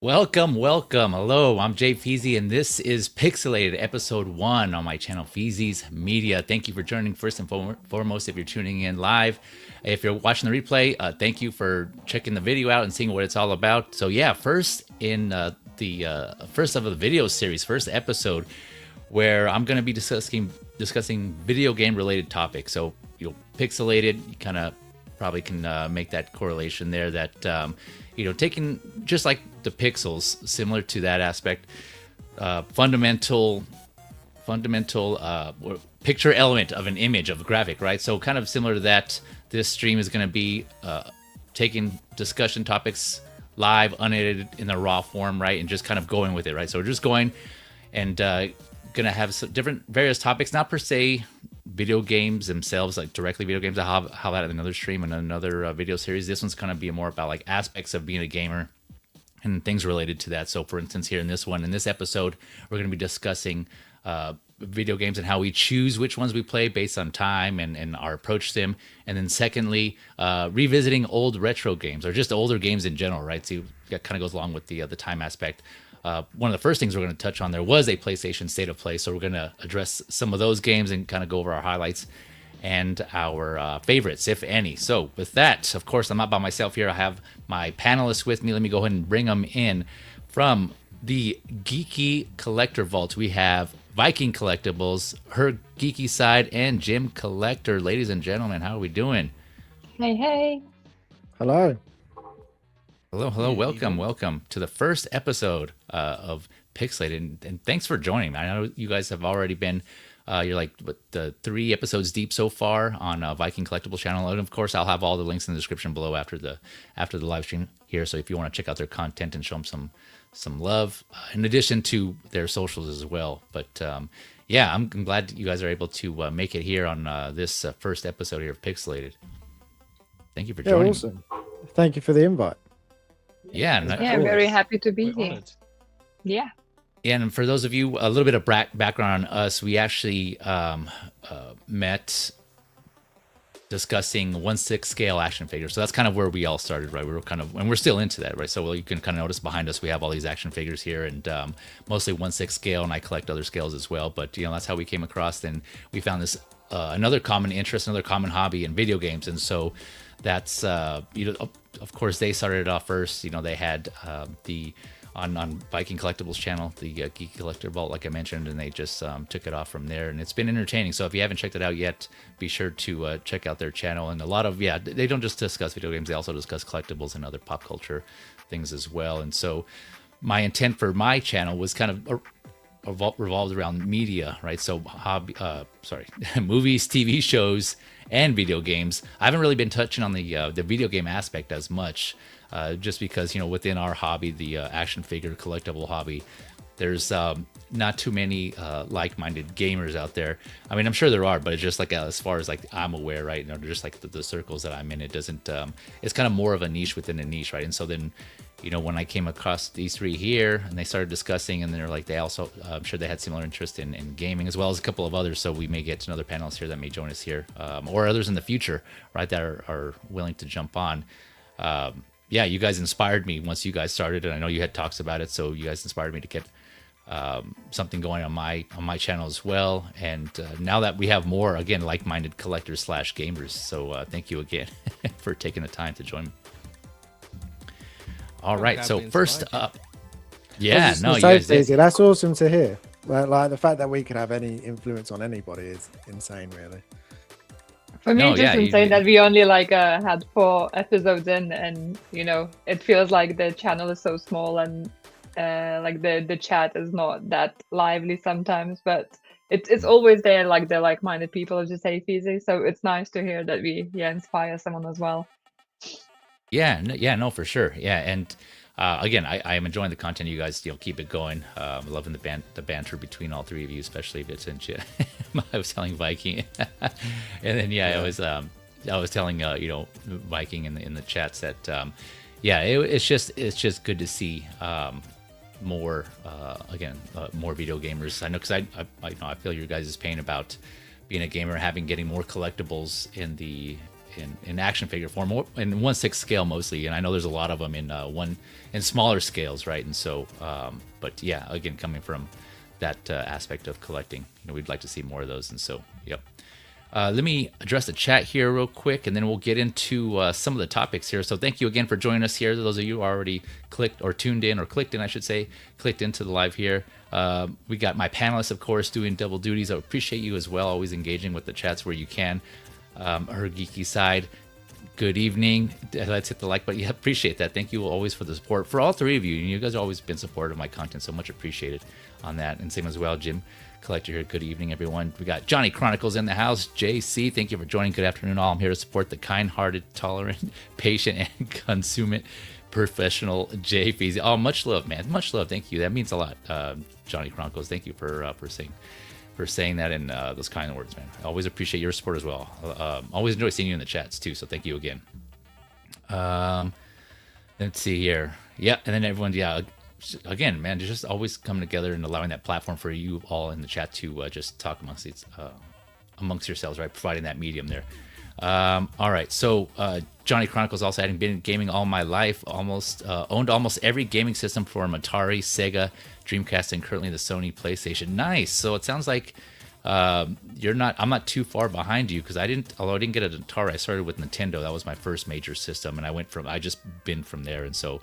Welcome, welcome. Hello, I'm Jay Feezy, and this is Pixelated, episode 1 on my channel, Feezys Media. Thank you for joining first and foremost if you're tuning in live. If you're watching the replay, thank you for checking the video out and seeing what it's all about. So yeah, first in the first of the video series, first episode, where I'm going to be discussing video game related topics. So, Pixelated, you kind of probably can make that correlation there that taking just like the pixels, similar to that aspect, fundamental picture element of an image of a graphic, right? So kind of similar to that, this stream is going to be taking discussion topics live, unedited in the raw form, right? And just kind of going with it, right? So we're just going and gonna have some different various topics, not per se video games themselves, like directly video games. I'll have that in another stream and another video series. This one's gonna be more about like aspects of being a gamer and things related to that. So for instance, here in this episode, we're gonna be discussing video games and how we choose which ones we play based on time and our approach to them. And then secondly, revisiting old retro games or just older games in general, right? So that kind of goes along with the time aspect. One of the first things we're going to touch on there was a PlayStation State of Play. So we're going to address some of those games and kind of go over our highlights and our favorites, if any. So with that, of course, I'm not by myself here. I have my panelists with me. Let me go ahead and bring them in. From the Geeky Collector Vault, we have Viking Collectibles, HerGeekySide, and Jim Collector. Ladies and gentlemen, how are we doing? Hey, hey. Hello. Hello. Welcome to the first episode of Pixelated, and thanks for joining. I know you guys have already been, you're like the 3 episodes deep so far on Viking Collectibles channel, and of course I'll have all the links in the description below after the live stream here. So if you want to check out their content and show them some love, in addition to their socials as well. But yeah, I'm glad you guys are able to make it here on this first episode here of Pixelated. Thank you for joining. Awesome. Thank you for the invite. Yeah, Very happy to be here. Honored. Yeah. And for those of you, a little bit of background on us, we actually met discussing 1/6 scale action figures. So that's kind of where we all started, right? We were kind of, and we're still into that, right? So you can kind of notice behind us, we have all these action figures here, and mostly 1/6 scale, and I collect other scales as well. But that's how we came across. And we found this another common interest, another common hobby in video games, and so that's of course they started it off first. They had the on Viking Collectibles channel, the Geeky Collector Vault, like I mentioned, and they just took it off from there, and it's been entertaining. So if you haven't checked it out yet, be sure to check out their channel. And a lot of they don't just discuss video games, they also discuss collectibles and other pop culture things as well. And so my intent for my channel was kind of revolved around media, right? So movies, TV shows, and video games. I haven't really been touching on the video game aspect as much, just because within our hobby, the action figure collectible hobby, there's not too many like-minded gamers out there. I mean, I'm sure there are, but it's just like as far as like I'm aware, right? Just like the circles that I'm in, it doesn't. It's kind of more of a niche within a niche, right? And so then, when I came across these 3 here and they started discussing, and they're like, they also, I'm sure they had similar interest in gaming as well as a couple of others. So we may get another panelist here that may join us here, or others in the future, right, that are willing to jump on. Yeah, you guys inspired me once you guys started, and I know you had talks about it, so you guys inspired me to get something going on my channel as well. And now that we have more, again, like-minded collectors / gamers, so thank you again for taking the time to join me. All right, so first up, you guys did. That's awesome to hear. Like the fact that we could have any influence on anybody is insane, really. For me, it's just insane that we only had 4 episodes in, and it feels like the channel is so small, and like the chat is not that lively sometimes, but it's always there, like the like-minded people, as you say, Feezy. So it's nice to hear that we inspire someone as well. No, for sure. Yeah, and again, I am enjoying the content. You guys, keep it going. Loving the banter between all 3 of you, especially if it's in chat. I was telling Viking, and then I was telling Viking in the chats that it's just good to see more more video gamers. I know, because I feel your guys' pain about being a gamer, getting more collectibles in the in action figure form, in 1/6 scale mostly. And I know there's a lot of them in smaller scales, right? And so, but yeah, again, coming from that aspect of collecting, we'd like to see more of those. And so, yep. Let me address the chat here real quick, and then we'll get into some of the topics here. So thank you again for joining us here. Those of you who already clicked or tuned in, or clicked in, I should say, clicked into the live here. We got my panelists, of course, doing double duties. I appreciate you as well, always engaging with the chats where you can. HerGeekySide, good evening. Let's hit the like button. Yeah, appreciate that. Thank you always for the support. For all three of you, you guys have always been supportive of my content, so much appreciated on that. And same as well, Jim Collector here. Good evening, everyone. We got Johnny Chronicles in the house. JC, thank you for joining. Good afternoon, all. I'm here to support the kind-hearted, tolerant, patient, and consummate professional Jay Feezy. Oh, much love, man. Much love. Thank you. That means a lot, Johnny Chronicles. Thank you for saying that in those kind words, man. I always appreciate your support as well. Always enjoy seeing you in the chats too. So thank you again. Let's see here. Yeah, and then everyone, yeah. Again, man, just always coming together and allowing that platform for you all in the chat to just talk amongst yourselves, right? Providing that medium there. All right, so Johnny Chronicles also having been gaming all my life, owned almost every gaming system from Atari, Sega, Dreamcast, and currently the Sony PlayStation. Nice. So it sounds like I'm not too far behind you, because although I didn't get an Atari, I started with Nintendo. That was my first major system, and I just been from there, and so.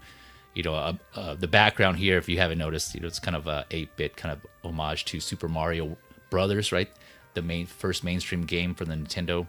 The background here, if you haven't noticed, it's kind of a 8-bit kind of homage to Super Mario Brothers, right? The first mainstream game for the Nintendo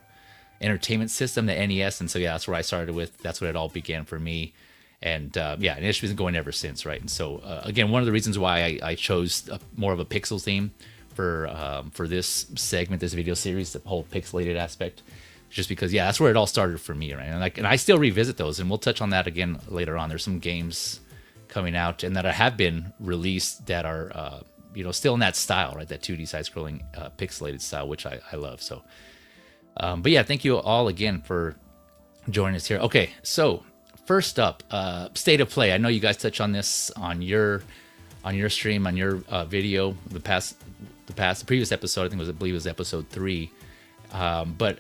Entertainment System, the NES. And so, yeah, that's where I started with. That's what it all began for me. And yeah, and it's been going ever since, right? And so, again, one of the reasons why I chose more of a pixel theme for this segment, this video series, the whole pixelated aspect, just because, yeah, that's where it all started for me, right? And I still revisit those, and we'll touch on that again later on. There's some games coming out and that have been released that are, still in that style, right? That 2D side-scrolling pixelated style, which I love. So, but yeah, thank you all again for joining us here. Okay, so first up, state of play. I know you guys touched on this on your stream, on your video, the previous episode. I believe it was episode 3, but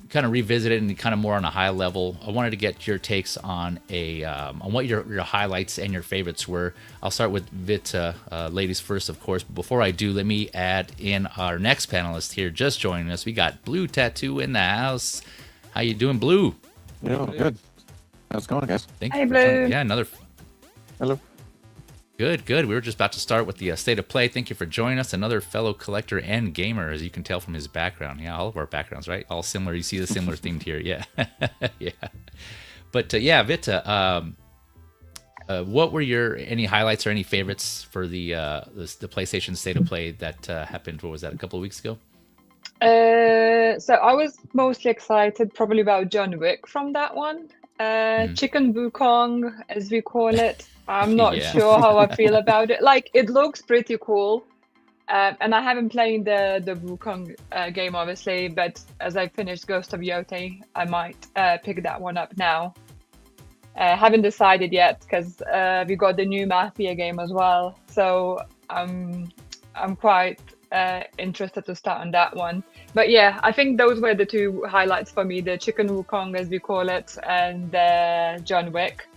kind of revisit it and kind of more on a high level. I wanted to get your takes on on what your highlights and your favorites were. I'll start with Vita, ladies first, of course. But before I do, let me add in our next panelist here, just joining us. We got Blue Tattu in the house. How you doing, Blue? Yeah, good. How's it going, guys? Hey, Blue. Yeah, another. Hello. Good. We were just about to start with the state of play. Thank you for joining us. Another fellow collector and gamer, as you can tell from his background. Yeah, all of our backgrounds, right? All similar. You see the similar themed here. Yeah. Yeah. But yeah, Vita, what were any highlights or any favorites for the PlayStation state of play that happened? What was that, a couple of weeks ago? So I was mostly excited probably about John Wick from that one. Chicken Wukong, as we call it. I'm not sure how I feel about it. Like, it looks pretty cool. And I haven't played the Wukong game, obviously, but as I finished Ghost of Yotei, I might pick that one up now. Haven't decided yet, because we got the new Mafia game as well. So I'm quite interested to start on that one. But yeah, I think those were the two highlights for me, the Chicken Wukong, as we call it, and John Wick.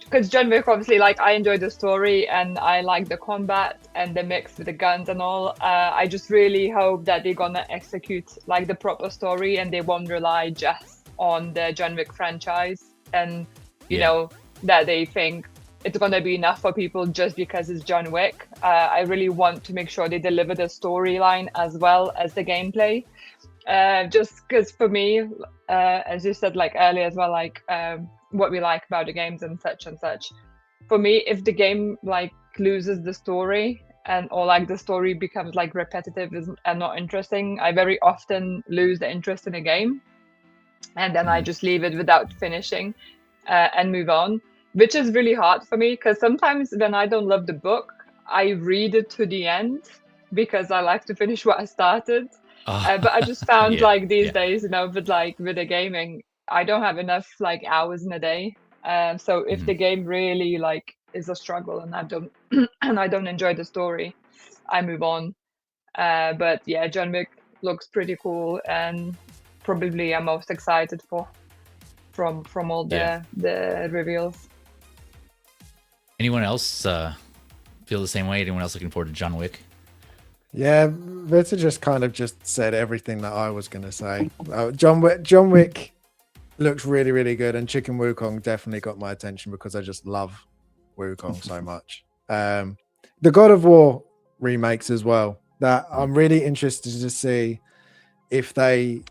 Because John Wick, obviously, like, I enjoy the story and I like the combat and the mix with the guns and all. I just really hope that they're gonna execute like the proper story and they won't rely just on the John Wick franchise, and you know, that they think it's gonna be enough for people just because it's John Wick. I really want to make sure they deliver the storyline as well as the gameplay. Just because for me, as you said, like earlier as well, like what we like about the games and such. For me, if the game like loses the story or like the story becomes like repetitive and not interesting, I very often lose the interest in a game, and then I just leave it without finishing and move on, which is really hard for me, because sometimes when I don't love the book, I read it to the end because I like to finish what I started. But I just found like these days, you know, with the gaming, I don't have enough like hours in a day. So if the game really like is a struggle and I don't enjoy the story, I move on. But yeah, John Wick looks pretty cool, and probably I'm most excited for from all the reveals. Anyone else feel the same way? Anyone else looking forward to John Wick? Yeah, Victor just kind of just said everything that I was going to say. John Wick looks really, really good, and Chicken Wukong definitely got my attention because I just love Wukong so much. The God of War remakes as well. That I'm really interested to see if they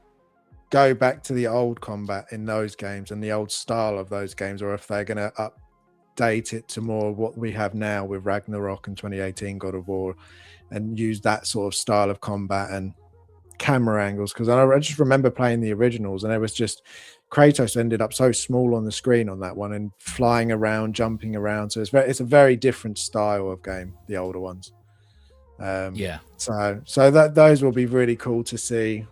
go back to the old combat in those games and the old style of those games, or if they're going to update it to more what we have now with Ragnarok and 2018 God of War, and use that sort of style of combat and camera angles. Because I just remember playing the originals, and it was just Kratos ended up so small on the screen on that one, and flying around, jumping around. So it's a very different style of game, the older ones. So that those will be really cool to see,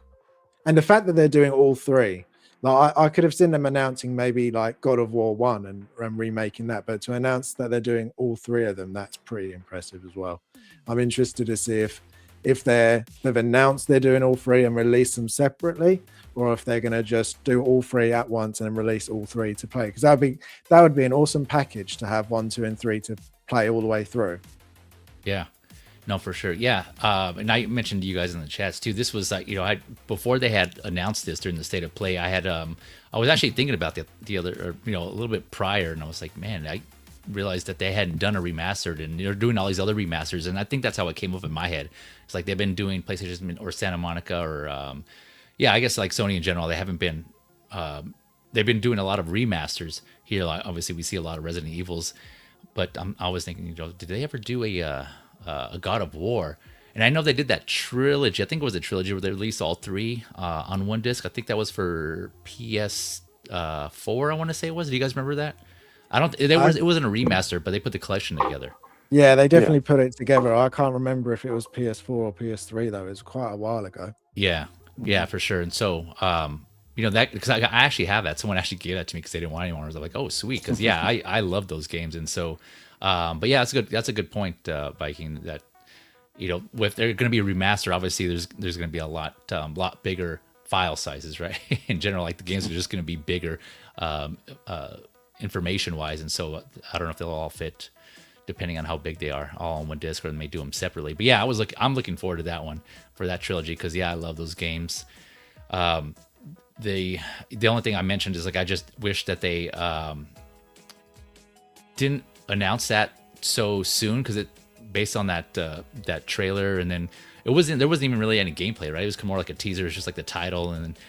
and the fact that they're doing all three. Like I could have seen them announcing maybe like God of War 1 and remaking that, but to announce that they're doing all three of them, that's pretty impressive as well. I'm interested to see if they've announced they're doing all three and release them separately, or if they're going to just do all three at once and release all three to play. Because that would be an awesome package to have 1, 2, and 3 to play all the way through. Yeah. No, for sure. Yeah. And I mentioned to you guys in the chats too, this was like, before they had announced this during the state of play, I was actually thinking about the other, a little bit prior, and I was like, man, I realized that they hadn't done a remastered, and they're doing all these other remasters. And I think that's how it came up in my head. It's like they've been doing PlayStation or Santa Monica or, I guess like Sony in general, they haven't been, they've been doing a lot of remasters here. Like, obviously we see a lot of Resident Evils, but I was thinking, did they ever do a God of War? And I know they did that trilogy. I think it was a trilogy where they released all three on one disc. I think that was for PS4. I want to say it was. Do you guys remember that? It wasn't a remaster, but they put the collection together. Yeah, they definitely put it together. I can't remember if it was PS4 or PS3 though. It was quite a while ago. Yeah, for sure. And so, that because I actually have that. Someone actually gave that to me because they didn't want anyone. I was like, oh, sweet, because I love those games. And so, but yeah, that's a good point, Viking. That if they're going to be a remaster, obviously there's going to be a lot bigger file sizes, right? In general, like the games are just going to be bigger, information wise, and so I don't know if they'll all fit, depending on how big they are, all on one disc, or they may do them separately. But yeah, I'm looking forward to that one, for that trilogy, because I love those games. The only thing I mentioned is like I just wish that they didn't announce that so soon, because it based on that trailer, and then there wasn't even really any gameplay, right? It was more like a teaser. It's just like the title and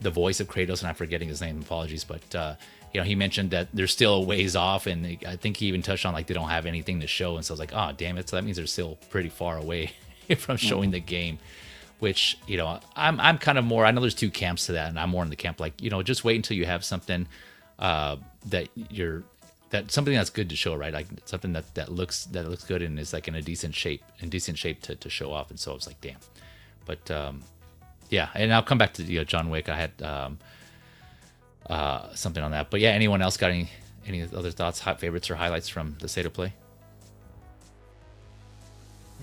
the voice of Kratos, and I'm forgetting his name, apologies, but he mentioned that they're still a ways off, and I think he even touched on like they don't have anything to show, and so I was like, oh damn it, so that means they're still pretty far away from showing the game, which I'm kind of more, I know there's two camps to that, and I'm more in the camp like, just wait until you have something something that's good to show, right? Like something that looks good and is like in decent shape to show off. And so I was like, damn. But and I'll come back to John Wick. I had something on that. But yeah, anyone else got any other thoughts, hot favorites, or highlights from the state of play?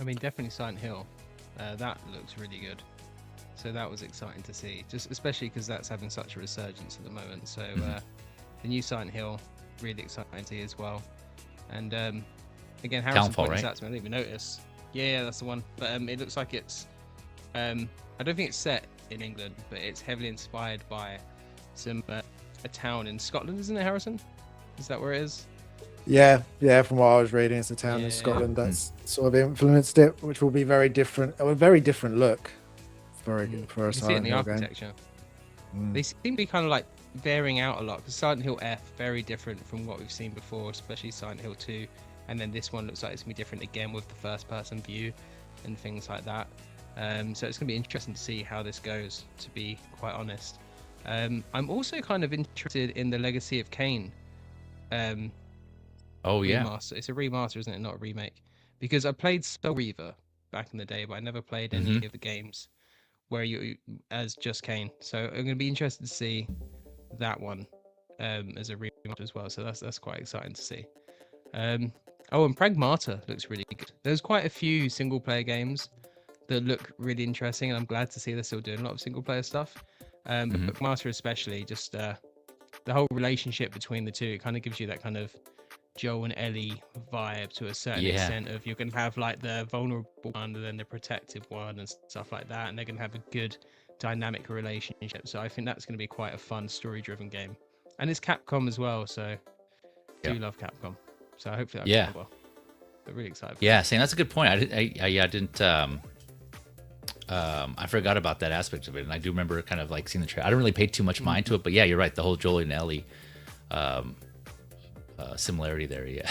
I mean, definitely Silent Hill. That looks really good. So that was exciting to see, just especially because that's having such a resurgence at the moment. So the new Silent Hill, really exciting to see as well. And again, Harrison pointed out to me, I didn't even notice. Yeah, that's the one. But it looks like it's I don't think it's set in England, but it's heavily inspired by a town in Scotland, isn't it, Harrison? Is that where it is? Yeah, from what I was reading, it's a town in Scotland that's sort of influenced it, which will be very different, a very different look for a Silent Hill game. Architecture. They seem to be kind of like varying out a lot, because Silent Hill F, very different from what we've seen before, especially Silent Hill 2, and then this one looks like it's going to be different again with the first person view and things like that. So it's going to be interesting to see how this goes, to be quite honest. I'm also kind of interested in the Legacy of Kain remaster. It's a remaster, isn't it, not a remake? Because I played Soul Reaver back in the day, but I never played any of the games where you as just Kain. So I'm going to be interested to see that one as a remaster as well. So that's quite exciting to see. And Pragmata looks really good. There's quite a few single player games that look really interesting, and I'm glad to see they're still doing a lot of single player stuff. But Bookmaster especially, just the whole relationship between the two, it kind of gives you that kind of Joel and Ellie vibe to a certain extent of you're going to have like the vulnerable one and then the protective one and stuff like that, and they're going to have a good dynamic relationship. So I think that's going to be quite a fun story-driven game. And it's Capcom as well, so do love Capcom. So hopefully that goes well. I'm really excited. Yeah, Sam, that's a good point. I didn't. I forgot about that aspect of it, and I do remember kind of like seeing the trailer. I didn't really pay too much mind to it, but yeah, you're right. The whole Joel and Ellie similarity there. Yeah,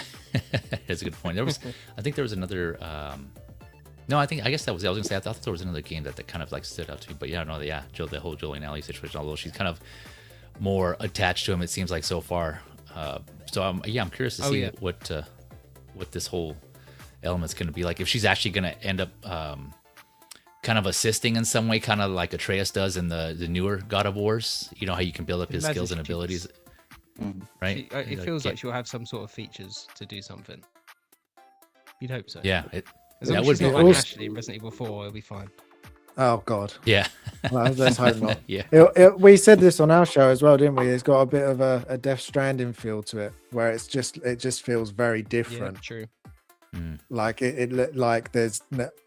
that's a good point. I think there was another. No, I guess that was. I was gonna say I thought there was another game that kind of like stood out to me, but yeah, no, the whole Joel and Ellie situation. Although she's kind of more attached to him, it seems like so far. So I'm curious to see what this whole element's going to be like. If she's actually going to end up kind of assisting in some way, kind of like Atreus does in the newer God of Wars. You know how you can build up his skills and abilities, right? It feels like she'll have some sort of features to do something. You'd hope so. Yeah, as long as she's not like Ashley in Resident Evil 4, it'll be fine. Oh God. Yeah. Well, let's hope not. Yeah. We said this on our show as well, didn't we? It's got a bit of a Death Stranding feel to it, where it just feels very different. Yeah, true. Like it like I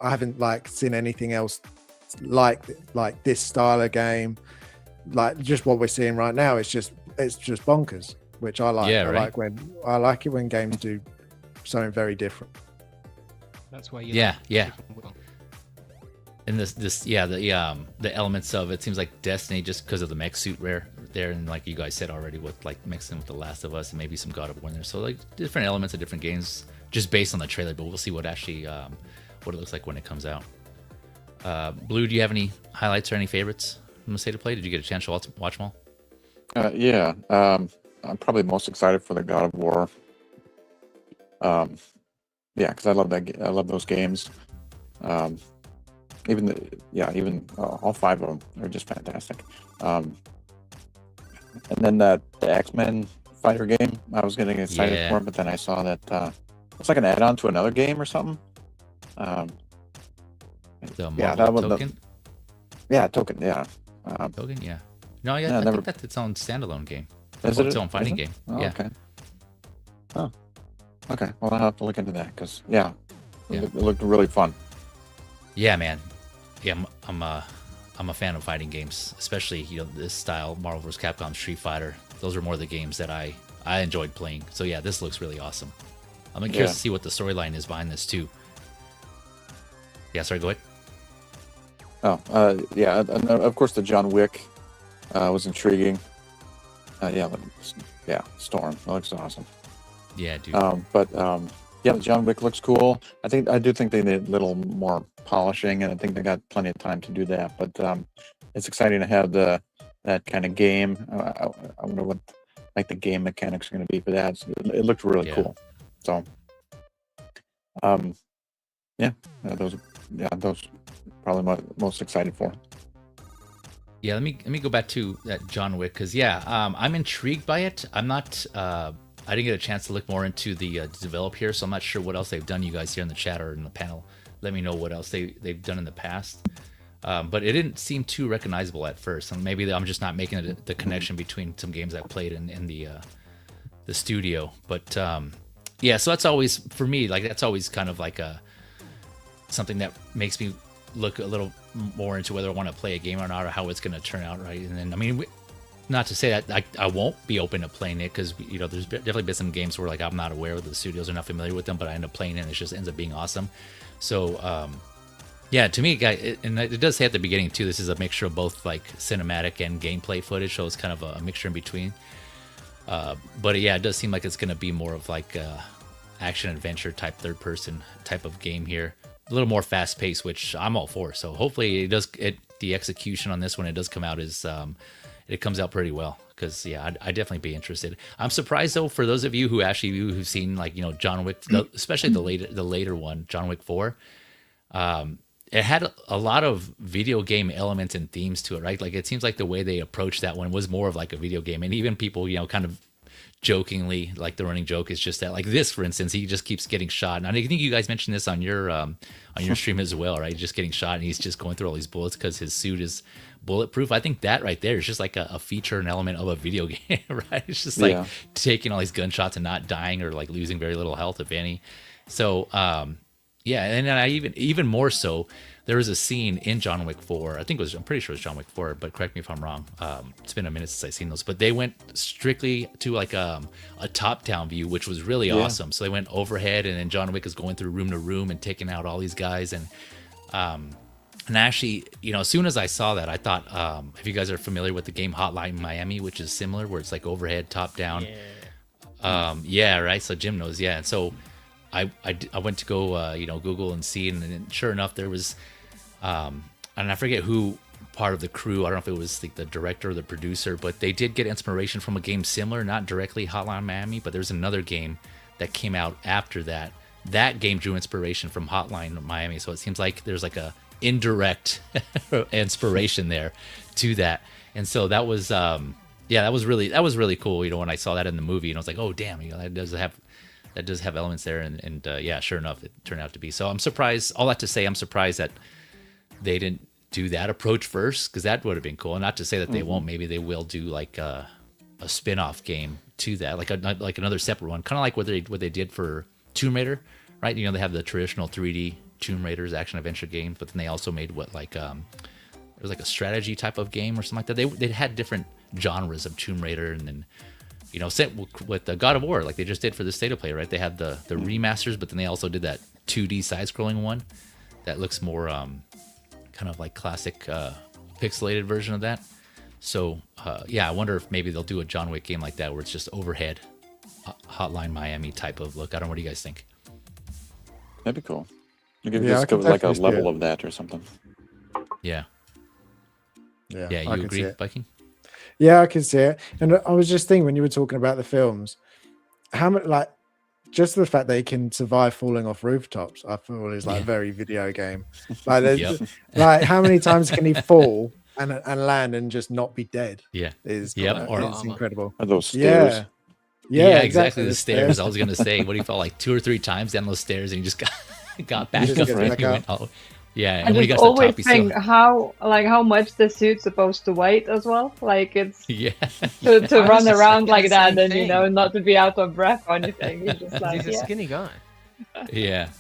haven't like seen anything else like this style of game. Like just what we're seeing right now, it's just bonkers, which I like. Yeah, I like it when games do something very different. That's why you And the elements of it seems like Destiny, just because of the mech suit rare there, and like you guys said already, with like mixing with The Last of Us and maybe some God of War in there. So like different elements of different games, just based on the trailer. But we'll see what actually what it looks like when it comes out. Blue, do you have any highlights or any favorites from the state of play? Did you get a chance to watch them all? Yeah. I'm probably most excited for the God of War. Yeah, because I love those games. Even all 5 of them are just fantastic. And then the X-Men fighter game, I was getting excited for, but then I saw that it's like an add-on to another game or something. The Marvel Token? Token, yeah. Token, yeah. No, I think that's its own standalone game. It's its own fighting game. Oh, yeah. Okay. Oh. Okay. Well, I'll have to look into that because it looked really fun. Yeah, man. Yeah, I'm a fan of fighting games, especially this style, Marvel vs. Capcom, Street Fighter. Those are more the games that I enjoyed playing. So yeah, this looks really awesome. I'm curious to see what the storyline is behind this too. Yeah, sorry, go ahead. Oh, yeah. And of course, the John Wick was intriguing. Storm. That looks awesome. Yeah, dude. The John Wick looks cool. I do think they need a little more polishing, and I think they got plenty of time to do that. But it's exciting to have that kind of game. I wonder what like the game mechanics are going to be for that. So it looked really cool. So, those probably most excited for. Yeah, let me go back to that John Wick because I'm intrigued by it. I'm not. I didn't get a chance to look more into the develop here, so I'm not sure what else they've done. You guys here in the chat or in the panel, let me know what else they've done in the past. But it didn't seem too recognizable at first, and maybe I'm just not making the connection between some games I've played in the studio. But so that's always for me. Like that's always kind of like something that makes me look a little more into whether I want to play a game or not, or how it's going to turn out, right? And then not to say that I won't be open to playing it because there's definitely been some games where like I'm not aware of the studios, are not familiar with them, but I end up playing it and it just ends up being awesome. So to me, and it does say at the beginning too, this is a mixture of both like cinematic and gameplay footage, so it's kind of a mixture in between. But it does seem like it's going to be more of like action adventure type third person type of game here, a little more fast paced, which I'm all for. So hopefully the execution on this one, it does come out is it comes out pretty well because I'd definitely be interested. I'm surprised though for those of you who've seen like John Wick, especially the later one, John Wick 4. It had a lot of video game elements and themes to it, right? Like it seems like the way they approached that one was more of like a video game, and even people kind of jokingly, like the running joke is just that, like this, for instance, he just keeps getting shot. And I think you guys mentioned this on your stream as well, right? Just getting shot and he's just going through all these bullets because his suit is bulletproof. I think that right there is just like a feature and element of a video game, right? It's just like taking all these gunshots and not dying or like losing very little health, if any. So, yeah, and then I even more so, there was a scene in John Wick 4. I'm pretty sure it was John Wick 4, but correct me if I'm wrong. It's been a minute since I've seen those, but they went strictly to like a top-down view, which was really awesome. So they went overhead, and then John Wick is going through room to room and taking out all these guys. And actually, as soon as I saw that, I thought, if you guys are familiar with the game Hotline Miami, which is similar, where it's like overhead, top-down. Yeah, right. So Jim knows. Yeah, and so I went to go Google and see, and sure enough, there was. And I forget who part of the crew, I don't know if it was like the director or the producer, but they did get inspiration from a game similar, not directly Hotline Miami, but there's another game that came out after that. That game drew inspiration from Hotline Miami, so it seems like there's like a indirect inspiration there to that. And so that was that was really cool, when I saw that in the movie, and I was like, oh damn, that does have elements there, and yeah, sure enough, it turned out to be. So I'm surprised, all that to say, I'm surprised that they didn't do that approach first, because that would have been cool. And not to say that they won't, maybe they will do like a spin-off game to that, like another separate one, kind of like what they did for Tomb Raider, right? They have the traditional 3D Tomb Raiders action adventure games, but then they also made it was like a strategy type of game or something like that. They had different genres of Tomb Raider, and then with the God of War, like they just did for the State of Play, right? They had the remasters, but then they also did that 2D side-scrolling one that looks more kind of like classic pixelated version of that. So I wonder if maybe they'll do a John Wick game like that, where it's just overhead Hotline Miami type of look. I don't know, what do you guys think? That'd be cool. You could just go like a level of that or something. Yeah, you agree, Viking? Yeah, I can see it. And I was just thinking, when you were talking about the films, how much, like, just the fact that he can survive falling off rooftops, I feel is like very video game. Like, like how many times can he fall and land and just not be dead? Yeah, it's incredible. Are those stairs? Yeah, exactly. The stairs. I was gonna say, what, he fell like 2 or 3 times down those stairs, and he just got back up. Yeah, and when he got to the top, think how much the suit's supposed to weigh as well. Like, it's to run around like that, and not to be out of breath or anything. He's just like, he's a skinny guy. Yeah,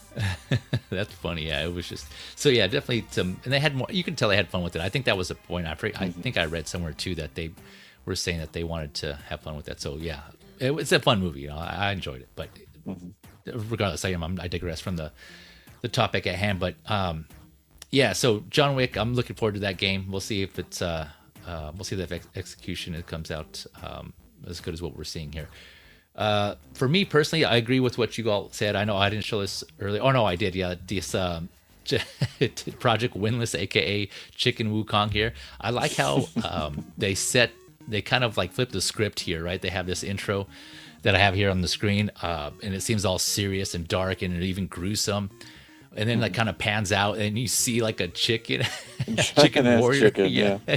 that's funny. Yeah, it was just so. Yeah, definitely some, and they had more. You can tell they had fun with it. I think that was the point. I think I read somewhere too that they were saying that they wanted to have fun with that. So yeah, it's a fun movie. I enjoyed it, but regardless, I digress from the topic at hand. But yeah, so John Wick, I'm looking forward to that game. We'll see if it's we'll see the execution. It comes out as good as what we're seeing here. For me personally, I agree with what you all said. I know I didn't show this earlier. Oh no, I did. Yeah, this Project Winless, aka Chicken Wukong here. I like how they kind of like flip the script here, right? They have this intro that I have here on the screen, and it seems all serious and dark and even gruesome. And then like kind of pans out, and you see like a chicken warrior.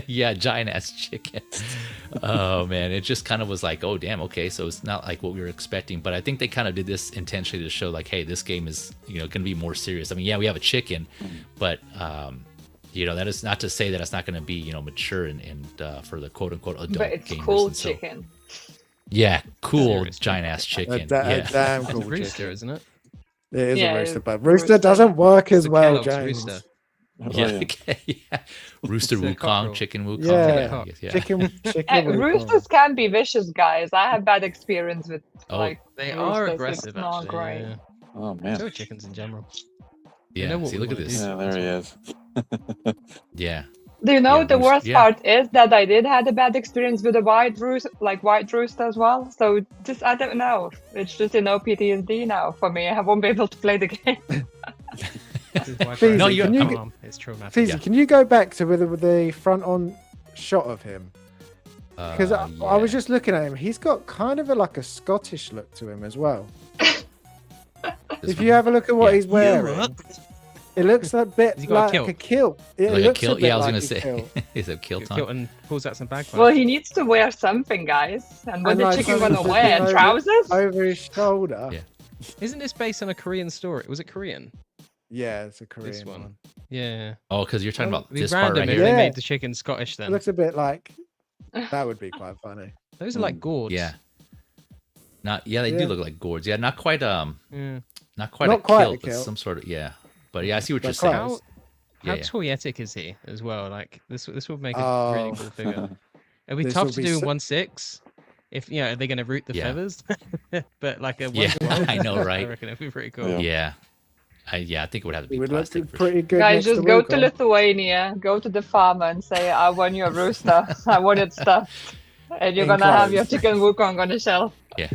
Yeah, giant ass chicken. Oh man, it just kind of was like, oh damn, okay, so it's not like what we were expecting. But I think they kind of did this intentionally to show like, hey, this game is going to be more serious. I mean, yeah, we have a chicken, but that is not to say that it's not going to be mature and for the quote unquote adult. But it's gamers. Cool chicken. Yeah, cool giant ass chicken. Damn cool rooster, chicken. isn't it? It is a rooster, but rooster doesn't work as well, Kellogg's James. Rooster. Rooster Wukong, Chicken Wukong. Yeah. Chicken Roosters can be vicious, guys. I have bad experience with they are roosters. aggressive. It's not Actually, great. yeah. Oh man. So are chickens in general. Yeah, see, look at this. Yeah, there he is. Yeah. Do you know the worst part is that I did have a bad experience with a white rooster as well. So just I don't know. It's just PTSD now for me. I won't be able to play the game. Feezy, it's traumatic. Feezy, can you go back to with the front on shot of him? Because I was just looking at him. He's got kind of a Scottish look to him as well. If you have a look at what he's wearing. It looks a bit Has he got a like kilt? a kilt. It Like a looks kilt? bit Yeah, I was like gonna a say. kilt. Is it kilt Kilt on? and pulls out some bagpipes. Well, he needs to wear something, guys. And what And, the like, chicken something gonna wear? over- Trousers? over his shoulder. Yeah. Isn't this based on a Korean story? Was it Korean? Yeah, it's a Korean This one. one. Yeah. Oh, because you're talking about It'd be this part random right if here. Yeah. they made the chicken Scottish It then. looks a bit like that would be quite funny. Those are like gourds. Yeah. They Yeah. do look like gourds. Yeah, not quite Yeah. not quite Not a quite a kilt, but kilt. some sort of But yeah, I see what But you're saying. close. How Yeah. toyetic is he as well? Like this would make a Oh. really cool figure. It'd be This tough will to be do in so- 1/6. If are they going to root the Yeah. feathers? But like a Yeah, 1/12, I know, I right? reckon it'd be pretty cool. Yeah. I think it would have to be It would look plastic for pretty good. Guys, next just go to Wukong. Lithuania, go to the farmer and say, I want your rooster. I want it stuffed. And you're In gonna have your clothes. chicken Wukong on the shelf. Yeah.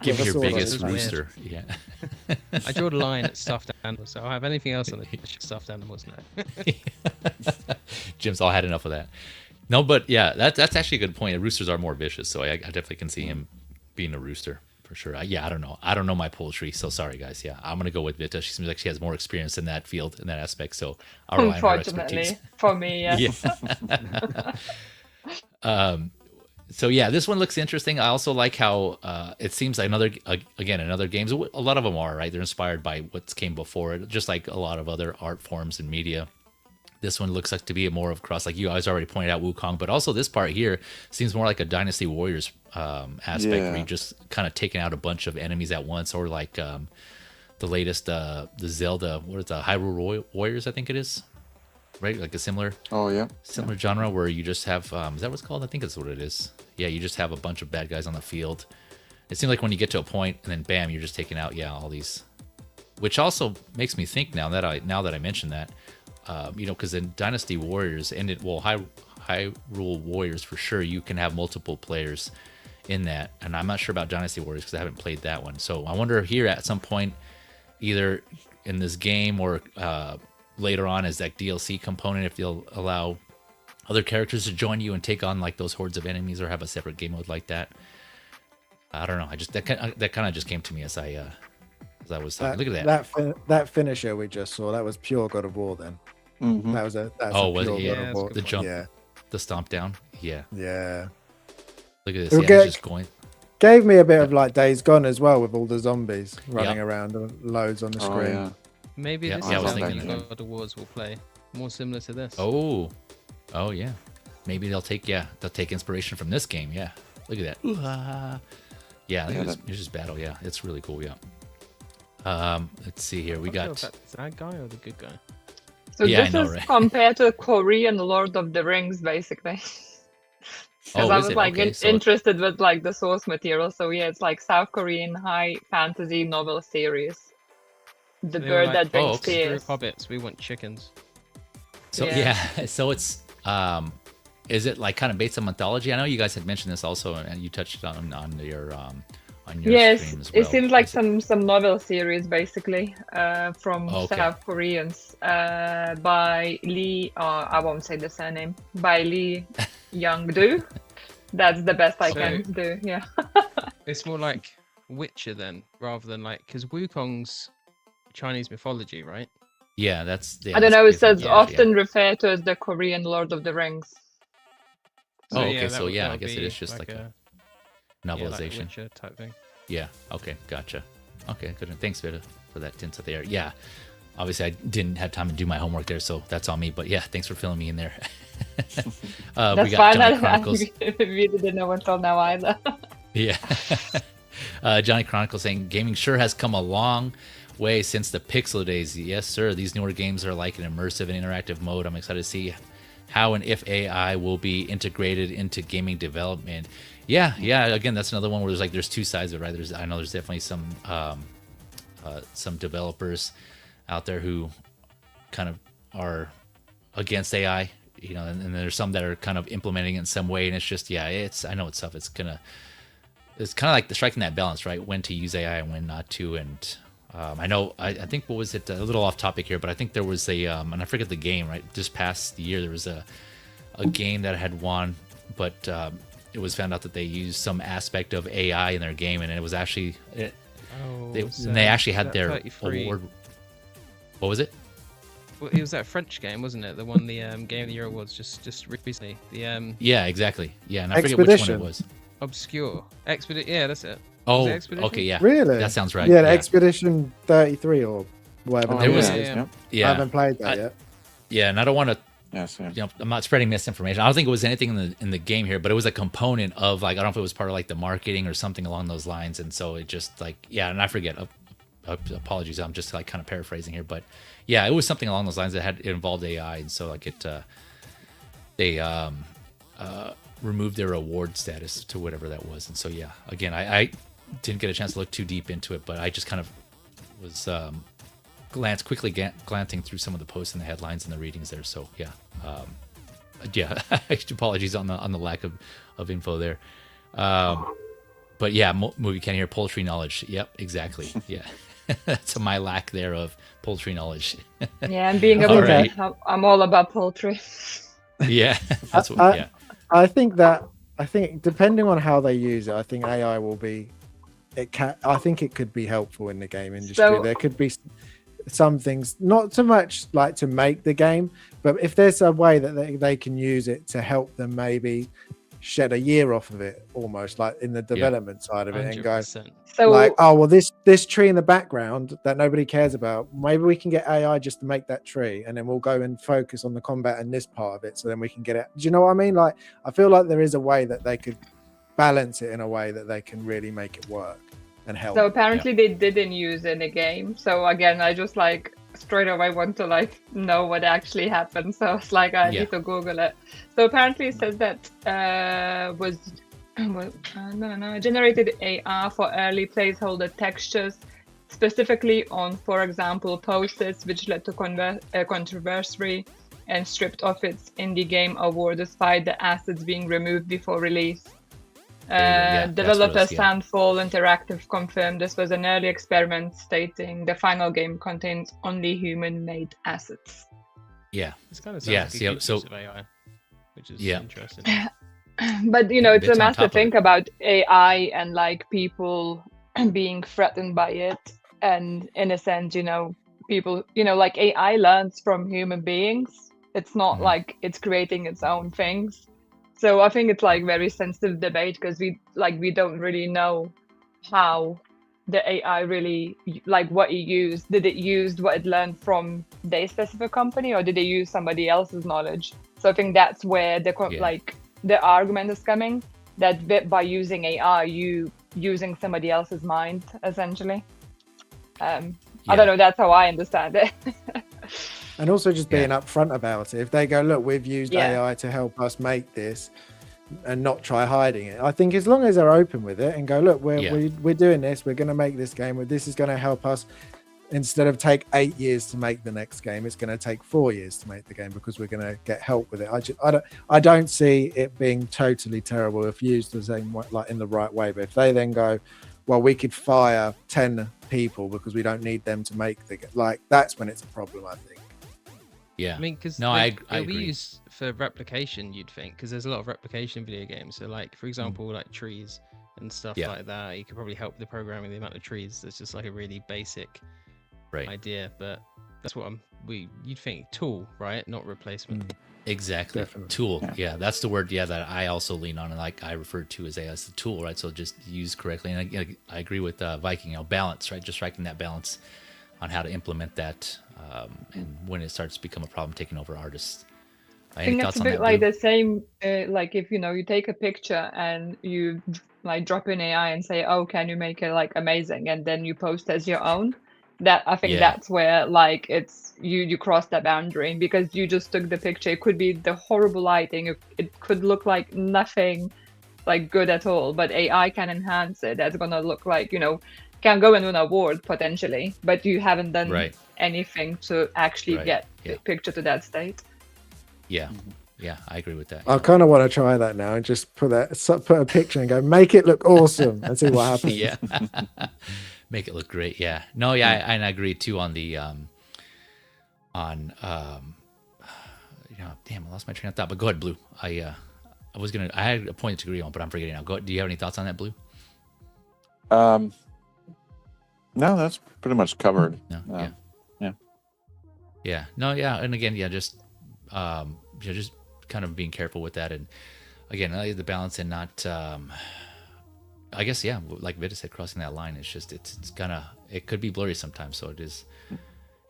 Give With me a your sword on biggest his head. rooster. Yeah. I draw the line at stuffed animals, so I'll have anything else on the stuffed animals now. Jim's all had enough of that. No, but yeah, that's actually a good point. Roosters are more vicious, so I definitely can see him being a rooster for sure. I don't know. I don't know my poultry, so sorry guys. Yeah, I'm gonna go with Vita. She seems like she has more experience in that field, in that aspect. So I'll rely on her Unfortunately, expertise. for me, yes. Yeah. So yeah, this one looks interesting. I also like how it seems like another games. A lot of them are right. They're inspired by what came before it, just like a lot of other art forms and media. This one looks like to be a more of cross, like you guys already pointed out, Wukong, but also this part here seems more like a Dynasty Warriors aspect, where you just kind of taking out a bunch of enemies at once, or like the latest the Zelda, what is the Hyrule Warriors, I think it is, right? Like a similar genre where you just have is that what it's called? I think that's what it is. Yeah, you just have a bunch of bad guys on the field. It seems like when you get to a point and then bam, you're just taking out all these, which also makes me think now that I mentioned that. Because in Dynasty Warriors and Hyrule Warriors for sure, you can have multiple players in that. And I'm not sure about Dynasty Warriors because I haven't played that one. So I wonder here at some point, either in this game or later on as that DLC component, if they'll allow other characters to join you and take on like those hordes of enemies or have a separate game mode like that. I don't know. That kind of just came to me as I was talking. Look at that. That finisher we just saw, that was pure God of War then. Mm-hmm. That's Was a it? pure Yeah, God of War. the jump, Yeah. the stomp down. Yeah. Yeah. Look at this. It'll Yeah, it's just going. Gave me a bit of like Days Gone as well, with all the zombies running around and loads on the Oh, screen. yeah. Maybe Yeah, this I is was something thinking God of Wars will play more similar to this. Oh yeah. Maybe they'll take inspiration from this game. Yeah. Look at that. Ooh-ah. Yeah, it's just battle. Yeah, it's really cool. Yeah. Let's see here. We I'm not sure got. if that's that guy or the good guy. So Yeah, I this know, is right? compared to Korean Lord of the Rings, basically. Because I is was it? like Okay, so- interested with like the source material. So yeah, it's like South Korean high fantasy novel series. The They were bird like, that brings okay. Screw tears. hobbits, we want chickens. So Yeah. so it's is it like kind of based on mythology? I know you guys had mentioned this also, and you touched on your Yes, stream as well. it seems like Is it- some novel series basically from Okay. South Koreans by Lee. I won't say the surname. By Lee Young-do. That's the best I So- can do. Yeah. It's more like Witcher then, rather than like because Wukong's Chinese mythology, right? Yeah, that's. Yeah, I don't that's know. It based on says mythology, often referred to as the Korean Lord of the Rings. Oh, okay, that so would- yeah, that I would guess it be is just like a yeah, like a novelization. Witcher type thing. Yeah. Okay. Gotcha. Okay. Good. Thanks, Vita, for that tints there. Yeah. Obviously, I didn't have time to do my homework there, so that's on me. But yeah, thanks for filling me in there. That's we got fine. Johnny Chronicles. We didn't know until now either. Yeah. Johnny Chronicles saying gaming sure has come a long way since the Pixel days. Yes, sir. These newer games are like an immersive and interactive mode. I'm excited to see how and if AI will be integrated into gaming development. Yeah. Again, that's another one where there's two sides of it, right? I know there's definitely some developers out there who kind of are against AI, and then there's some that are kind of implementing it in some way, and it's just I know it's tough. It's kind of like striking that balance, right? When to use AI and when not to. And I think what was it? A little off topic here, but I think there was and I forget the game. Right, just past year there was a game that had won, but it was found out that they used some aspect of AI in their game, and it was actually they actually had their 33. award. What was it? Well, it was that French game, wasn't it? The one, the Game of the Year awards just recently. The Yeah, exactly. Yeah, and I forget which one it was. Obscure Expedition. Yeah, that's it. Oh, Was it Expedition? okay, yeah. Really? That sounds right. Yeah, the Expedition 33 or whatever. Oh, There was- I haven't played that yet. Yeah, and I don't want to. Yes, yeah. You know, I'm not spreading misinformation. I don't think it was anything in the game here, but it was a component of like I don't know if it was part of like the marketing or something along those lines, and so it just like and I forget. Apologies, I'm just like kind of paraphrasing here, but yeah, it was something along those lines that it involved AI, and so like they removed their award status to whatever that was, and so yeah, again, I didn't get a chance to look too deep into it, but I just kind of was quickly glancing through some of the posts and the headlines and the readings there. So yeah, apologies on the lack of info there. But yeah, movie can hear poultry knowledge. Yep, exactly. Yeah, that's my lack there of poultry knowledge. Yeah, and being able to, I'm all about poultry. Yeah, that's what. Yeah, I think depending on how they use it, I think AI will be. I think it could be helpful in the game industry. So, there could be some things, not so much like to make the game, but if there's a way that they can use it to help them maybe shed a year off of it, almost like in the development side of it, 100%. and go like, oh well, this tree in the background that nobody cares about, maybe we can get AI just to make that tree, and then we'll go and focus on the combat and this part of it, so then we can get it. Do you know what I mean? Like, I feel like there is a way that they could balance it in a way that they can really make it work and help. So apparently they didn't use in the game. So again, I just like straight away want to like know what actually happened. So it's like I need to Google it. So apparently it says that generated AI for early placeholder textures, specifically on, for example, post-its, which led to controversy and stripped off its indie game award despite the assets being removed before release. Developer Sandfall Interactive confirmed this was an early experiment, stating the final game contains only human-made assets. Yeah, it's kind of like a good use of AI, which is interesting. But you know, it's a mess to think about AI and like people being threatened by it, and in a sense, you know, people, you know, like AI learns from human beings. It's not like it's creating its own things. So I think it's like very sensitive debate because we don't really know how the AI really, like what it used. Did it use what it learned from their specific company, or did it use somebody else's knowledge? So I think that's where the argument is coming, that by using AI, you using somebody else's mind, essentially. I don't know, that's how I understand it. And also just being upfront about it. If they go, look, we've used AI to help us make this, and not try hiding it. I think as long as they're open with it and go, look, we're doing this, we're going to make this game, this is going to help us. Instead of take 8 years to make the next game, it's going to take 4 years to make the game because we're going to get help with it. I don't see it being totally terrible if used the same way, like in the right way. But if they then go, well, we could fire 10 people because we don't need them to make that's when it's a problem, I think. Yeah, I mean, because I it'll agree. be used for replication, you'd think, because there's a lot of replication video games. So, like, for example, like trees and stuff like that, you could probably help the programming the amount of trees. That's just like a really basic idea, but that's what you'd think tool, right? Not replacement. Exactly. Definitely. Tool. Yeah, that's the word. Yeah, that I also lean on, and like I refer to as AI as the tool, right? So just used correctly. And I agree with Viking. You know, balance, right? Just striking that balance on how to implement that, and when it starts to become a problem, taking over artists. I think it's a bit like the same, like if you take a picture and you like drop in AI and say, "Oh, can you make it like amazing?" and then you post as your own. That I think that's where like it's you cross that boundary because you just took the picture. It could be the horrible lighting. It could look like nothing, like good at all. But AI can enhance it. That's gonna look like can go and win an award potentially. But you haven't done anything to actually get the picture to that state. Yeah, I agree with that. I kind of want to try that now and just put a picture and go, make it look awesome and see what happens. Yeah. Make it look great. Yeah. No, and I agree too on the damn, I lost my train of thought. But go ahead, Blue. I had a point to agree on, but I'm forgetting now. Do you have any thoughts on that, Blue? No, that's pretty much covered. No, Yeah. No. Yeah. And again, yeah, just just kind of being careful with that, and again, the balance and not. I guess yeah, like Vita said, crossing that line. It's just it could be blurry sometimes. So it is.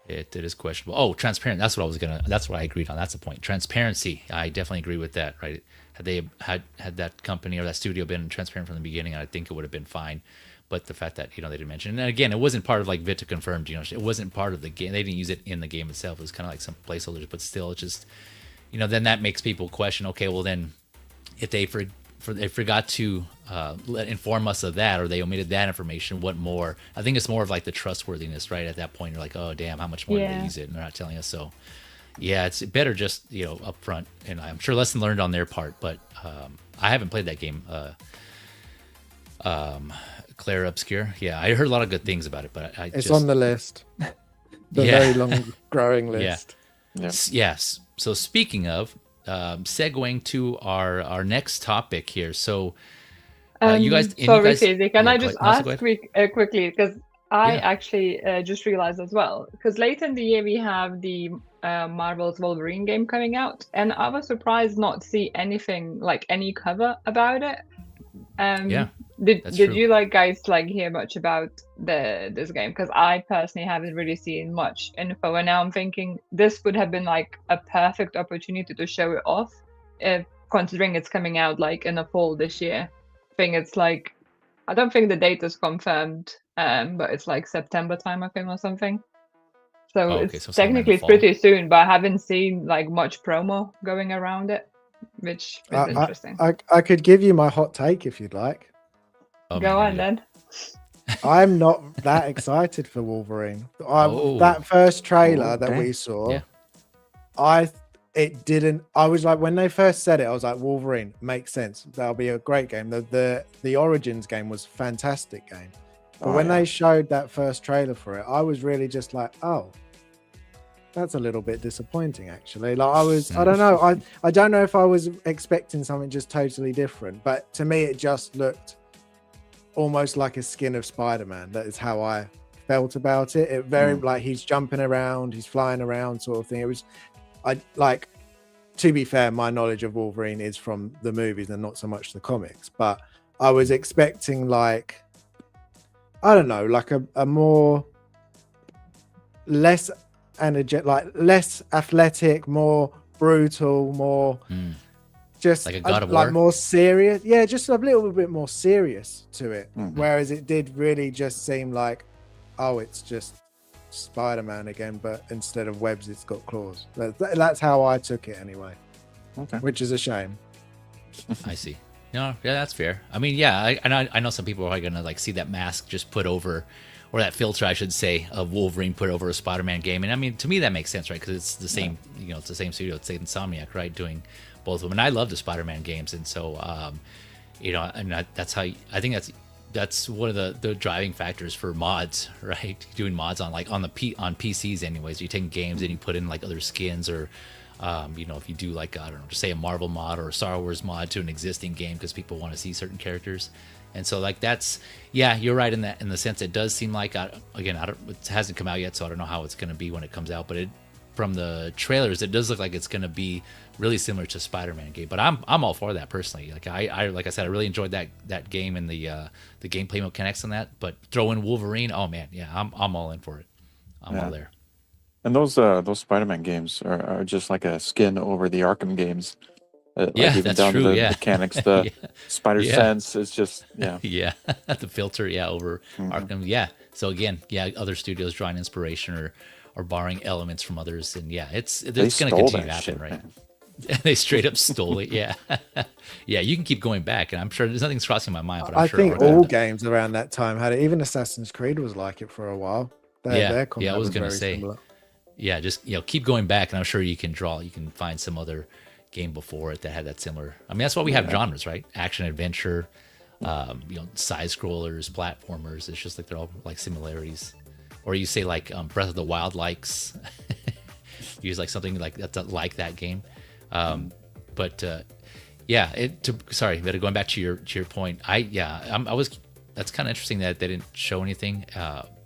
It is questionable. Oh, transparent. That's what I agreed on. That's the point. Transparency. I definitely agree with that. Right. Had they had that company or that studio been transparent from the beginning, I think it would have been fine. But the fact that they didn't mention, and again, it wasn't part of like Vita confirmed. It wasn't part of the game. They didn't use it in the game itself. It was kind of like some placeholders. But still, it's just then that makes people question. Okay, well then, if they forgot to inform us of that, or they omitted that information, what more? I think it's more of like the trustworthiness, right? At that point, you're like, oh damn, how much more did they use it? And they're not telling us. So yeah, it's better just up front, and I'm sure lesson learned on their part. But I haven't played that game, Claire Obscure. Yeah, I heard a lot of good things about it, but it's on the list, the very long growing list. Yeah. Yes. So speaking of, segueing to our next topic here. So you guys, sorry, Feezy, can I just ask quickly, because I actually just realized as well, because late in the year we have the Marvel's Wolverine game coming out, and I was surprised not to see anything, like any cover about it. Did you guys hear much about this game? Because I personally haven't really seen much info, and now I'm thinking this would have been like a perfect opportunity to show it off, considering it's coming out like in the fall this year. I think it's like, I don't think the date is confirmed, but it's like September time, I think, or something. So it's technically pretty soon, but I haven't seen like much promo going around it, which is interesting. I could give you my hot take if you'd like. Go on then. I'm not that excited for Wolverine. That first trailer that we saw, I was like, when they first said it, I was like, Wolverine makes sense. That'll be a great game. The Origins game was a fantastic game. But when they showed that first trailer for it, I was really just like, oh, that's a little bit disappointing, actually. Like I don't know. I don't know if I was expecting something just totally different, but to me, it just looked almost like a skin of Spider-Man. That is how I felt about it. It very like he's jumping around, he's flying around, sort of thing. It was, to be fair, my knowledge of Wolverine is from the movies and not so much the comics. But I was expecting like, I don't know, like a more less energetic, like less athletic, more brutal, more just like a God of War? Like more serious. Yeah, just a little bit more serious to it. Whereas it did really just seem like, oh, it's just Spider-Man again, but instead of webs, it's got claws. That's how I took it anyway. Okay, which is a shame. I see. No, yeah, that's fair. I mean, yeah, I know some people are gonna like see that mask just put over, or that filter, I should say, of Wolverine put over a Spider-Man game, and I mean, to me that makes sense, right? Because it's the same, it's the same studio, it's Insomniac, right, doing both of them, and I love the Spider-Man games, and so, and that's how I think that's one of the driving factors for mods, right? Doing mods on on PCs, anyways. You take games and you put in like other skins, or if you do like, I don't know, just say a Marvel mod or a Star Wars mod to an existing game because people want to see certain characters. And so like that's, yeah, you're right in the sense it does seem like, it hasn't come out yet, so I don't know how it's going to be when it comes out, but from the trailers, it does look like it's going to be really similar to Spider-Man game. But I'm all for that personally. Like like I said, I really enjoyed that game and the gameplay mechanics on that. But throw in Wolverine, oh man, yeah, I'm all in for it. I'm all there. And those Spider-Man games are just like a skin over the Arkham games. Even that's down true. To the mechanics, the spider sense is just the filter over Arkham. Yeah. So again, other studios drawing inspiration or borrowing elements from others, and it's going to continue to happen, shit, right? They straight up stole it. Yeah. You can keep going back, and I'm sure there's nothing's crossing my mind. But I think all games around that time had it. Even Assassin's Creed was like it for a while. I was going to say. Similar. Yeah, just keep going back, and I'm sure you can find some other game before it that had that similar. I mean, that's why we have genres, right? Action, adventure, side scrollers, platformers. It's just like they're all like similarities. Or you say like Breath of the Wild likes use like something like that's like that game. Sorry, but going back to your point, I was that's kind of interesting that they didn't show anything.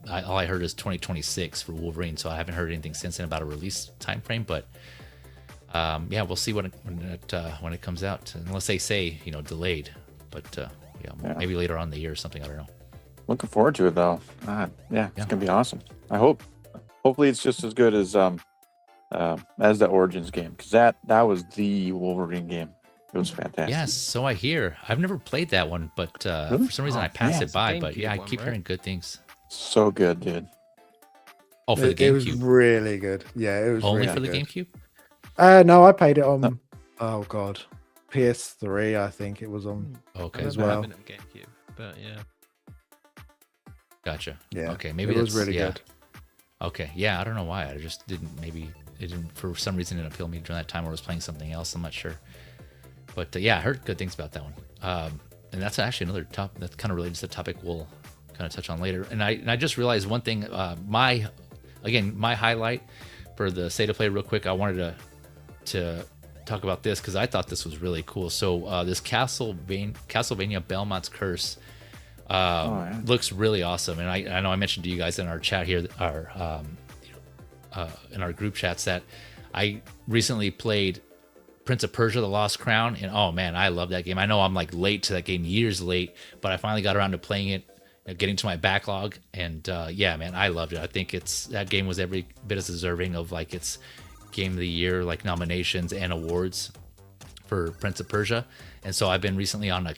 all I heard is 2026 for Wolverine, so I haven't heard anything since then about a release time frame. But yeah, we'll see when it comes out, unless they say delayed. But yeah, maybe later on in the year or something. I don't know. Looking forward to it though. Yeah, it's gonna be awesome. I hope. Hopefully, it's just as good as the Origins game, because that was the Wolverine game. It was fantastic. Yes, so I hear. I've never played that one, but for some reason I passed it by. But yeah, I keep hearing good things. So good, dude. Oh, for the GameCube. It was really good. Yeah, it was only really for the good. GameCube. No, I played it on. Oh God, PS3. I think it was on. Okay, as well. GameCube, but yeah. Gotcha. Yeah. Okay, maybe it was really good. Okay, yeah, I don't know why. I just didn't. Maybe it didn't. For some reason, it appealed to me during that time where I was playing something else. I'm not sure. But yeah, I heard good things about that one. And that's actually another topic that's kind of related to the topic we'll kind of touch on later. And I just realized one thing. My highlight for the state of play, real quick. I wanted to talk about this because I thought this was really cool. So this Castlevania Belmont's Curse looks really awesome. And I know I mentioned to you guys in our chat here, in our group chats, that I recently played Prince of Persia: The Lost Crown, and oh man, I love that game. I know I'm like late to that game, years late, but I finally got around to playing it, getting to my backlog, and yeah, man, I loved it. I think that game was every bit as deserving of like its Game of the Year like nominations and awards for Prince of Persia. And so I've been recently on a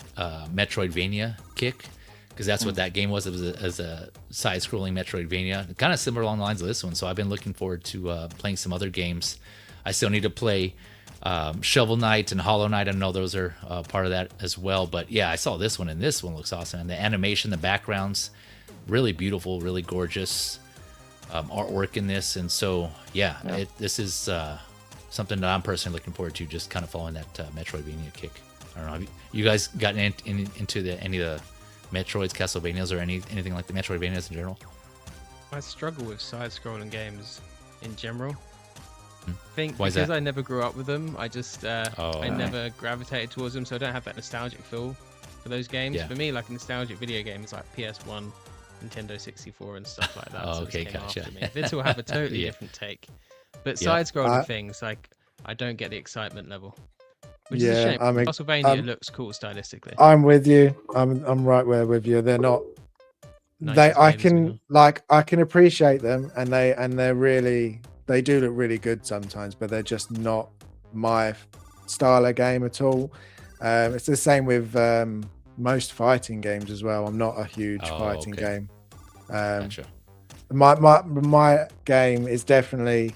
Metroidvania kick, because that's what that game was. It was as a side-scrolling Metroidvania, kind of similar along the lines of this one. So I've been looking forward to playing some other games. I still need to play Shovel Knight and Hollow Knight. I know those are part of that as well. But yeah, I saw this one, and this one looks awesome. And the animation, the backgrounds, really beautiful, really gorgeous artwork in this. And so yeah. This is something that I'm personally looking forward to, just kind of following that Metroidvania kick. I don't know. Have you guys gotten into any of the Metroids, Castlevanias, or anything like the Metroidvanias in general? I struggle with side-scrolling games in general. I think Why is because that? I never grew up with them, I just I never gravitated towards them, so I don't have that nostalgic feel for those games. Yeah. For me, like a nostalgic video game is like PS1, Nintendo 64, and stuff like that. Oh, so okay, this came gotcha. after me. This will have a totally Yeah. different take. But Yeah. side-scrolling things, like I don't get the excitement level, which is a Yeah, shame. I mean, Castlevania looks cool stylistically. I'm with you. I'm right where with you. They're not. Nice I games, can I can appreciate them, and they're really, they do look really good sometimes, but they're just not my style of game at all. It's the same with most fighting games as well. I'm not a huge fighting game. Gotcha. My game is definitely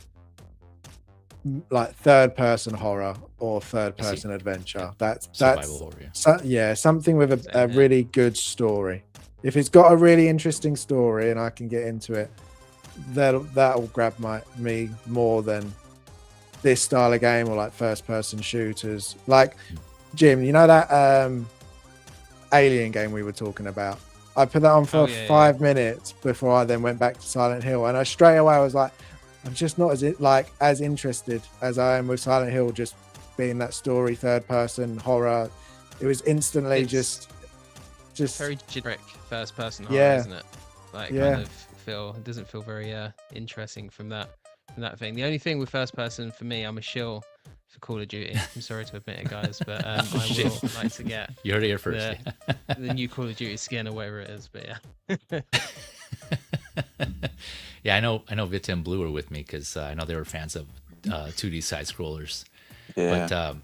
like third person horror or third person adventure. That's Survival horror, yeah, something with a really good story. If it's got a really interesting story and I can get into it, that'll grab me more than this style of game or like first person shooters. Like Jim, you know that Alien game we were talking about? I put that on for 5 minutes before I then went back to Silent Hill, and I straight away was like, I'm just not as interested as I am with Silent Hill, just being that story third person horror. It was instantly just very generic first person horror, isn't it? Like kind of it doesn't feel very interesting from that thing. The only thing with first person for me, I'm a shill for Call of Duty. I'm sorry to admit it, guys, but I will like to get you heard it here first. the new Call of Duty skin or whatever it is. But yeah. Yeah, I know Vita and Blue were with me because I know they were fans of 2D side scrollers. Yeah. But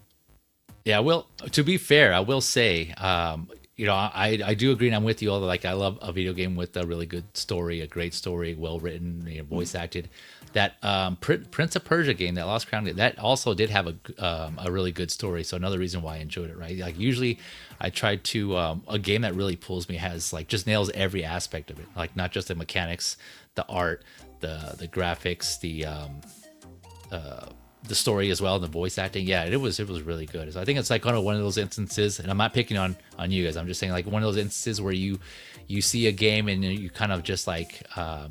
yeah, well, to be fair, I will say, I do agree, and I'm with you. Although, like, I love a video game with a really good story, a great story, well written, voice acted. That Prince of Persia game, that Lost Crown game, that also did have a really good story. So another reason why I enjoyed it, right? Like usually, I try to a game that really pulls me has like just nails every aspect of it, like not just the mechanics, the art, the graphics, the story as well, and the voice acting. Yeah, it was really good. So I think it's like kind of one of those instances, and I'm not picking on you guys. I'm just saying like one of those instances where you see a game and you kind of just like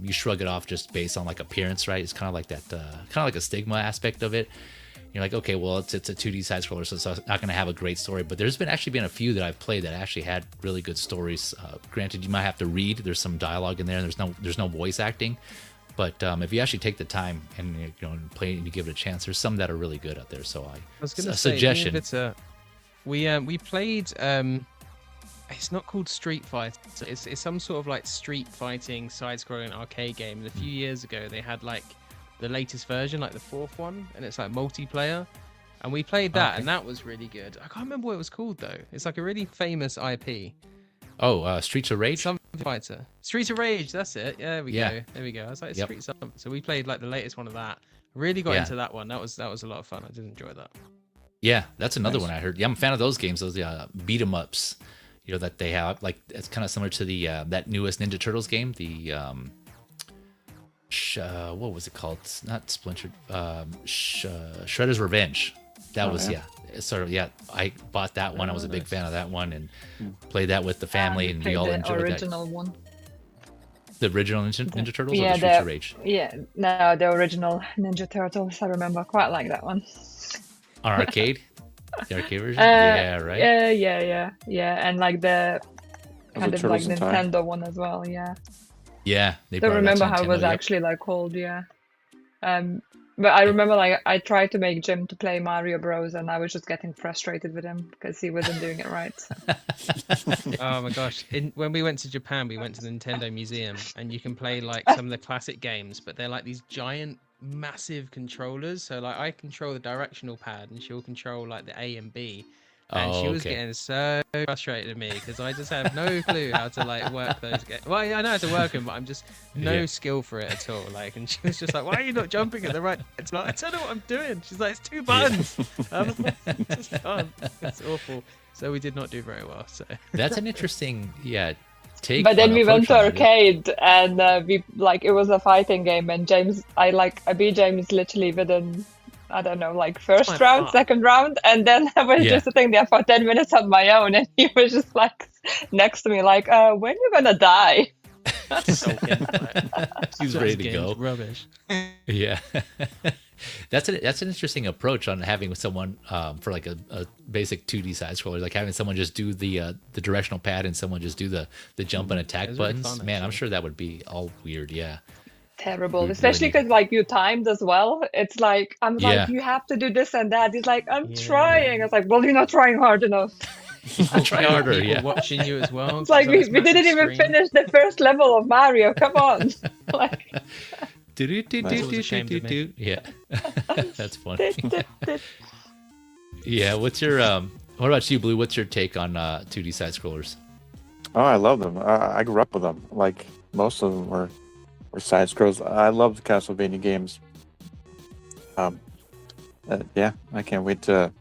you shrug it off just based on like appearance, right? It's kind of like that, kind of like a stigma aspect of it. You're like, okay, well, it's a 2D side scroller, so it's not going to have a great story. But there's actually been a few that I've played that actually had really good stories. Granted, you might have to read. There's some dialogue in there. And there's no voice acting. But if you actually take the time and play it and you give it a chance, there's some that are really good out there. So I was going to say, suggestion. We played. It's not called Street Fighter. It's some sort of like street fighting side-scrolling arcade game. And a few years ago, they had like the latest version, like the 4th one, and it's like multiplayer. And we played that, and that was really good. I can't remember what it was called though. It's like a really famous IP. Oh, Streets of Rage. Some fighter. Streets of Rage. That's it. Yeah, there we go. There we go. I was like, Street something. So we played like the latest one of that. Really got into that one. That was a lot of fun. I did enjoy that. Yeah, that's another one I heard. Yeah, I'm a fan of those games. Those beat 'em ups. That they have, like, it's kind of similar to the that newest Ninja Turtles game, the what was it called? It's not Splintered, Shredder's Revenge. That was it's sort of I bought that one. I was a big fan of that one and played that with the family, and we all enjoyed the original one. The original Ninja Turtles, or the Streets of Rage? Yeah, no, the original Ninja Turtles. I remember quite like that one. On arcade. The arcade version? Yeah, right? Yeah, and like the kind of like Nintendo one as well, yeah. Yeah, I don't remember how it was actually like called, but I remember like I tried to make Jim to play Mario Bros, and I was just getting frustrated with him because he wasn't doing it right. So. Oh my gosh. When we went to Japan, we went to the Nintendo Museum, and you can play like some of the classic games, but they're like these giant massive controllers. So like I control the directional pad and she'll control like the A and B, and she was getting so frustrated at me because I just have no clue how to like work those games. Well, I know how to work them, but I'm just no skill for it at all. Like, and she was just like, why are you not jumping at the right? It's like, I don't know what I'm doing. She's like, it's 2 buttons. Just can't. It's awful. So we did not do very well. So that's an interesting but then we went to arcade, and we like it was a fighting game, and I beat James literally within, I don't know, like first round, second round, and then I was just sitting there for 10 minutes on my own, and he was just like next to me, like, when you gonna die? He's ready to go. Rubbish. Yeah. That's an interesting approach on having someone for like a basic 2D side scroller, like having someone just do the directional pad and someone just do the jump and attack buttons. Really fun, man, I'm sure that would be all weird. Yeah. Terrible, especially because like you timed as well. It's like I'm like, you have to do this and that. He's like, I'm trying. I was like, well, you're not trying hard enough. I'm trying harder. Watching you as well. It's like we didn't even finish the first level of Mario. Come on. Like. Yeah. That's funny. Yeah, what about you, Blue? What's your take on 2D side scrollers? Oh, I love them. I grew up with them. Like most of them were side scrolls. I love the Castlevania games. I can't wait to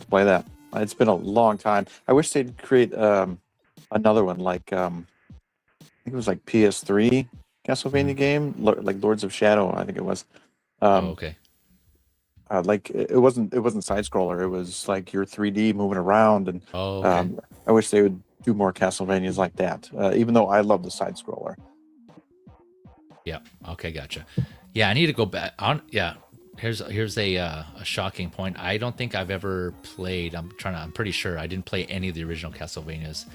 play that. It's been a long time. I wish they'd create another one like I think it was like PS3 Castlevania game, like Lords of Shadow, I think it was. Like it wasn't side scroller. It was like your 3D moving around, and I wish they would do more Castlevanias like that. Even though I love the side scroller. Yeah. Okay. Gotcha. Yeah, I need to go back on. Yeah. Here's a shocking point. I don't think I've ever played. I'm pretty sure I didn't play any of the original Castlevanias.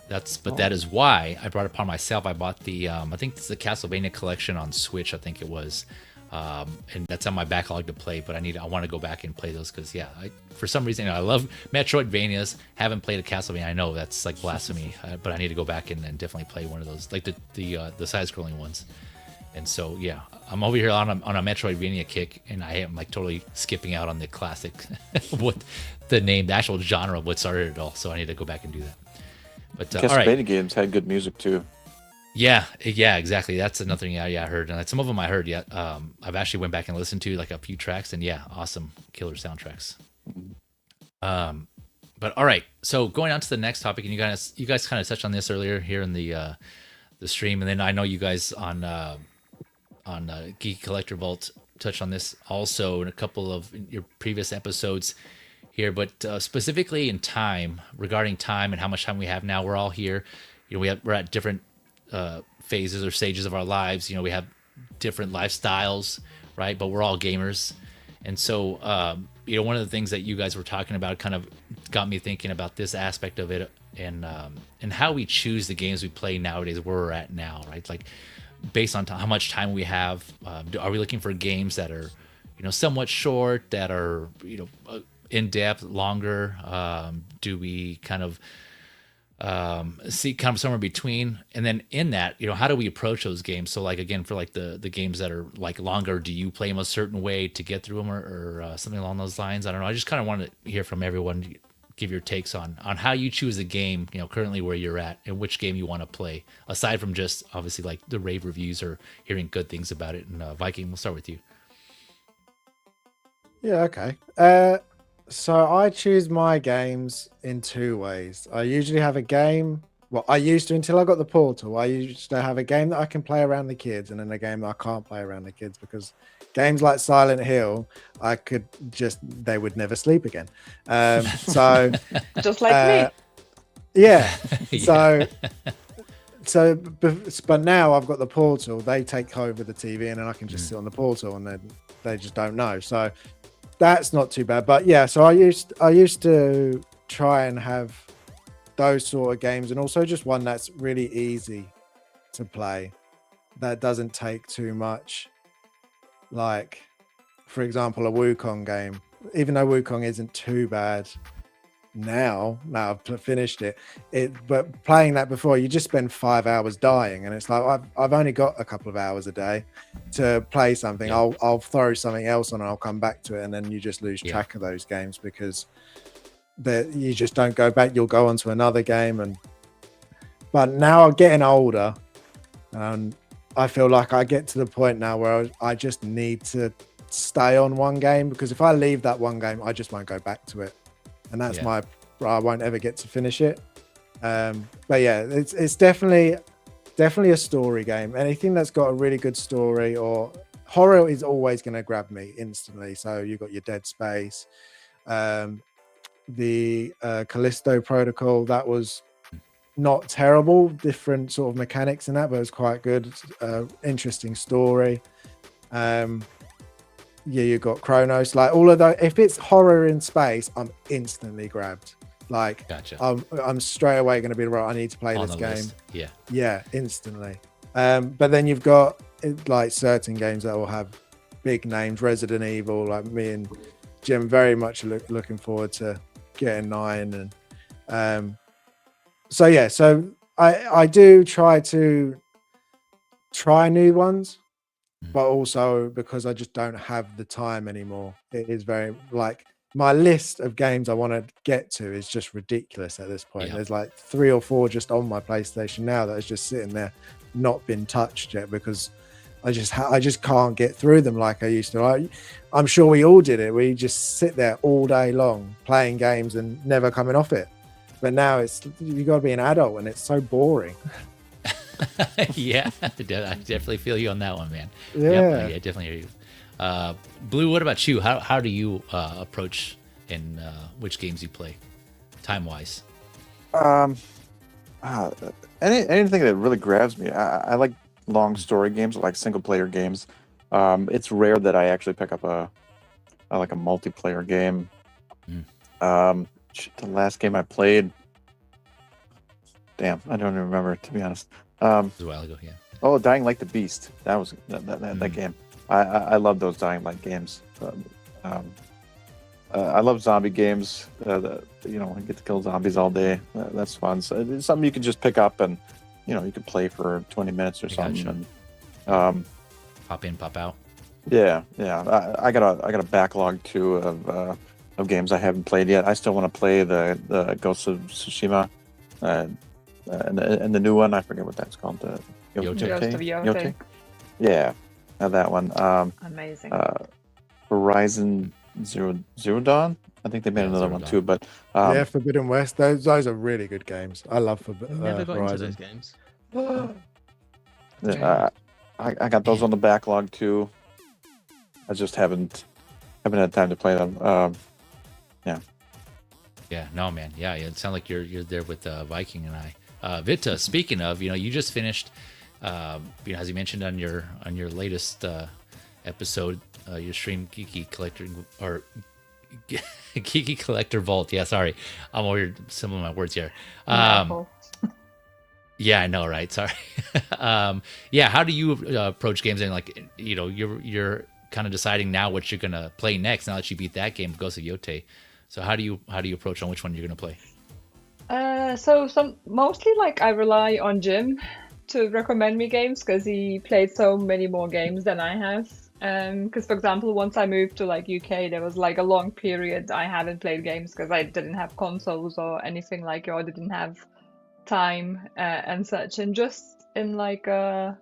That is why I brought it upon myself. I bought the I think it's the Castlevania collection on Switch. I think it was, and that's on my backlog to play. But I want to go back and play those because for some reason I love Metroidvanias. Haven't played a Castlevania. I know that's like blasphemy, but I need to go back and definitely play one of those, like the side-scrolling ones. And so I'm over here on a Metroidvania kick, and I am like totally skipping out on the classic, what the name, the actual genre of what started it all. So I need to go back and do that. But Castlevania games had good music too. Yeah, exactly. That's another thing I heard, and some of them I heard. I've actually went back and listened to like a few tracks, and awesome killer soundtracks. But all right, so going on to the next topic, and you guys kind of touched on this earlier here in the stream, and then I know you guys on Geeky Collector Vault touched on this also in a couple of your previous episodes here, but specifically in time, regarding time and how much time we have now. We're all here, we're at different phases or stages of our lives. We have different lifestyles, right? But we're all gamers, And so, one of the things that you guys were talking about kind of got me thinking about this aspect of it, and how we choose the games we play nowadays, where we're at now, right? Like based on how much time we have, are we looking for games that are, somewhat short, that are, in depth, longer? Do we kind of see kind of somewhere between? And then in that, how do we approach those games? So like, again, for like the games that are like longer, do you play them a certain way to get through them, or something along those lines? I don't know. I just kind of wanted to hear from everyone, give your takes on how you choose a game, currently where you're at, and which game you want to play, aside from just obviously like the rave reviews or hearing good things about it. And Viking, we'll start with you. Yeah, okay. So I choose my games in two ways. I usually have a game. Well, I used to, until I got the Portal. I used to have a game that I can play around the kids, and then a game that I can't play around the kids, because games like Silent Hill, they would never sleep again. So just like me. Yeah. Yeah. But now I've got the Portal. They take over the TV, and then I can just sit on the Portal, and then they just don't know. So that's not too bad. But yeah, so I used to try and have those sort of games, and also just one that's really easy to play, that doesn't take too much. Like, for example, a Wukong game. Even though Wukong isn't too bad now I've finished it, but playing that before, you just spend 5 hours dying, and it's like I've only got a couple of hours a day to play something. Yeah. I'll throw something else on and I'll come back to it, and then you just lose track of those games, because you just don't go back. You'll go on to another game. But now I'm getting older, and I feel like I get to the point now where I just need to stay on one game, because if I leave that one game, I just won't go back to it. And that's I won't ever get to finish it. But yeah, it's definitely a story game. Anything that's got a really good story, or horror, is always going to grab me instantly. So you got your Dead Space, the Callisto Protocol. That was not terrible, different sort of mechanics in that, but it was quite good. Interesting story. Yeah, you got Chronos. Like, all of those, if it's horror in space, I'm instantly grabbed. Like, Gotcha. I'm straight away going to be right. I need to play On this the game. list. Yeah, instantly. But then you've got like certain games that will have big names. Resident Evil, like me and Jim, very much looking forward to getting 9. And so yeah, so I do try new ones. But also, because I just don't have the time anymore, it is very, like, my list of games I want to get to is just ridiculous at this point. There's like 3 or 4 just on my PlayStation now that is just sitting there, not been touched yet, because I just can't get through them like I used to. I'm sure we all did it. We just sit there all day long playing games and never coming off it. But now you got to be an adult, and it's so boring. Yeah, I definitely feel you on that one, man. Yeah, yeah, definitely hear you. Blue, what about you? How do you approach in which games you play, time wise? Anything that really grabs me. I like long story games, like single player games. It's rare that I actually pick up a multiplayer game. The last game I played, damn, I don't even remember, to be honest. It was a while ago, yeah. Oh, Dying Like the Beast. That was that game. I love those Dying Like games. I love zombie games. I get to kill zombies all day. That's fun. So it's something you can just pick up and, you can play for 20 minutes or something. Gotcha. And, pop in, pop out. Yeah. I got a backlog too of games I haven't played yet. I still want to play the Ghost of Tsushima, and the new one. I forget what that's called. The Yote. Ghost of Yote. Yeah, that one. Amazing. Horizon Zero Dawn. I think they made another Zero one Dawn. too. But yeah, Forbidden West. Those are really good games. I love Never got into Horizon. those games. I got those on the backlog too. I just haven't had time to play them. Yeah, no, man. Yeah, it sounds like you're there with Viking and I. Vita, speaking of, you just finished, as you mentioned on your latest episode, your stream Geeky Collector or Geeky Collector Vault. Yeah, sorry, I'm over some of my words here. Yeah, I know, right? Sorry. Yeah, how do you approach games and like you're kind of deciding now what you're gonna play next now that you beat that game, Ghost of Yote. So how do you approach on which one you're gonna play? So mostly like I rely on Jim to recommend me games because he played so many more games than I have. Because for example, once I moved to like UK, there was like a long period I haven't played games because I didn't have consoles or anything like it, or didn't have time and such. And just in like I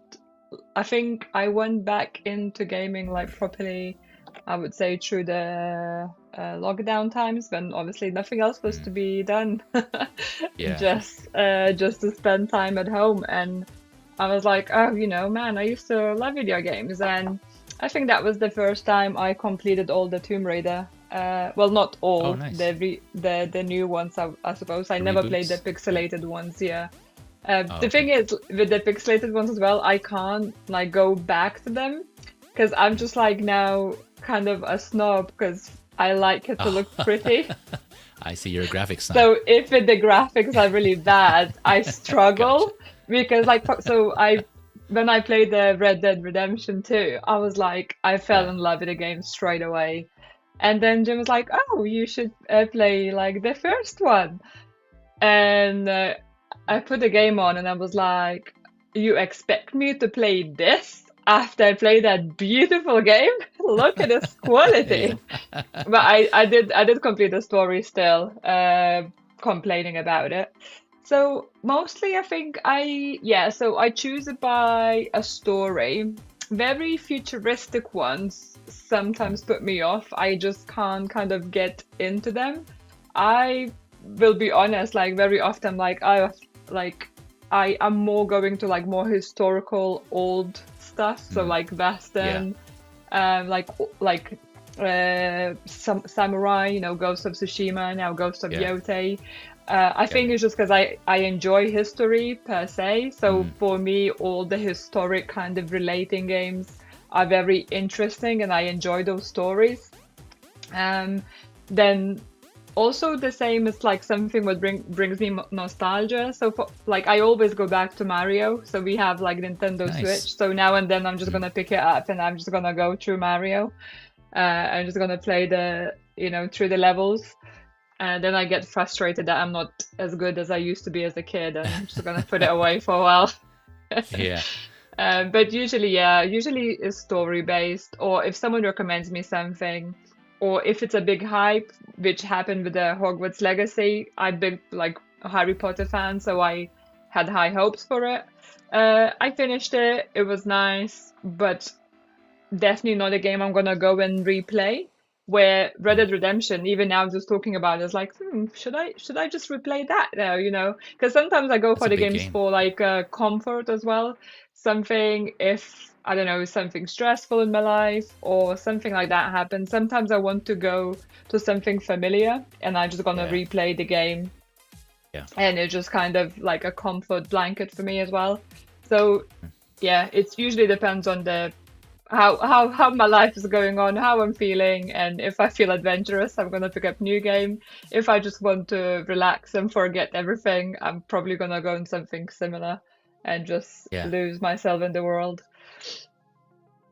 think I went back into gaming like properly, I would say through the lockdown times when obviously nothing else was to be done. Yeah. Just to spend time at home. And I was like, oh, man, I used to love video games. And I think that was the first time I completed all the Tomb Raider. Well, not all, Oh, nice. the new ones, I suppose. I never played the reboots? pixelated ones, yeah. Oh, The thing is, with the pixelated ones as well, I can't like go back to them because I'm just like now kind of a snob because I like it to look pretty. I see, you're a graphics snob. So if the graphics are really bad, I struggle because like when I played the Red Dead Redemption 2, I was like I fell in love with the game straight away. And then Jim was like, "Oh, you should play like the first one." And I put the game on, and I was like, "You expect me to play this after I played that beautiful game? Look at this quality!" But I did complete the story still, complaining about it. So mostly, I think so I choose it by a story. Very futuristic ones sometimes put me off. I just can't kind of get into them. I will be honest, like very often, I am more going to like more historical old stuff. So like Western, some samurai, Ghost of Tsushima, now Ghost of Yote. I think it's just because I enjoy history per se. So for me, all the historic kind of relating games are very interesting and I enjoy those stories. Then also the same is like something what brings me nostalgia. So I always go back to Mario. So we have like Nintendo Switch. So now and then I'm just going to pick it up and I'm just going to go through Mario. I'm just going to play through the levels. And then I get frustrated that I'm not as good as I used to be as a kid, and I'm just gonna put it away for a while. But usually it's story based, or if someone recommends me something, or if it's a big hype, which happened with the Hogwarts Legacy. I'm big like Harry Potter fan, so I had high hopes for it. I finished it. It was nice, but definitely not a game I'm gonna go and replay. Where Red Dead Redemption, even now just talking about it, is like, should I just replay that now, because sometimes I go for the games for like comfort as well. Something, if I don't know, something stressful in my life or something like that happens, sometimes I want to go to something familiar and I'm just gonna replay the game. And it's just kind of like a comfort blanket for me as well. So it usually depends on the how my life is going on, how I'm feeling, and if I feel adventurous, I'm gonna pick up new game. If I just want to relax and forget everything, I'm probably gonna go in something similar and just lose myself in the world.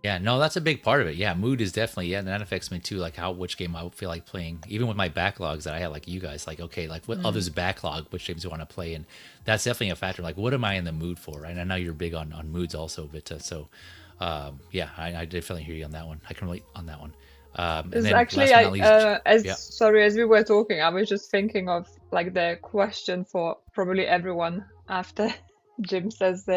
Yeah, no, that's a big part of it. Yeah, mood is definitely, and that affects me too, like which game I feel like playing. Even with my backlogs that I have, like you guys, like, okay, like what others backlog, which games you want to play, and that's definitely a factor. Like, what am I in the mood for? Right? And I know you're big on moods also, but I definitely hear you on that one. I can relate on that one. Actually, as we were talking, I was just thinking of like the question for probably everyone after Jim says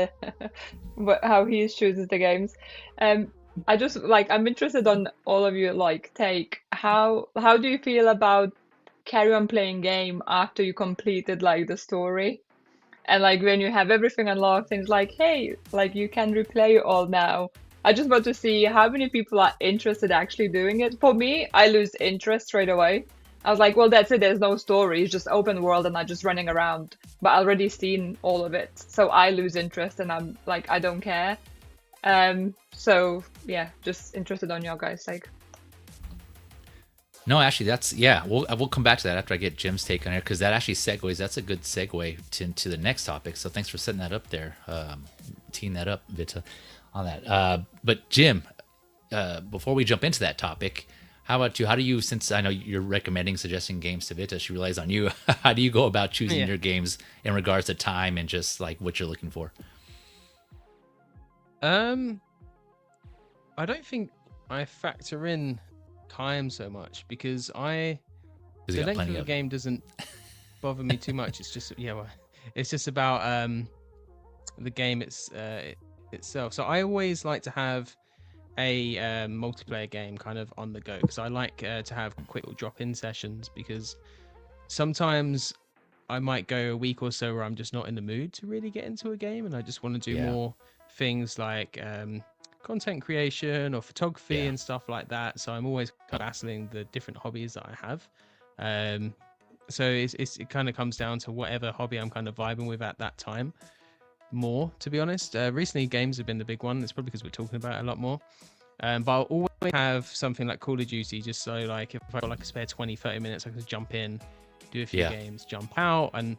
how he chooses the games. I just I'm interested on all of you take how do you feel about carry on playing game after you completed like the story? And like when you have everything unlocked and it's like, hey, like you can replay it all now. I just want to see how many people are interested actually doing it. For me, I lose interest straight away. I was like, well, that's it. There's no story. It's just open world and I'm just running around. But I already seen all of it. So I lose interest and I'm like, I don't care. So yeah, just interested on your guys' sake. No, actually, we'll come back to that after I get Jim's take on it, because that actually segues. That's a good segue to the next topic. So thanks for setting that up there, teeing that up, Vita, on that. But Jim, before we jump into that topic, how about you? How do you, since I know you're recommending, suggesting games to Vita, she relies on you. How do you go about choosing your games in regards to time and just like what you're looking for? I don't think I factor in time so much, because the length of the game doesn't bother me too much. It's just it's just about the game itself. So I always like to have a multiplayer game kind of on the go, because I like to have quick drop-in sessions, because sometimes I might go a week or so where I'm just not in the mood to really get into a game, and I just want to do more things like content creation or photography and stuff like that. So I'm always kind of battling the different hobbies that I have. So it kind of comes down to whatever hobby I'm kind of vibing with at that time more, to be honest. Recently games have been the big one. It's probably because we're talking about it a lot more. But I'll always have something like Call of Duty, just so like if I got like a spare 20-30 minutes, I can jump in, do a few games, jump out. And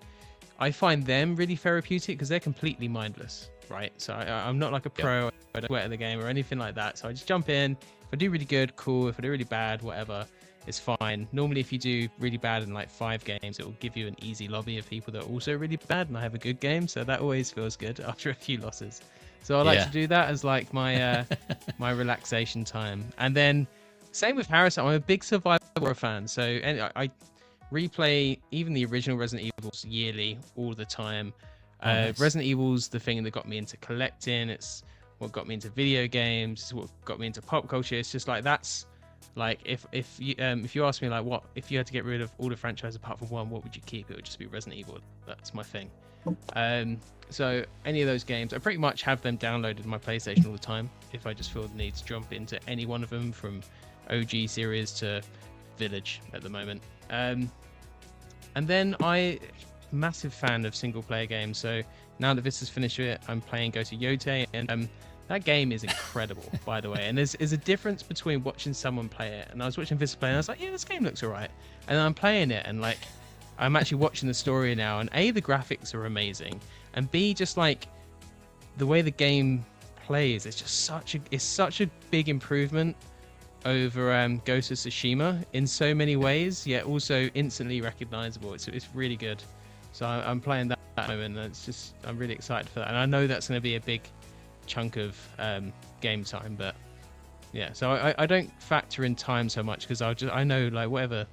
I find them really therapeutic because they're completely mindless, right? So I'm not like a pro. I don't sweat at the game or anything like that. So I just jump in. If I do really good, cool. If I do really bad, whatever, it's fine. Normally, if you do really bad in like 5 games, it will give you an easy lobby of people that are also really bad, and I have a good game. So that always feels good after a few losses. So I like to do that as like my my relaxation time. And then same with Harris. I'm a big Survivor fan. So I replay even the original Resident Evils yearly all the time. Nice. Resident Evil's the thing that got me into collecting. It's what got me into video games. It's what got me into pop culture. It's just like that's like if you ask me like what if you had to get rid of all the franchises apart from one, what would you keep? It would just be Resident Evil. That's my thing. So any of those games, I pretty much have them downloaded on my PlayStation all the time. If I just feel the need to jump into any one of them, from OG series to Village at the moment. And then massive fan of single player games. So now that this has finished it, I'm playing Go to Yote, and that game is incredible, by the way. And there's a difference between watching someone play it, and I was watching Vista play, and I was like, yeah, this game looks alright. And then I'm playing it, and like, I'm actually watching the story now, and A, the graphics are amazing, and B, just like the way the game plays, it's just such a big improvement over Ghost of Tsushima in so many ways, yet also instantly recognizable. It's really good. So I'm playing that at the moment, and it's just, I'm really excited for that. And I know that's going to be a big chunk of game time, but yeah, so I don't factor in time so much, because I know like whatever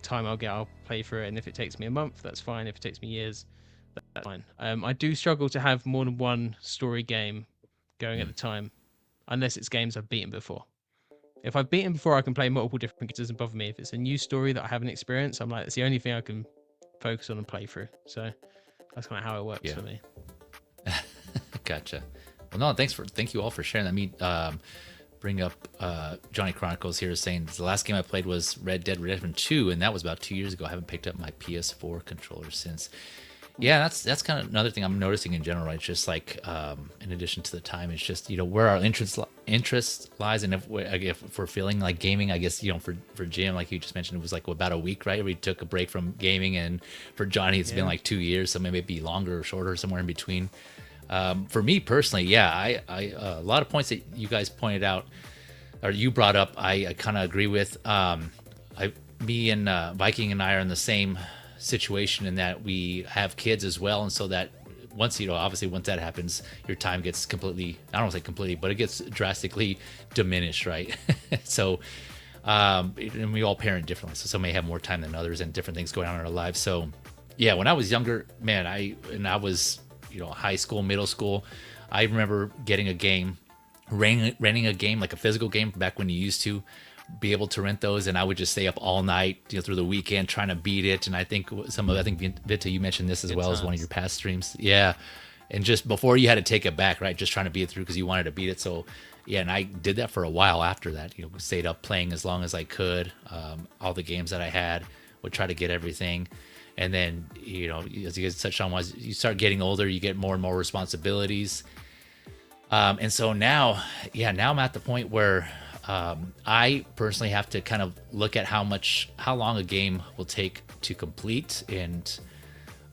time I'll get, I'll play through it, and if it takes me a month, that's fine. If it takes me years, that's fine. I do struggle to have more than one story game going at the time, unless it's games I've beaten before. If I've beaten before, I can play multiple different games. It doesn't bother me. If it's a new story that I haven't experienced, I'm like, it's the only thing I can focus on and play through. So that's kind of how it works for me. Gotcha. Well, no, thank you all for sharing. Let me bring up Johnny Chronicles here, saying the last game I played was Red Dead Redemption 2, and that was about 2 years ago. I haven't picked up my PS4 controller since. Yeah, that's kind of another thing I'm noticing in general, right? It's just like, in addition to the time, it's just, where our interest lies. And if we're feeling like gaming, I guess, for Jim, like you just mentioned, it was like about a week, right? We took a break from gaming, and for Johnny, it's been like 2 years. So maybe it'd be longer or shorter, somewhere in between. For me personally, I a lot of points that you guys pointed out, or you brought up, I kind of agree with. Me and Viking and I are in the same situation in that we have kids as well, and so that once obviously once that happens, your time gets completely, I don't want to say completely, but it gets drastically diminished, right? So and we all parent differently, so some may have more time than others and different things going on in our lives. So yeah, when I was younger, man, I was high school, middle school, I remember getting a game, renting a game, like a physical game, back when you used to be able to rent those, and I would just stay up all night through the weekend trying to beat it. And I think Vita, you mentioned this as well as one of your past streams. Yeah, and just before you had to take it back, right? Just trying to beat it through because you wanted to beat it. So yeah, and I did that for a while after that. Stayed up playing as long as I could. All the games that I had, would try to get everything. And then as you guys touched on, was you start getting older, you get more and more responsibilities. And so now I'm at the point where I personally have to kind of look at how long a game will take to complete, and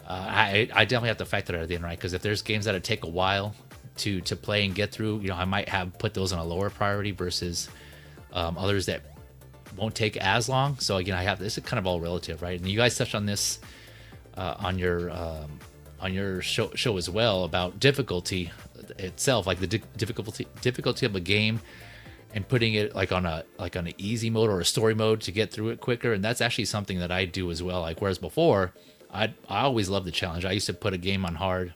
I definitely have to factor that in, right? Because if there's games that take a while to play and get through, I might have put those on a lower priority versus others that won't take as long. So again, this is kind of all relative, right? And you guys touched on this on your show as well about difficulty itself, like the difficulty of a game, and putting it like on an easy mode or a story mode to get through it quicker. And that's actually something that I do as well. Like whereas before, I always loved the challenge. I used to put a game on hard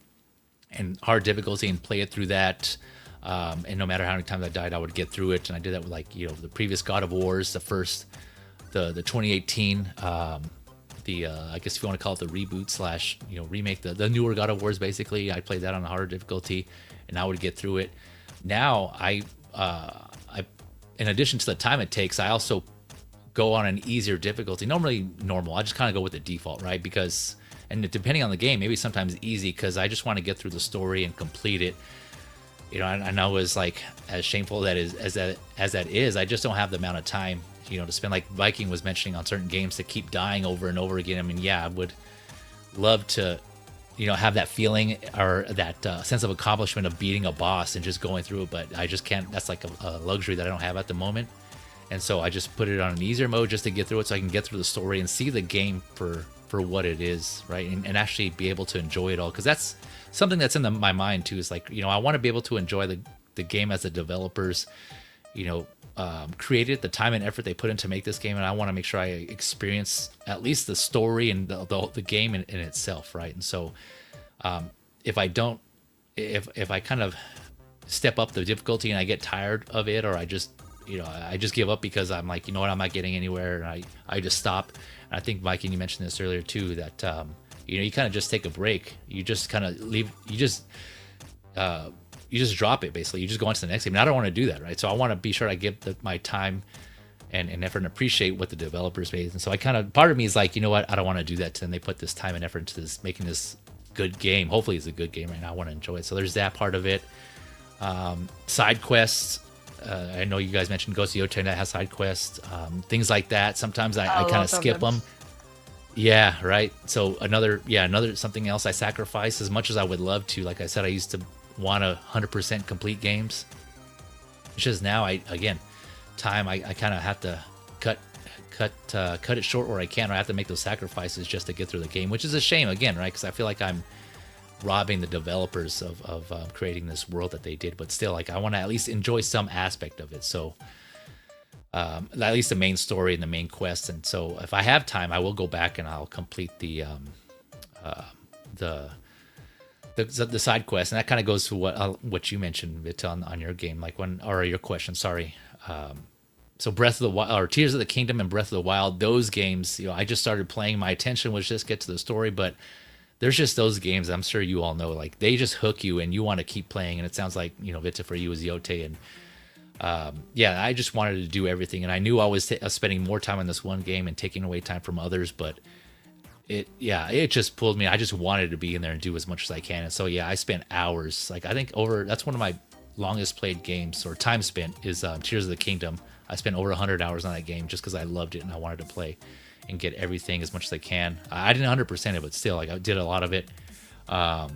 difficulty and play it through that. And no matter how many times I died, I would get through it. And I did that with the previous God of Wars, the 2018, I guess if you want to call it the reboot / remake, the newer God of Wars. Basically, I played that on a harder difficulty, and I would get through it. Now I in addition to the time it takes, I also go on an easier difficulty. Normally normal. I just kind of go with the default, right? Because, and depending on the game, maybe sometimes easy because I just want to get through the story and complete it. I know as shameful as that is, I just don't have the amount of time, to spend. Like Viking was mentioning on certain games to keep dying over and over again. I mean, yeah, I would love to, have that feeling or that sense of accomplishment of beating a boss and just going through it, but I just can't. That's like a luxury that I don't have at the moment. And so I just put it on an easier mode just to get through it so I can get through the story and see the game for what it is, right? And actually be able to enjoy it all. Because that's something that's in my mind too, is like, I want to be able to enjoy the game as the developers, created, the time and effort they put in to make this game. And I want to make sure I experience at least the story and the game in itself, right? And so if I kind of step up the difficulty and I get tired of it, or I just give up because I'm like, I'm not getting anywhere, and I just stop. And I think, Viking, you mentioned this earlier too, that you kind of just take a break. You just kind of leave. You just drop it. Basically, you just go on to the next game. And I don't want to do that, right? So I want to be sure I give my time and effort and appreciate what the developers made. And so part of me is like, what? I don't want to do that to them. They put this time and effort into this, making this good game. Hopefully, it's a good game right now. I want to enjoy it. So there's that part of it. Side quests. I know you guys mentioned Ghost of Yotei that has side quests, things like that. Sometimes I kind of skip them. Yeah, right. So another something else I sacrifice as much as I would love to. Like I said, I used to want to 100% complete games. It's just now I kind of have to cut it short where I can. Or I have to make those sacrifices just to get through the game, which is a shame again, right? Because I feel like I'm robbing the developers of creating this world that they did, but still, like, I want to at least enjoy some aspect of it. So at least the main story and the main quest. And so if I have time, I will go back and I'll complete the side quest. And that kind of goes to what you mentioned, Vit, on your game, or your question, sorry. So Breath of the Wild, or Tears of the Kingdom and Breath of the Wild, those games, I just started playing. My attention was just get to the story, but there's just those games, I'm sure you all know, like they just hook you and you want to keep playing. And it sounds like, Vita, for you was Yotei. And I just wanted to do everything. And I knew I was spending more time on this one game and taking away time from others, but it just pulled me. I just wanted to be in there and do as much as I can. And so, I spent hours. Like, I think that's one of my longest played games, or time spent, is Tears of the Kingdom. I spent over 100 hours on that game just because I loved it and I wanted to play and get everything as much as I can. I didn't 100% it, but still, like, I did a lot of it. That's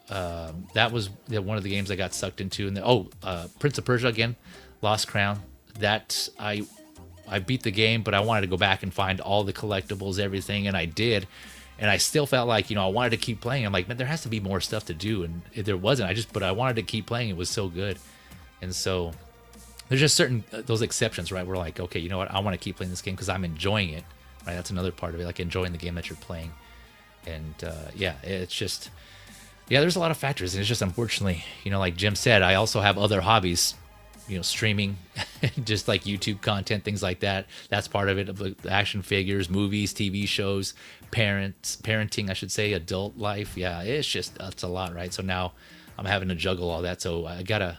that was one of the games I got sucked into. And Prince of Persia again, Lost Crown. That I beat the game, but I wanted to go back and find all the collectibles, everything, and I did. And I still felt like, I wanted to keep playing. I'm like, man, there has to be more stuff to do, and there wasn't. But I wanted to keep playing. It was so good, and so. There's just certain those exceptions, right? We're like, okay, you know what? I want to keep playing this game because I'm enjoying it, right? That's another part of it, like enjoying the game that you're playing. And it's just, there's a lot of factors, and it's just unfortunately, like Jim said, I also have other hobbies, streaming, just like YouTube content, things like that. That's part of it. Action figures, movies, TV shows, parenting, I should say, adult life. Yeah, it's a lot, right? So now I'm having to juggle all that. So I gotta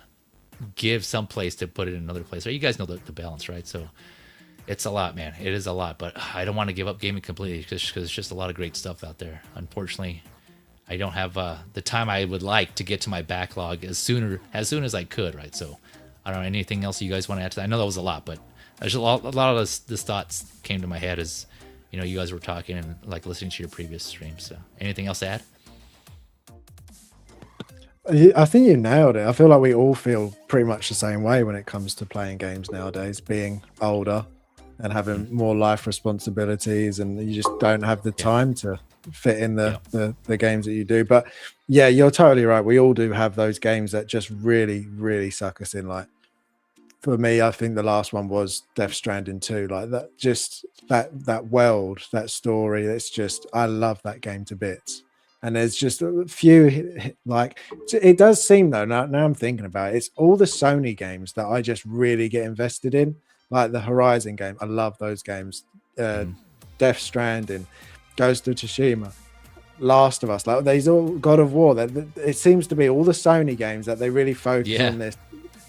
give some place to put it in another place. You guys know the balance, right? So it's a lot, man. It is a lot, but I don't want to give up gaming completely because it's just a lot of great stuff out there. Unfortunately, I don't have the time I would like to get to my backlog as soon as I could, right? So I don't know, anything else you guys want to add to that? I know that was a lot, but there's a lot of this thoughts came to my head as you guys were talking and like listening to your previous stream. So anything else to add? I think you nailed it. I feel like we all feel pretty much the same way when it comes to playing games nowadays, being older and having more life responsibilities, and you just don't have the time to fit in the games that you do. But yeah, you're totally right. We all do have those games that just really, really suck us in. Like for me, I think the last one was Death Stranding 2. Like that, just that world, that story. It's just, I love that game to bits. And there's just a few, like, it does seem though, now I'm thinking about it, it's all the Sony games that I just really get invested in, like the Horizon game. I love those games. Death Stranding, Ghost of Tsushima, Last of Us, like these all God of War. It seems to be all the Sony games that they really focus on this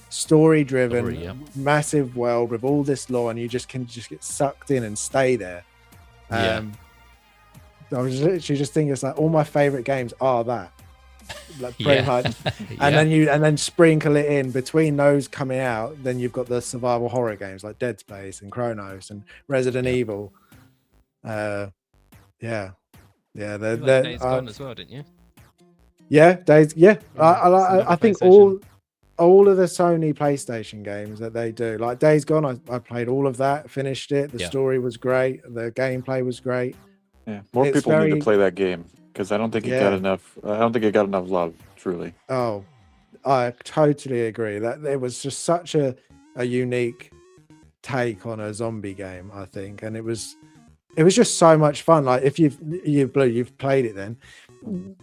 story-driven, massive world with all this lore, and you just can get sucked in and stay there. I was literally just thinking, it's like all my favorite games are that, like pretty much. And then sprinkle it in between those coming out. Then you've got the survival horror games like Dead Space and Chronos and Resident Evil. Days Gone as well, didn't you? Yeah, Days. Yeah, I think all of the Sony PlayStation games that they do, like Days Gone, I played all of that, finished it. The story was great. The gameplay was great. Yeah, more people need to play that game because I don't think it got enough. I don't think it got enough love. Truly. Oh, I totally agree. That it was just such a unique take on a zombie game, I think, and it was just so much fun. Like if you've played it, then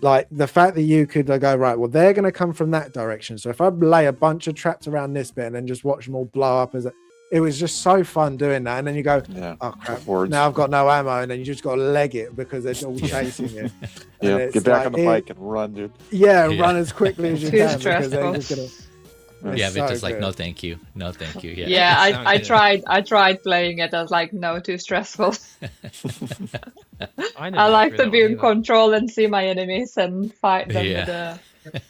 like the fact that you could go, right, well, they're going to come from that direction. So if I lay a bunch of traps around this bit and then just watch them all blow up it was just so fun doing that. And then you go, oh crap, now I've got no ammo, and then you just got to leg it because they're all chasing you. Get back on the bike and run, dude. Run as quickly as you can. Stressful. Because they're just gonna... Victor's like, no thank you. I tried playing it. I was like, no, too stressful. I like to be in control and see my enemies and fight them with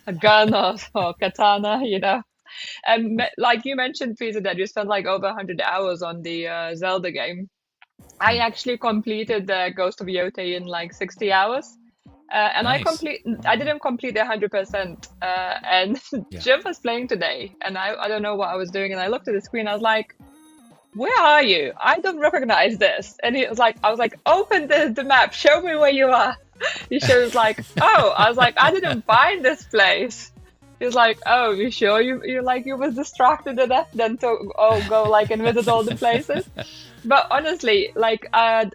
a gun or katana, And like you mentioned, Peter, that you spent like over 100 hours on the Zelda game. I actually completed the Ghost of Yotei in like 60 hours. And nice. I didn't complete the 100%. And Jim was playing today, and I don't know what I was doing. And I looked at the screen. I was like, "Where are you? I don't recognize this." And I was like, "Open the map. Show me where you are." He shows like, "Oh," I was like, "I didn't find this place." He was like, "Oh, you sure you was distracted enough then to go like and visit all the places?" But honestly, like I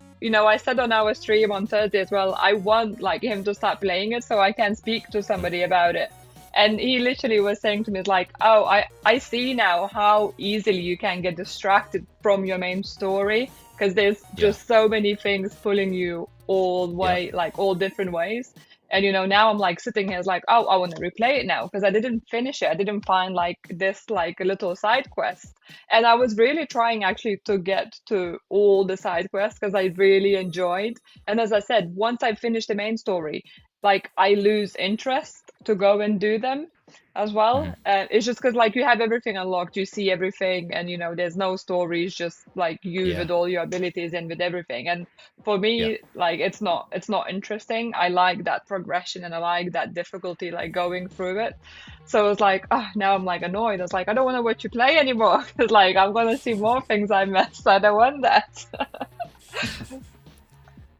said on our stream on Thursday as well, I want like him to start playing it so I can speak to somebody about it. And he literally was saying to me, like, "Oh, I see now how easily you can get distracted from your main story because there's just so many things pulling you all different ways." And now I'm like sitting here like, oh, I want to replay it now because I didn't finish it. I didn't find like this like a little side quest. And I was really trying actually to get to all the side quests because I really enjoyed. And as I said, once I finish the main story, like I lose interest to go and do them as well. It's just because like you have everything unlocked, you see everything, and there's no stories, just like you with all your abilities and with everything. And for me, like it's not interesting. I like that progression and I like that difficulty, like going through it. So it's like, now I'm like annoyed. It's like I don't want to watch you play anymore. It's like I'm gonna see more things I missed. I don't want that.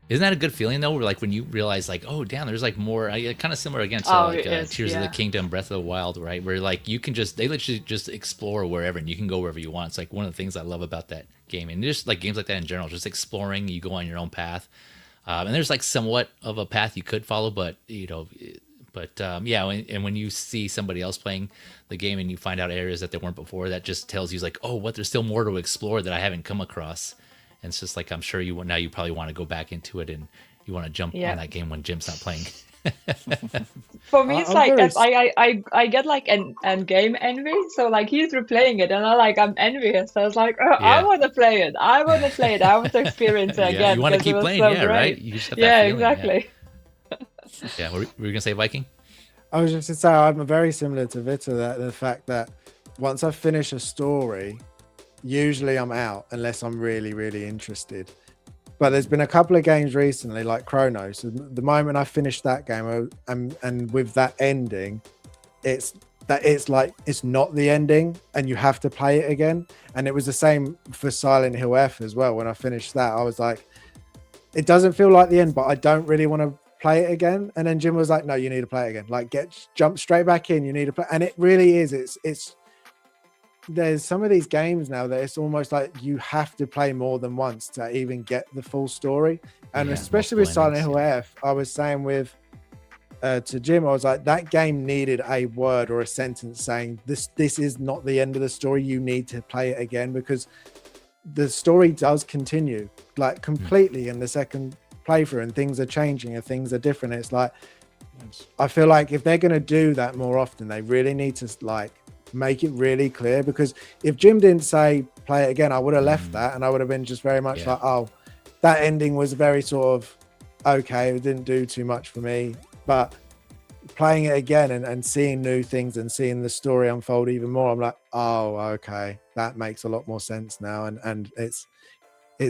Isn't that a good feeling though? Like when you realize like, oh damn, there's like more, kind of similar again to Tears of the Kingdom, Breath of the Wild, right? Where like you can they literally just explore wherever and you can go wherever you want. It's like one of the things I love about that game, and just like games like that in general, just exploring, you go on your own path. And there's like somewhat of a path you could follow, but and when you see somebody else playing the game and you find out areas that there weren't before, that just tells you like, oh, there's still more to explore that I haven't come across. And it's just like, I'm sure you probably want to go back into it and you want to jump on that game when Jim's not playing. For me, it's I get like an game envy. So like he's replaying it and I'm envious. So I was like, I want to play it. I want to play it. I want to experience it again. You want to keep playing, so great. right? You just have that feeling, exactly. Yeah, were you gonna say Viking? I was just to say I'm very similar to Vita, that the fact that once I finish a story, usually I'm out unless I'm really, really interested. But there's been a couple of games recently, like Chronos. The moment I finished that game, and with that ending, it's like it's not the ending, and you have to play it again. And it was the same for Silent Hill F as well. When I finished that, I was like, it doesn't feel like the end, but I don't really want to play it again. And then Jim was like, no, you need to play it again. Like, jump straight back in. You need to play, and it really is. It's there's some of these games now that it's almost like you have to play more than once to even get the full story. And especially with Silent Hill F, I was saying with to Jim, I was like, that game needed a word or a sentence saying this is not the end of the story. You need to play it again, because the story does continue like completely in the second playthrough, and things are changing and things are different. It's like, I feel like if they're going to do that more often, they really need to like make it really clear, because if Jim didn't say play it again, I would have left that, and I would have been just very much like, oh, that ending was very sort of okay, it didn't do too much for me. But playing it again and seeing new things and seeing the story unfold even more, I'm like, oh, okay, that makes a lot more sense now, and it's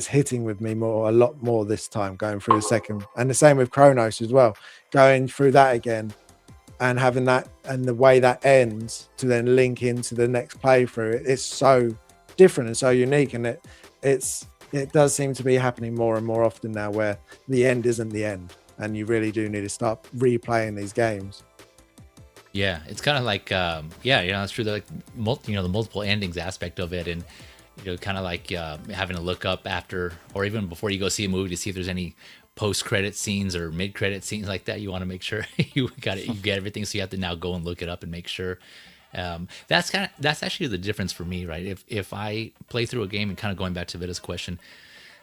hitting with me a lot more this time, going through the second. And the same with Chronos as well, going through that again and having that, and the way that ends to then link into the next playthrough, it's so different and so unique. And it does seem to be happening more and more often now, where the end isn't the end, and you really do need to start replaying these games. Yeah, it's kind of like it's true, like the multiple endings aspect of it, and kind of like having to look up after, or even before you go see a movie, to see if there's any post-credit scenes or mid-credit scenes like that. You want to make sure you get everything, so you have to now go and look it up and make sure. That's actually the difference for me, right? If I play through a game, and kind of going back to Vita's question,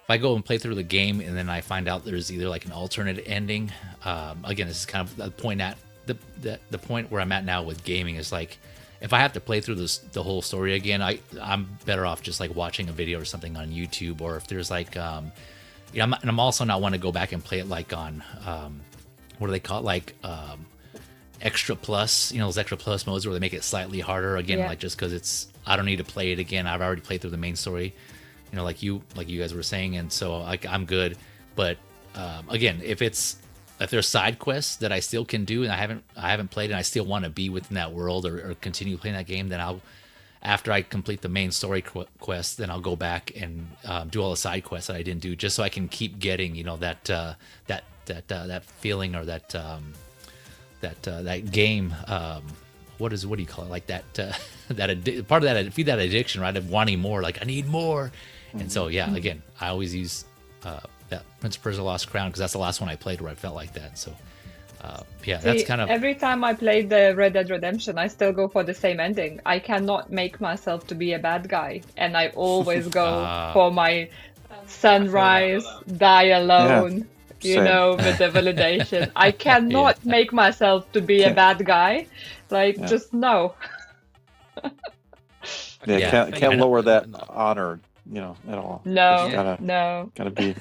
if I go and play through the game and then I find out there's either like an alternate ending, again, this is kind of the point at the point where I'm at now with gaming, is like, if I have to play through the whole story again, I'm better off just like watching a video or something on YouTube, or if there's like I'm also not want to go back and play it like on what do they call it, like extra plus, those extra plus modes where they make it slightly harder again, like just because I don't need to play it again. I've already played through the main story, like you guys were saying, and so I'm good. But again, if there's side quests that I still can do and I haven't played and I still want to be within that world or continue playing that game, then after I complete the main story quest, then I'll go back and do all the side quests that I didn't do, just so I can keep getting that feeling, or that game. What do you call it? Like that part of that, feed that addiction, right? Of wanting more. Like, I need more. And so again, I always use that Prince of Persia: Lost Crown, because that's the last one I played where I felt like that. So that's kind of, every time I play the Red Dead Redemption, I still go for the same ending. I cannot make myself to be a bad guy, and I always go for my sunrise, die alone, with the validation. I cannot make myself to be a bad guy, just no. Can't lower that honor, at all. No. Gotta be,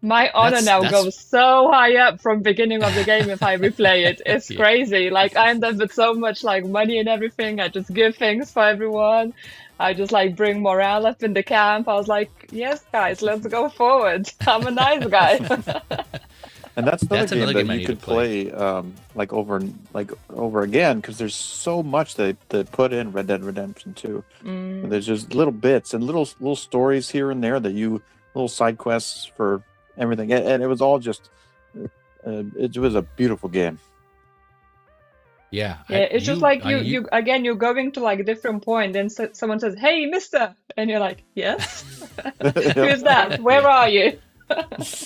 My honor now goes so high up from beginning of the game if I replay it. It's crazy. Like, I end up with so much money and everything. I just give things for everyone. I just bring morale up in the camp. I was like, yes, guys, let's go forward. I'm a nice guy. And that's another game that you could play over again, because there's so much they put in Red Dead Redemption 2. There's just little bits and little stories here and there little side quests for everything, and it was all just it was a beautiful game. It's just you're going to a different point, and someone says, "Hey, mister," and you're like, "Yes." Who's that? Where are you?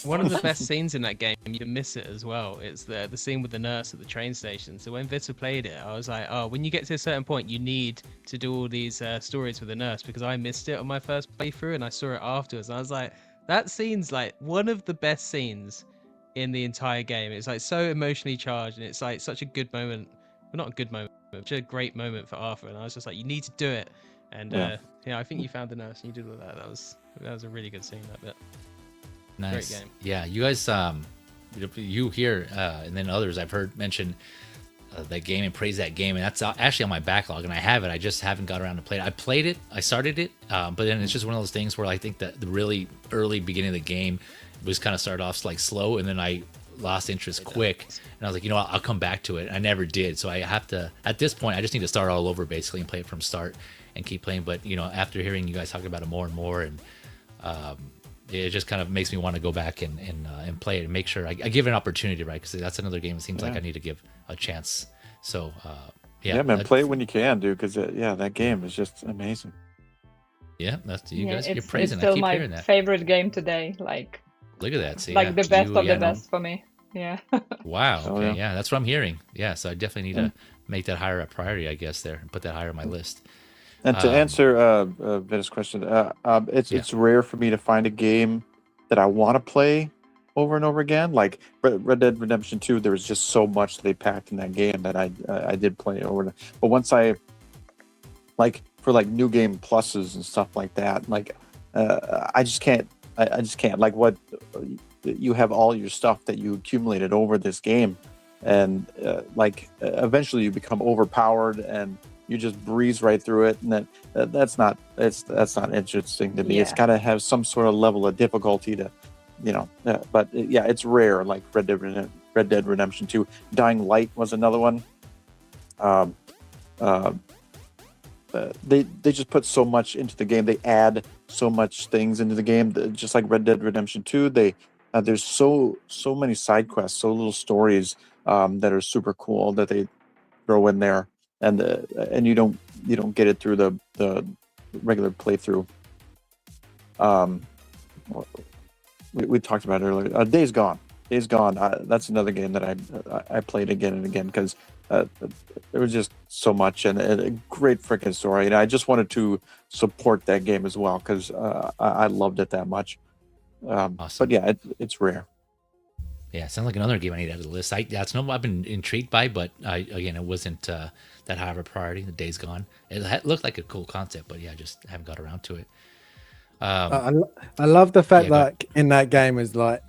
One of the best scenes in that game, you miss it as well. It's the scene with the nurse at the train station. So when Vita played it, I was like, oh, when you get to a certain point, you need to do all these stories with the nurse, because I missed it on my first playthrough and I saw it afterwards. And I was like, that scene's one of the best scenes in the entire game. It's so emotionally charged, and it's such a good moment. Well, not a good moment, but such a great moment for Arthur. And I was just like, you need to do it. And I think you found the nurse and you did all that. That was a really good scene, that bit. Nice. Great game. Yeah, you guys you here and then others I've heard mention that game and praise that game, and that's actually on my backlog, and I have it. I just haven't got around to play it. I played it, I started it, but then it's just one of those things where I think that the really early beginning of the game was kind of started off like slow, and then I lost interest quick, and I was like, you know what, I'll come back to it. I never did, so I have to, at this point, I just need to start all over basically and play it from start and keep playing. But you know, after hearing you guys talking about it more and more, and it just kind of makes me want to go back and play it and make sure I give it an opportunity, right? Because that's another game it seems like I need to give a chance. So yeah, man, play it when you can, dude, because that game is just amazing. Yeah, that's you guys. You're praising. It's still I keep my hearing that. favorite game today. Like, look at that. See, like the best of the best for me. Yeah. Wow. Oh, Okay. Yeah, that's what I'm hearing. Yeah. So I definitely need to make that higher a priority, I guess, there, and put that higher on my list. And to answer Vince's question, it's rare for me to find a game that I want to play over and over again. Like Red Dead Redemption 2, there was just so much that they packed in that game that I did play over. But once I like for like new game pluses and stuff like that, like I just can't. I just can't. Like what you have all your stuff that you accumulated over this game, and eventually you become overpowered and you just breeze right through it, and that's not interesting to me. Yeah. It's got to have some sort of level of difficulty to, but it's rare. Like Red Dead Redemption 2, Dying Light was another one. They just put so much into the game. They add so much things into the game. Just like Red Dead Redemption 2, there's so many side quests, so little stories that are super cool that they throw in there. And you don't get it through the regular playthrough. We talked about it earlier. Days Gone. That's another game that I played again and again because there was just so much and a great freaking story. And I just wanted to support that game as well because I loved it that much. Awesome. But yeah, it's rare. Yeah, sounds like another game I need to add to the list. That's no I've been intrigued by, but it wasn't that high of a priority. The Days Gone. It looked like a cool concept, but yeah, I just haven't got around to it. I love the fact that in that game is like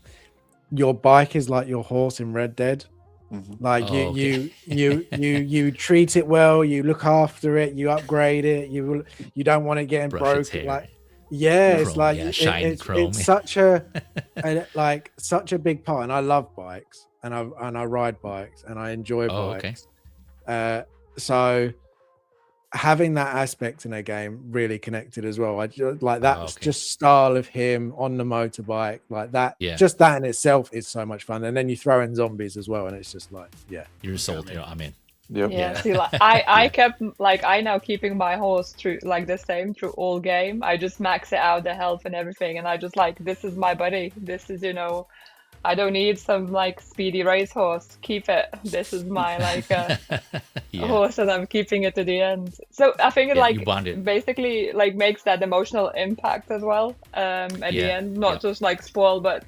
your bike is like your horse in Red Dead. Mm-hmm. Like you treat it well, you look after it, you upgrade it, you don't want it getting broken. Like it's like it's such a such a big part, and I love bikes and I ride bikes and I enjoy bikes. Okay. So having that aspect in a game really connected as well. I just like that just style of him on the motorbike like that. Yeah. Just that in itself is so much fun. And then you throw in zombies as well, and it's just like you're sold. I'm in. Yep. Yeah. See, like I kept I now keeping my horse through like the same through all game. I just max it out the health and everything, and I just this is my buddy. This is I don't need some speedy racehorse. Keep it. This is my horse, and I'm keeping it to the end. So I think it basically makes that emotional impact as well. At the end, not just spoil, but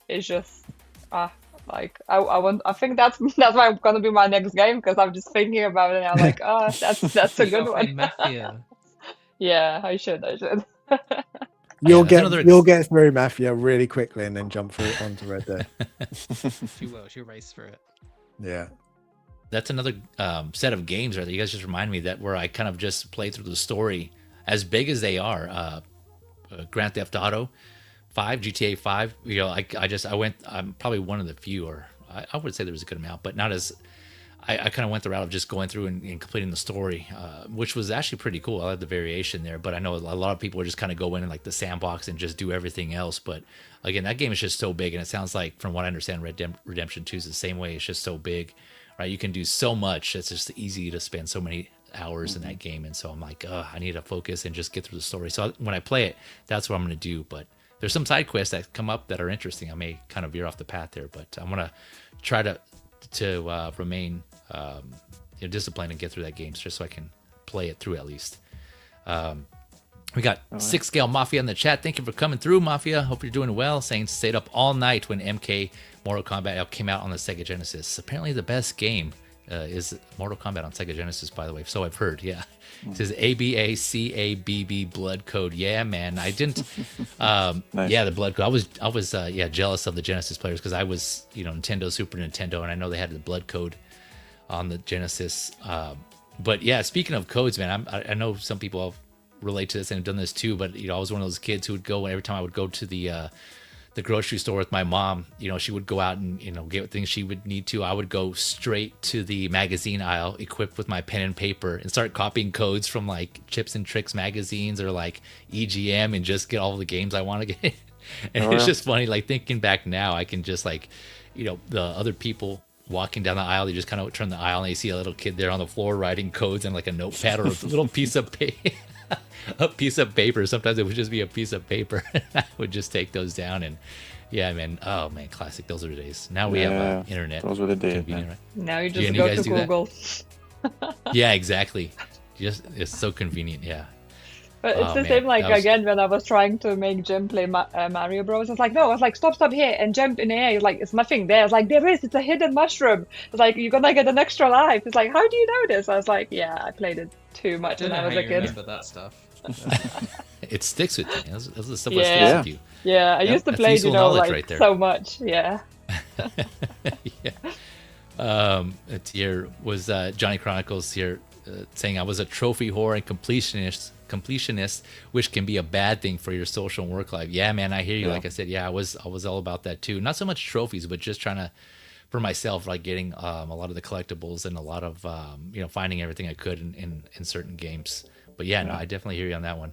it's just I think that's why I'm gonna be my next game because I'm just thinking about it and I'm like, oh, that's a good one. Mafia. Yeah, I should. You'll get through Mafia really quickly and then jump through onto Red Dead. She will. She'll race through it. Yeah. That's another set of games that you guys just remind me that where I kind of just play through the story as big as they are. Grand Theft Auto 5, GTA 5. I'm probably one of the few, or I would say there was a good amount, but not as. I kind of went the route of just going through and completing the story, which was actually pretty cool. I like the variation there, but I know a lot of people just kind of go in the sandbox and just do everything else. But again, that game is just so big, and it sounds like, from what I understand, Red Dead Redemption 2 is the same way. It's just so big, right? You can do so much. It's just easy to spend so many hours in that game, and so I'm like, I need to focus and just get through the story. So when I play it, that's what I'm going to do. But there's some side quests that come up that are interesting. I may kind of veer off the path there, but I'm going to try to remain disciplined and get through that game just so I can play it through at least. We got 6 Scale Mafia in the chat. Thank you for coming through, Mafia. Hope you're doing well. Saying stayed up all night when MK Mortal Kombat came out on the Sega Genesis. Apparently the best game is Mortal Kombat on Sega Genesis, by the way. So I've heard. Yeah, it says ABACABB blood code. Yeah, man. I didn't. Nice. Yeah, the blood code. I was jealous of the Genesis players because I was Nintendo, Super Nintendo, and I know they had the blood code on the Genesis. But yeah, speaking of codes, man, I know some people relate to this and have done this too. But I was one of those kids who would go every time I would go to the grocery store with my mom. She would go out and get things she would need to. I would go straight to the magazine aisle, equipped with my pen and paper, and start copying codes from like Chips and Tricks magazines or like EGM, and just get all the games I want to get. And it's just funny, like thinking back now, I can just like, the other people walking down the aisle, they just kind of turn the aisle and they see a little kid there on the floor writing codes and like a notepad or a little piece of paper. A piece of paper. Sometimes it would just be a piece of paper. I would just take those down, and yeah, man. Oh man, classic. Those are the days. Now we have internet. Those were the days, man. Right? Now you just go to Google. Yeah, exactly. It's so convenient. Yeah. But it's the same, like, again, when I was trying to make Jim play Mario Bros. It's like, no, I was like, stop here and jump in the air. It's like, it's nothing there. It's like, there is, it's a hidden mushroom. It's like, you're gonna get an extra life. It's like, how do you know this? I was like, yeah, I played it too much when I was a kid. Remember that stuff. It sticks with you. That's the stuff that sticks with you. Yeah, I used to play, like, right so much. Yeah. Yeah. Here was Johnny Chronicles here saying, I was a trophy whore and completionist, which can be a bad thing for your social and work life. Yeah, man, I hear you. Like I said, I was all about that too. Not so much trophies, but just trying to, for myself, like getting a lot of the collectibles and a lot of finding everything I could in certain games. But no, I definitely hear you on that one.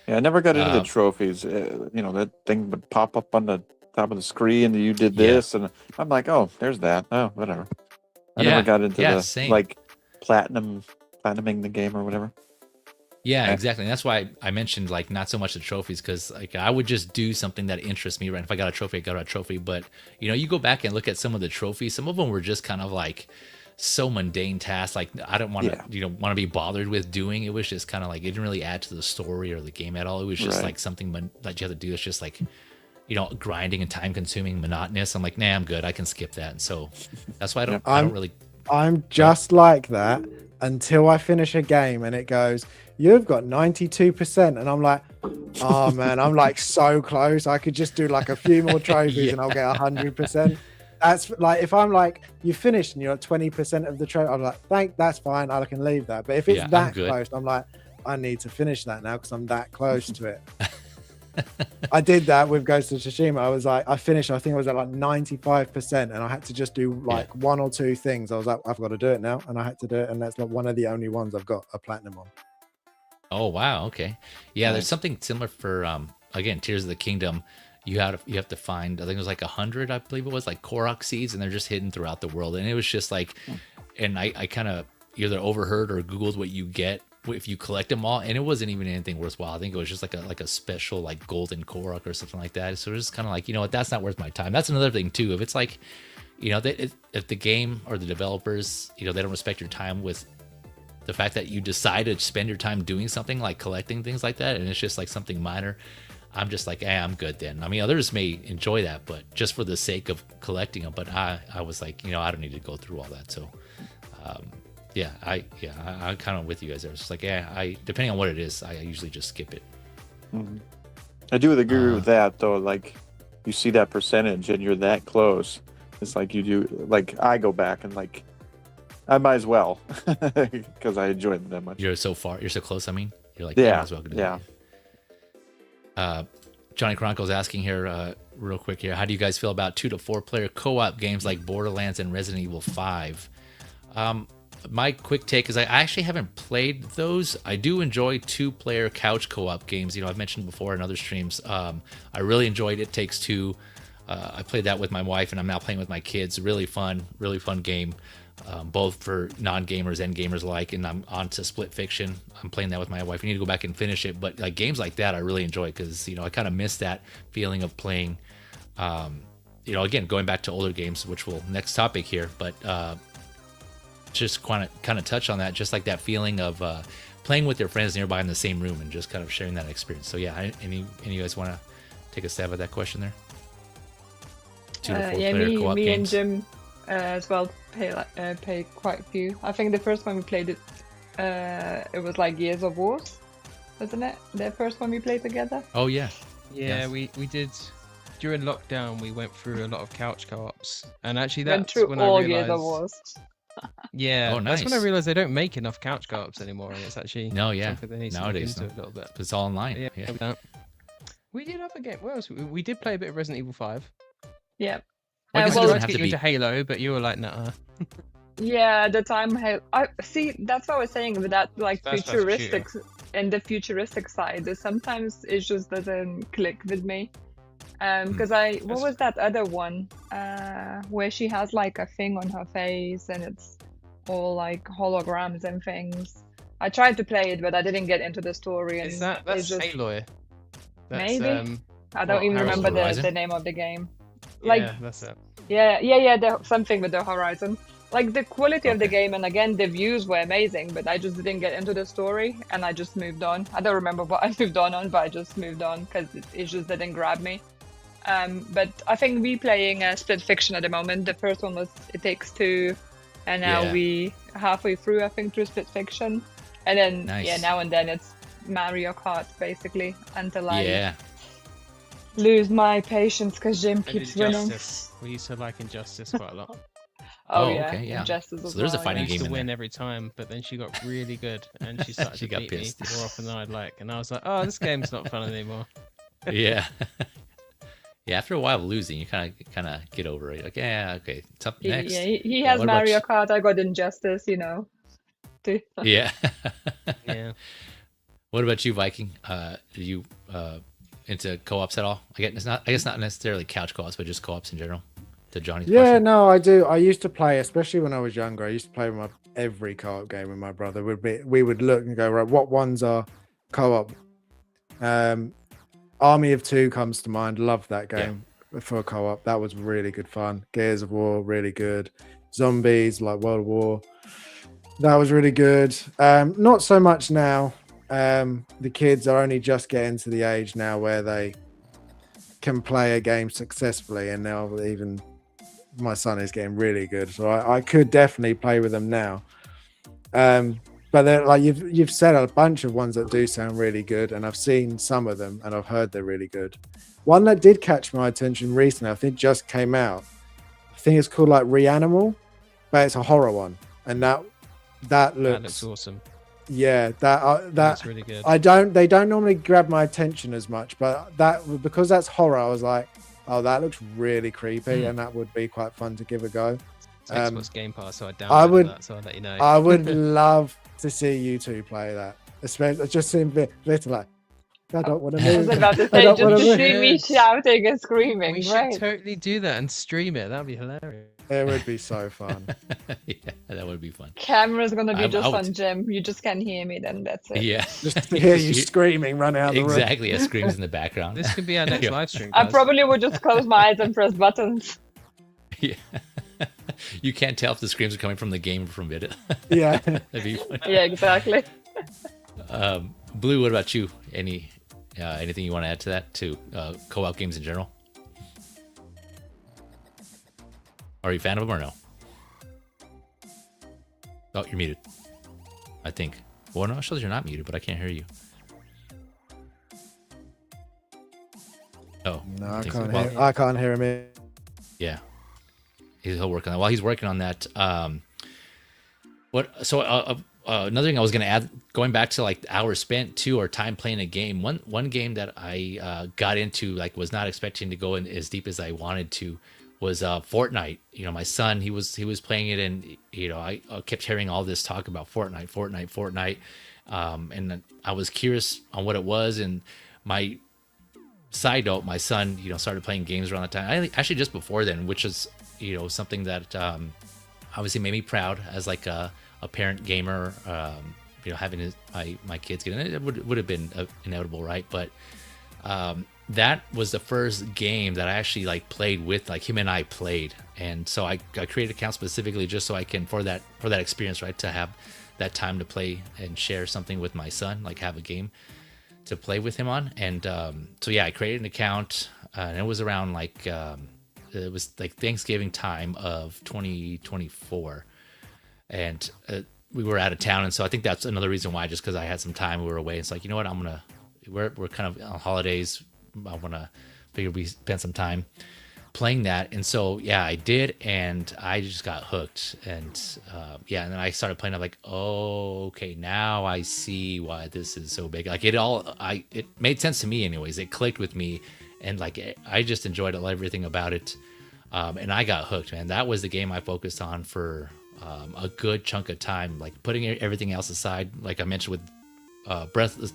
Yeah, I never got into the trophies. That thing would pop up on the top of the screen, and you did this, and I'm like, oh, there's that. Oh, whatever. I never got into the like platinuming the game or whatever. Yeah, exactly. And that's why I mentioned like not so much the trophies, because like I would just do something that interests me. Right? If I got a trophy, I got a trophy. But you go back and look at some of the trophies. Some of them were just kind of like so mundane tasks. Like I don't want to want to be bothered with doing. It was just kind of like it didn't really add to the story or the game at all. It was just like something that you have to do. It's just like grinding and time consuming, monotonous. I'm like, nah, I'm good. I can skip that. And so that's why I don't really. I'm just like that until I finish a game and it goes, you've got 92%, and I'm like, oh man, I'm like so close. I could just do like a few more trophies and I'll get 100%. That's like, if I'm like, you finished and you're at 20% of the trophy, I'm like, that's fine, I can leave that. But if it's that close, I'm like, I need to finish that now because I'm that close to it. I did that with Ghost of Tsushima. I was like, I finished, I think I was at like 95%, and I had to just do like one or two things. I was like, I've got to do it now, and I had to do it, and that's not one of the only ones I've got a platinum on. Oh wow, okay. Yeah, there's something similar for again, Tears of the Kingdom. You have to find, I think it was like 100, I believe it was, like Korok seeds, and they're just hidden throughout the world. And it was just like, and I kind of either overheard or Googled what you get if you collect them all, and it wasn't even anything worthwhile. I think it was just like a special like golden Korok or something like that. So it was kind of like, what, that's not worth my time. That's another thing too. If it's like, if the game or the developers, they don't respect your time with the fact that you decide to spend your time doing something like collecting things like that, and it's just like something minor, I'm just like, I'm good then. I mean, others may enjoy that, but just for the sake of collecting them. But I was like, I don't need to go through all that. So, I'm kind of with you guys there. It's just like, depending on what it is, I usually just skip it. Mm-hmm. I do agree with that though. Like, you see that percentage and you're that close. It's like you do. Like, I go back and like, I might as well because I enjoy them that much. You're so close. I mean, you're like, might as well do that. Johnny Chronicles asking here, real quick here, how do you guys feel about 2 to 4 player co-op games like Borderlands and Resident Evil 5? My quick take is I actually haven't played those. I do enjoy 2-player couch co-op games. I've mentioned before in other streams. I really enjoyed It Takes Two. I played that with my wife, and I'm now playing with my kids. Really fun game. Both for non-gamers and gamers alike, and I'm on to Split Fiction. I'm playing that with my wife. I need to go back and finish it, but like games like that I really enjoy because I kind of miss that feeling of playing again, going back to older games, which will next topic here, but just kind of touch on that, just like that feeling of playing with your friends nearby in the same room and just kind of sharing that experience. So any of you guys want to take a stab at that question there? 2 to 4 player co-op me games. and Jim as well play quite a few. I think the first one we played it was like Years of Wars, wasn't it? The first one we played together. Oh yeah. Yeah, Yes. we did. During lockdown, we went through a lot of couch co-ops, and actually Went that's through when all I Years of realized. Wars. Yeah, Oh, that's when I nice. realized they don't make enough couch co-ops anymore, and it's actually No, yeah. something they need to Nowadays, look into a little bit. It's all online. Yeah, Yeah. we don't. We did other game. What else? We did play a bit of Resident Evil 5. Yeah. Well, I guess it I doesn't tried to have get to you be. into Halo, but you were like, nah. Yeah, at the time I see that's what I was saying with that like First person futuristic and the futuristic side. Sometimes it just doesn't click with me. Because what was that other one? Where she has like a thing on her face and it's all like holograms and things. I tried to play it, but I didn't get into the story. And Is that's it's just, Aloy? That's, Maybe? I don't what, even Horizon remember Horizon? the name of the game. Yeah, Like, that's it. yeah, something with the Horizon. Like the quality of the Okay. game, and again, the views were amazing, but I just didn't get into the story, and I just moved on. I don't remember what I moved on, but I just moved on because it just didn't grab me. But I think we playing Split Fiction at the moment. The first one was It Takes Two, and now Yeah. we halfway through, I think, through Split Fiction, and then Nice. now and then it's Mario Kart basically until I Yeah. lose my patience because Jim And keeps winning. Injustice. We used to like Injustice quite a lot. Oh, Oh, yeah, okay, yeah. Injustice So as there's a well, fighting I yeah. used game to in win there. every time, but then she got really good, and she started She to got beat pissed. me more often than I'd like. And I was like, oh, this game's not fun anymore. Yeah. Yeah. After a while of losing, you kind of get over it. Like, yeah, okay. It's up next. Yeah, he Yeah, has what about Mario you? Kart. I got Injustice, you know. too. Yeah. Yeah. What about you, Viking? Are you into co-ops at all? I guess not necessarily couch co-ops, but just co-ops in general. To Johnny's Yeah, question. no, I do. I used to play, especially when I was younger. I used to play with every co-op game with my brother. We would look and go, right, what ones are co-op? Army of Two comes to mind. Love that game for a co-op. That was really good fun. Gears of War, really good. Zombies, like World War. That was really good. Not so much now. The kids are only just getting to the age now where they can play a game successfully, and now even my son is getting really good, so I could definitely play with them now. But they're like you've said a bunch of ones that do sound really good, and I've seen some of them and I've heard they're really good. One that did catch my attention recently, I think just came out. I think it's called like Reanimal, but it's a horror one, and that That looks looks awesome. yeah, that That's really good. they don't normally grab my attention as much, but that because that's horror, I was like, oh, that looks really creepy, and that would be quite fun to give a go. It's Xbox Game Pass, so I downloaded I would- that, so I'll let you know. I would love to see you two play that, especially just seeing Victor like, I don't want to I was move. about to I say, don't just wanna to move. see me shouting and screaming, we should right? totally do that and stream it. That'd be hilarious. It would be so fun. Yeah, that would be fun. Camera's gonna be I just would- on Jim. You just can't hear me, then that's it. Yeah. Just to hear you screaming, run out of the room. Exactly. It screams in the background. This could be our next Yeah. live stream. I guys. probably would just close my eyes and press buttons. Yeah. You can't tell if the screams are coming from the game or from it. Yeah. That'd be fun. Yeah, exactly. Blue, what about you? Anything you want to add to that, to co-op games in general? Are you a fan of them or no? Oh, you're muted. I think. Well, no, it shows you're not muted, but I can't hear you. Oh, No, I think can't so. Well, hear. I can't hear him. yeah, he'll work on that. While he's working on that, another thing I was going to add, going back to like hours spent too, or time playing a game. One game that I got into, like, was not expecting to go in as deep as I wanted to, was Fortnite. You know, my son, he was playing it, and you know, I kept hearing all this talk about Fortnite, and I was curious on what it was. And my side note, my son, you know, started playing games around that time. Actually, just before then, which is, you know, something that obviously made me proud as like a parent gamer. You know, having my kids get in it would have been inevitable, right? But that was the first game that I actually like played with, like, him and I played. And so I created an account specifically just so I can, for that experience, right, to have that time to play and share something with my son, like have a game to play with him on. And so yeah, I created an account, and it was around like it was like Thanksgiving time of 2024, and we were out of town, and so I think that's another reason why. Just because I had some time, we were away. It's like, you know what, we're kind of on holidays. I want to figure we spend some time playing that, and so yeah, I did, and I just got hooked, and and then I started playing. I'm like, oh, okay, now I see why this is so big. Like it made sense to me, anyways. It clicked with me, and like I just enjoyed everything about it, and I got hooked, man. That was the game I focused on for a good chunk of time, like putting everything else aside. Like I mentioned with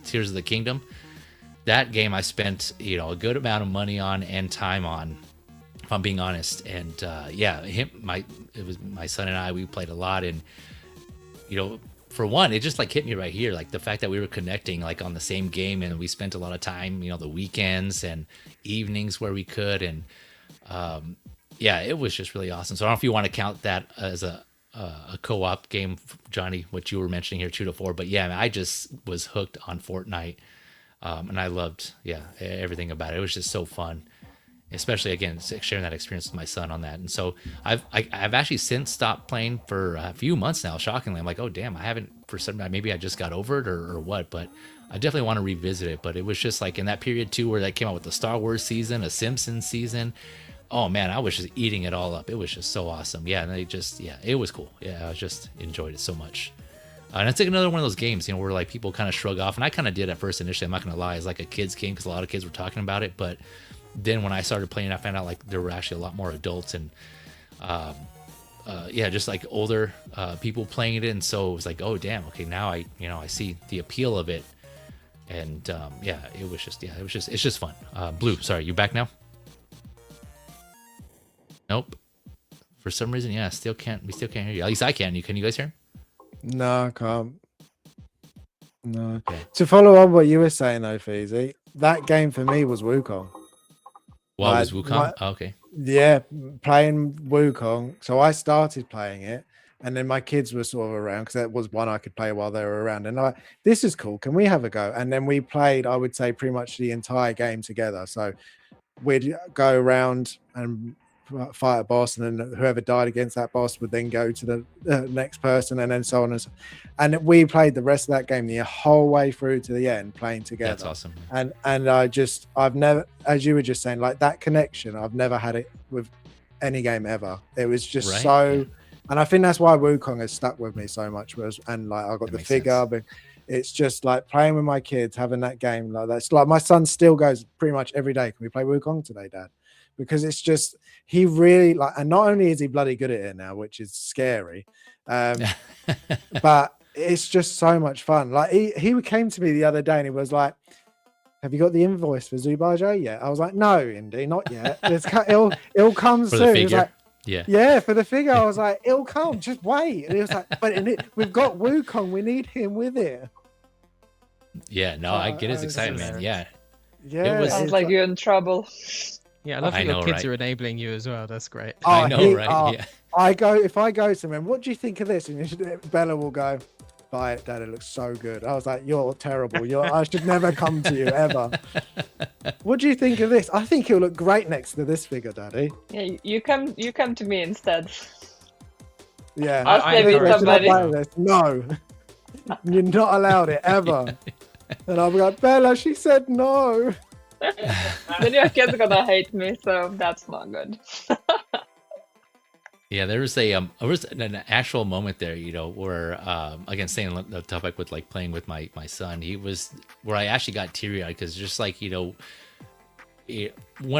Tears of the Kingdom, that game I spent a good amount of money on and time on, if I'm being honest. And it was my son and I, we played a lot, and for one, it just like hit me right here, like the fact that we were connecting like on the same game, and we spent a lot of time, the weekends and evenings where we could, and it was just really awesome. So I don't know if you want to count that as a co-op game, Johnny, what you were mentioning here, 2 to 4, but yeah, I just was hooked on Fortnite, and I loved everything about it. It was just so fun, especially again sharing that experience with my son on that. And so I've actually since stopped playing for a few months now. Shockingly, I'm like, oh damn, I haven't, for some, maybe I just got over it or what, but I definitely want to revisit it. But it was just like in that period too, where that came out with the Star Wars season, a Simpsons season. Oh man, I was just eating it all up. It was just so awesome. Yeah, and it was cool. Yeah, I just enjoyed it so much. And it's like another one of those games, where like people kind of shrug off, and I kind of did at first initially. I'm not gonna lie, it's like a kids game because a lot of kids were talking about it, but then when I started playing, I found out like there were actually a lot more adults and just like older people playing it, and so it was like, oh damn, okay, now I see the appeal of it, and it's just fun. Blue, sorry, you back now? Nope. For some reason, we still can't hear you. At least I can. Can you guys hear? No, I can't. No. Okay. To follow on what you were saying though, Feezy, that game for me was Wukong. Well, it was Wukong? Oh, okay. Yeah, playing Wukong. So I started playing it, and then my kids were sort of around because that was one I could play while they were around. And this is cool. Can we have a go? And then we played, I would say, pretty much the entire game together. So we'd go around and fight a boss, and then whoever died against that boss would then go to the next person, and then so on and so. And we played the rest of that game the whole way through to the end, playing together. That's awesome. And I've never, as you were just saying, like that connection, I've never had it with any game ever. It was just and I think that's why Wukong has stuck with me so much. And like I got the figure, but it's just like playing with my kids, having that game like that. It's like my son still goes pretty much every day, can we play Wukong today, Dad? Because it's just, he really like, and not only is he bloody good at it now, which is scary, but it's just so much fun. Like he came to me the other day and he was like, have you got the invoice for Zubajo yet? I was like, no, Indy, not yet. It'll come soon. He was like, yeah, for the figure. I was like, it'll come, just wait. And he was like, we've got Wukong, we need him with it. Yeah, no, I get his excitement, man. Yeah. It was like you're in trouble. Yeah, I love that your kids are enabling you as well. That's great. I know, right? Yeah. If I go somewhere, what do you think of this? And Bella will go, buy it, Dad. It looks so good. I was like, you're terrible. I should never come to you ever. What do you think of this? I think it'll look great next to this figure, Daddy. Yeah, you come to me instead. Yeah, I'll stay with somebody. No, you're not allowed it ever. And I'll be like, Bella, she said no. Then your kids are gonna hate me, so that's not good. Yeah, there was an actual moment there, where again, staying on the topic with like playing with my son, he was where I actually got teary eyed because just like one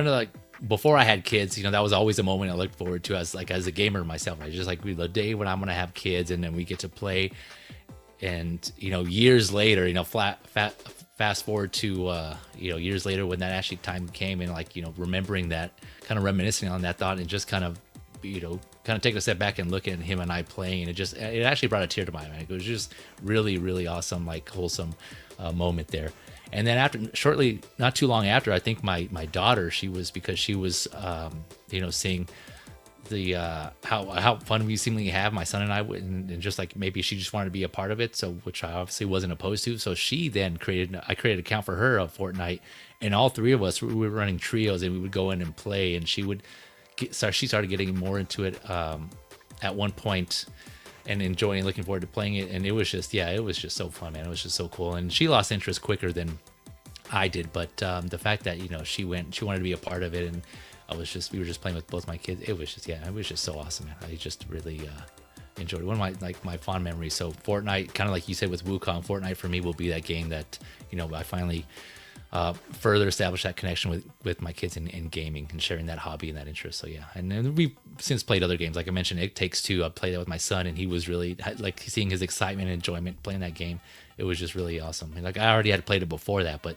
of the, before I had kids, that was always a moment I looked forward to as a gamer myself. I just like the day when I'm gonna have kids and then we get to play, and years later, fast forward to years later when that actually time came, and like remembering that, kind of reminiscing on that thought, and just kind of taking a step back and looking at him and I playing, and it actually brought a tear to my eye. It was just really, really awesome, like wholesome moment there. And then shortly, not too long after, I think my daughter, she was seeing the how fun we seemingly have, my son and I, and just like maybe she just wanted to be a part of it, so which I obviously wasn't opposed to. So she then created an account for her of Fortnite, and all three of us, we were running trios, and we would go in and play, and she would she started getting more into it at one point and enjoying, looking forward to playing it. And it was just so fun, man. It was just so cool. And she lost interest quicker than I did, but the fact that she wanted to be a part of it, and we were just playing with both my kids. It was just so awesome, man. I just really enjoyed it. One of my fond memories. So Fortnite, kind of like you said with Wukong, Fortnite for me will be that game that I finally further establish that connection with my kids in gaming and sharing that hobby and that interest. So yeah, and then we've since played other games. Like I mentioned, It Takes Two. I played that with my son, and he was really like seeing his excitement and enjoyment playing that game. It was just really awesome. And like I already had played it before that, but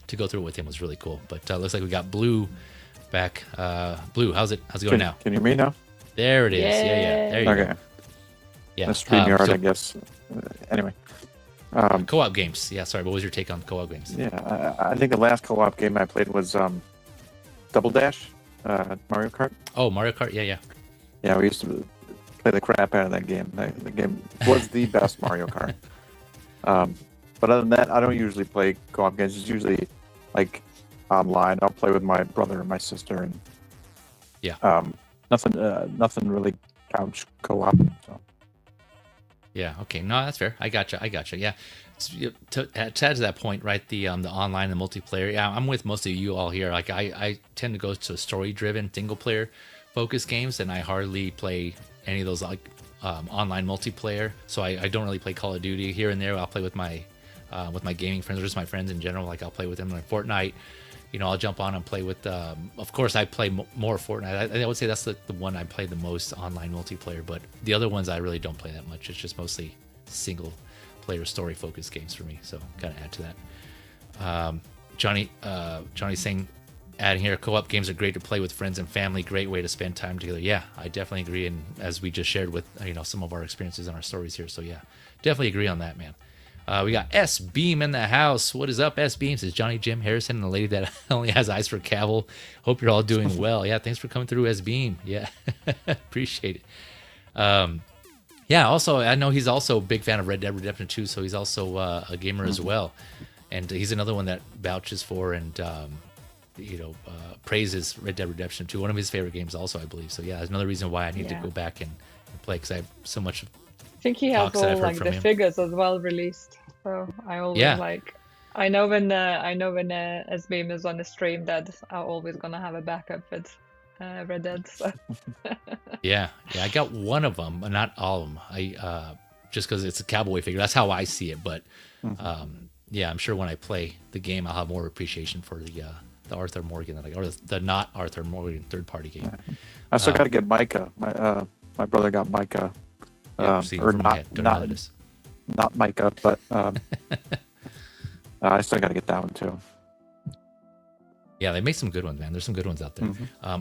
to go through it with him was really cool. But looks like we got Blue back. Blue, how's it going now? Can you hear me now? There it is. Yeah. There you go. Yeah. The StreamYard, I guess. Anyway. Co-op games. Yeah, sorry. What was your take on co-op games? Yeah, I think the last co-op game I played was Double Dash, Mario Kart. Oh, Mario Kart. Yeah. Yeah, we used to play the crap out of that game. The game was the best Mario Kart. But other than that, I don't usually play co-op games. It's usually like online. I'll play with my brother and my sister, and nothing really couch co-op. So. Yeah. Okay. No, that's fair. I gotcha. Yeah. To add to that point, right? The online and multiplayer. Yeah, I'm with most of you all here. Like I tend to go to story-driven, single-player focused games, and I hardly play any of those like online multiplayer. So I don't really play Call of Duty. Here and there, I'll play with my gaming friends or just my friends in general. Like I'll play with them like Fortnite. I'll jump on and play with. Of course, I play more Fortnite. I would say that's the one I play the most online multiplayer. But the other ones I really don't play that much. It's just mostly single player story focused games for me. So kind of add to that. Johnny's saying, adding here, co-op games are great to play with friends and family. Great way to spend time together. Yeah, I definitely agree. And as we just shared with some of our experiences and our stories here. So yeah, definitely agree on that, man. We got S Beam in the house. What is up, S Beam? Says Johnny Jim Harrison, and the lady that only has eyes for Cavill. Hope you're all doing well. Yeah, thanks for coming through, S Beam. Yeah, appreciate it. Yeah, also I know he's also a big fan of Red Dead Redemption 2, so he's also a gamer as well, and he's another one that vouches for and praises Red Dead Redemption 2, one of his favorite games, also I believe. So yeah, that's another reason why I need to go back and play because I have so much. I think he has all like the figures as well released. So I always I know when SBeam is on the stream that I'm always gonna have a backup with Red Dead. So. yeah, I got one of them, but not all of them. I just because it's a cowboy figure. That's how I see it. But I'm sure when I play the game, I'll have more appreciation for the Arthur Morgan or the not Arthur Morgan third party game. I still got to get Micah. My brother got Micah. Or not Micah, but I still got to get that one too. Yeah, they make some good ones, man. There's some good ones out there.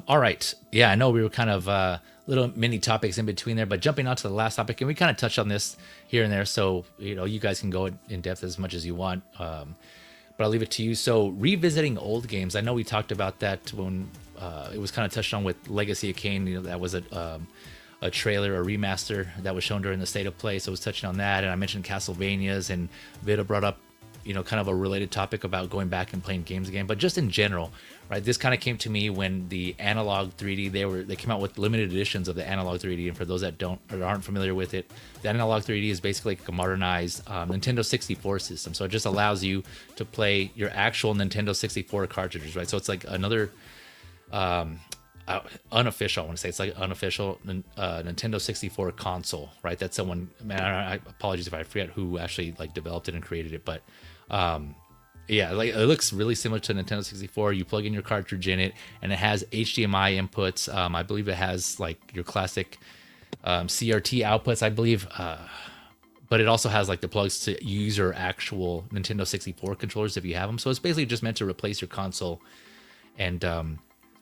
All right. Yeah, I know we were kind of little mini topics in between there, but jumping on to the last topic, and we kind of touched on this here and there, so you guys can go in depth as much as you want. But I'll leave it to you. So revisiting old games, I know we talked about that when it was kind of touched on with Legacy of Kain. That was a trailer, a remaster that was shown during the State of Play, so I was touching on that, and I mentioned Castlevanias, and Vida brought up, kind of a related topic about going back and playing games again, but just in general, right? This kind of came to me when the analog 3D, they came out with limited editions of the analog 3D, and for those that aren't familiar with it, the analog 3D is basically like a modernized Nintendo 64 system, so it just allows you to play your actual Nintendo 64 cartridges, right? So it's like another unofficial, I want to say it's like unofficial Nintendo 64 console, right? That's someone, man, I apologies if I forget who actually like developed it and created it, but like it looks really similar to Nintendo 64. You plug in your cartridge in it, and it has HDMI inputs. I believe it has like your classic CRT outputs, I believe, but it also has like the plugs to use your actual Nintendo 64 controllers if you have them. So it's basically just meant to replace your console, and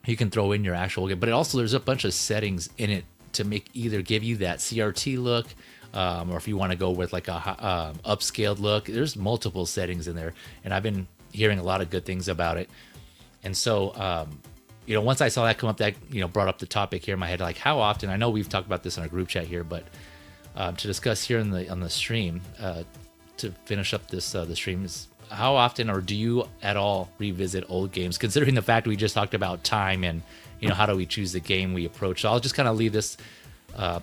you can throw in your actual game, but there's a bunch of settings in it to either give you that CRT look, or if you want to go with like a upscaled look. There's multiple settings in there, and I've been hearing a lot of good things about it. And so, once I saw that come up, that brought up the topic here in my head, like how often. I know we've talked about this in our group chat here, but to discuss here on the stream, to finish up this the stream is how often, or do you at all revisit old games? Considering the fact we just talked about time and how do we choose the game we approach. So I'll just kind of leave this,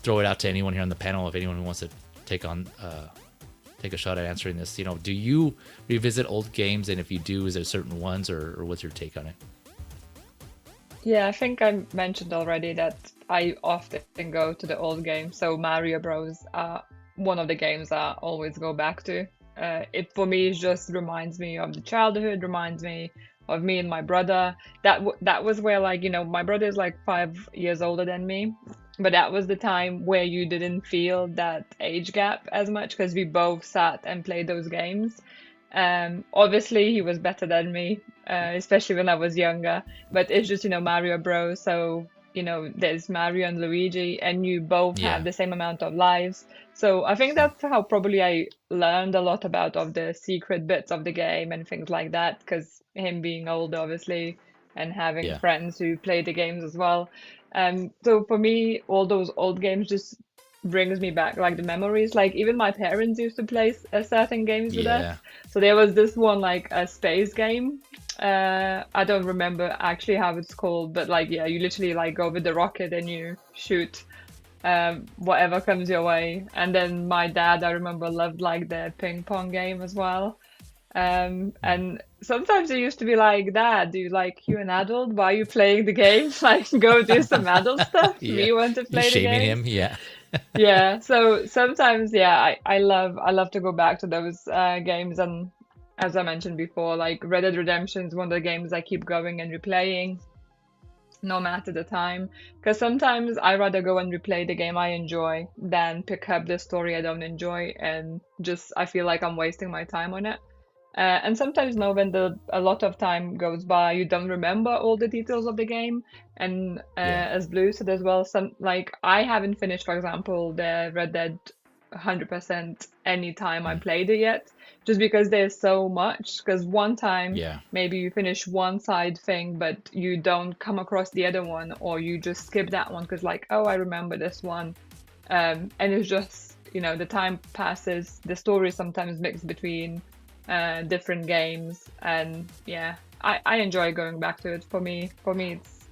throw it out to anyone here on the panel if anyone who wants to take a shot at answering this. Do you revisit old games, and if you do, is there certain ones, or what's your take on it? Yeah, I think I mentioned already that I often go to the old games. So Mario Bros. Are one of the games I always go back to. It for me just reminds me of the childhood, reminds me of me and my brother. That was where, like, my brother is like 5 years older than me, but that was the time where you didn't feel that age gap as much because we both sat and played those games. Obviously he was better than me, especially when I was younger, but it's just, Mario Bros. So, there's Mario and Luigi, and you both have the same amount of lives. So I think that's how probably I learned a lot of the secret bits of the game and things like that, because him being older, obviously, and having friends who play the games as well. So for me, all those old games just brings me back, like, the memories. Like, even my parents used to play certain games with us. So there was this one, like a space game. I don't remember actually how it's called, but like, you literally like go with the rocket and you shoot whatever comes your way. And then my dad, I remember, loved like the ping pong game as well. And sometimes it used to be like, Dad, you're an adult, why are you playing the game? Like, go do some adult stuff. We want to play the game. Shaming him, yeah. So sometimes, I love to go back to those games. And as I mentioned before, like Red Dead Redemption is one of the games I keep going and replaying, no matter the time. Because sometimes I rather go and replay the game I enjoy than pick up the story I don't enjoy, and just I feel like I'm wasting my time on it. And sometimes, when a lot of time goes by, you don't remember all the details of the game. And as Blue said as well, I haven't finished, for example, the Red Dead 100% any time I played it yet, just because there's so much. Because one time, maybe you finish one side thing, but you don't come across the other one, or you just skip that one because, like, oh, I remember this one. And it's just, the time passes, the story is sometimes mixed between different games, and I enjoy going back to it. For me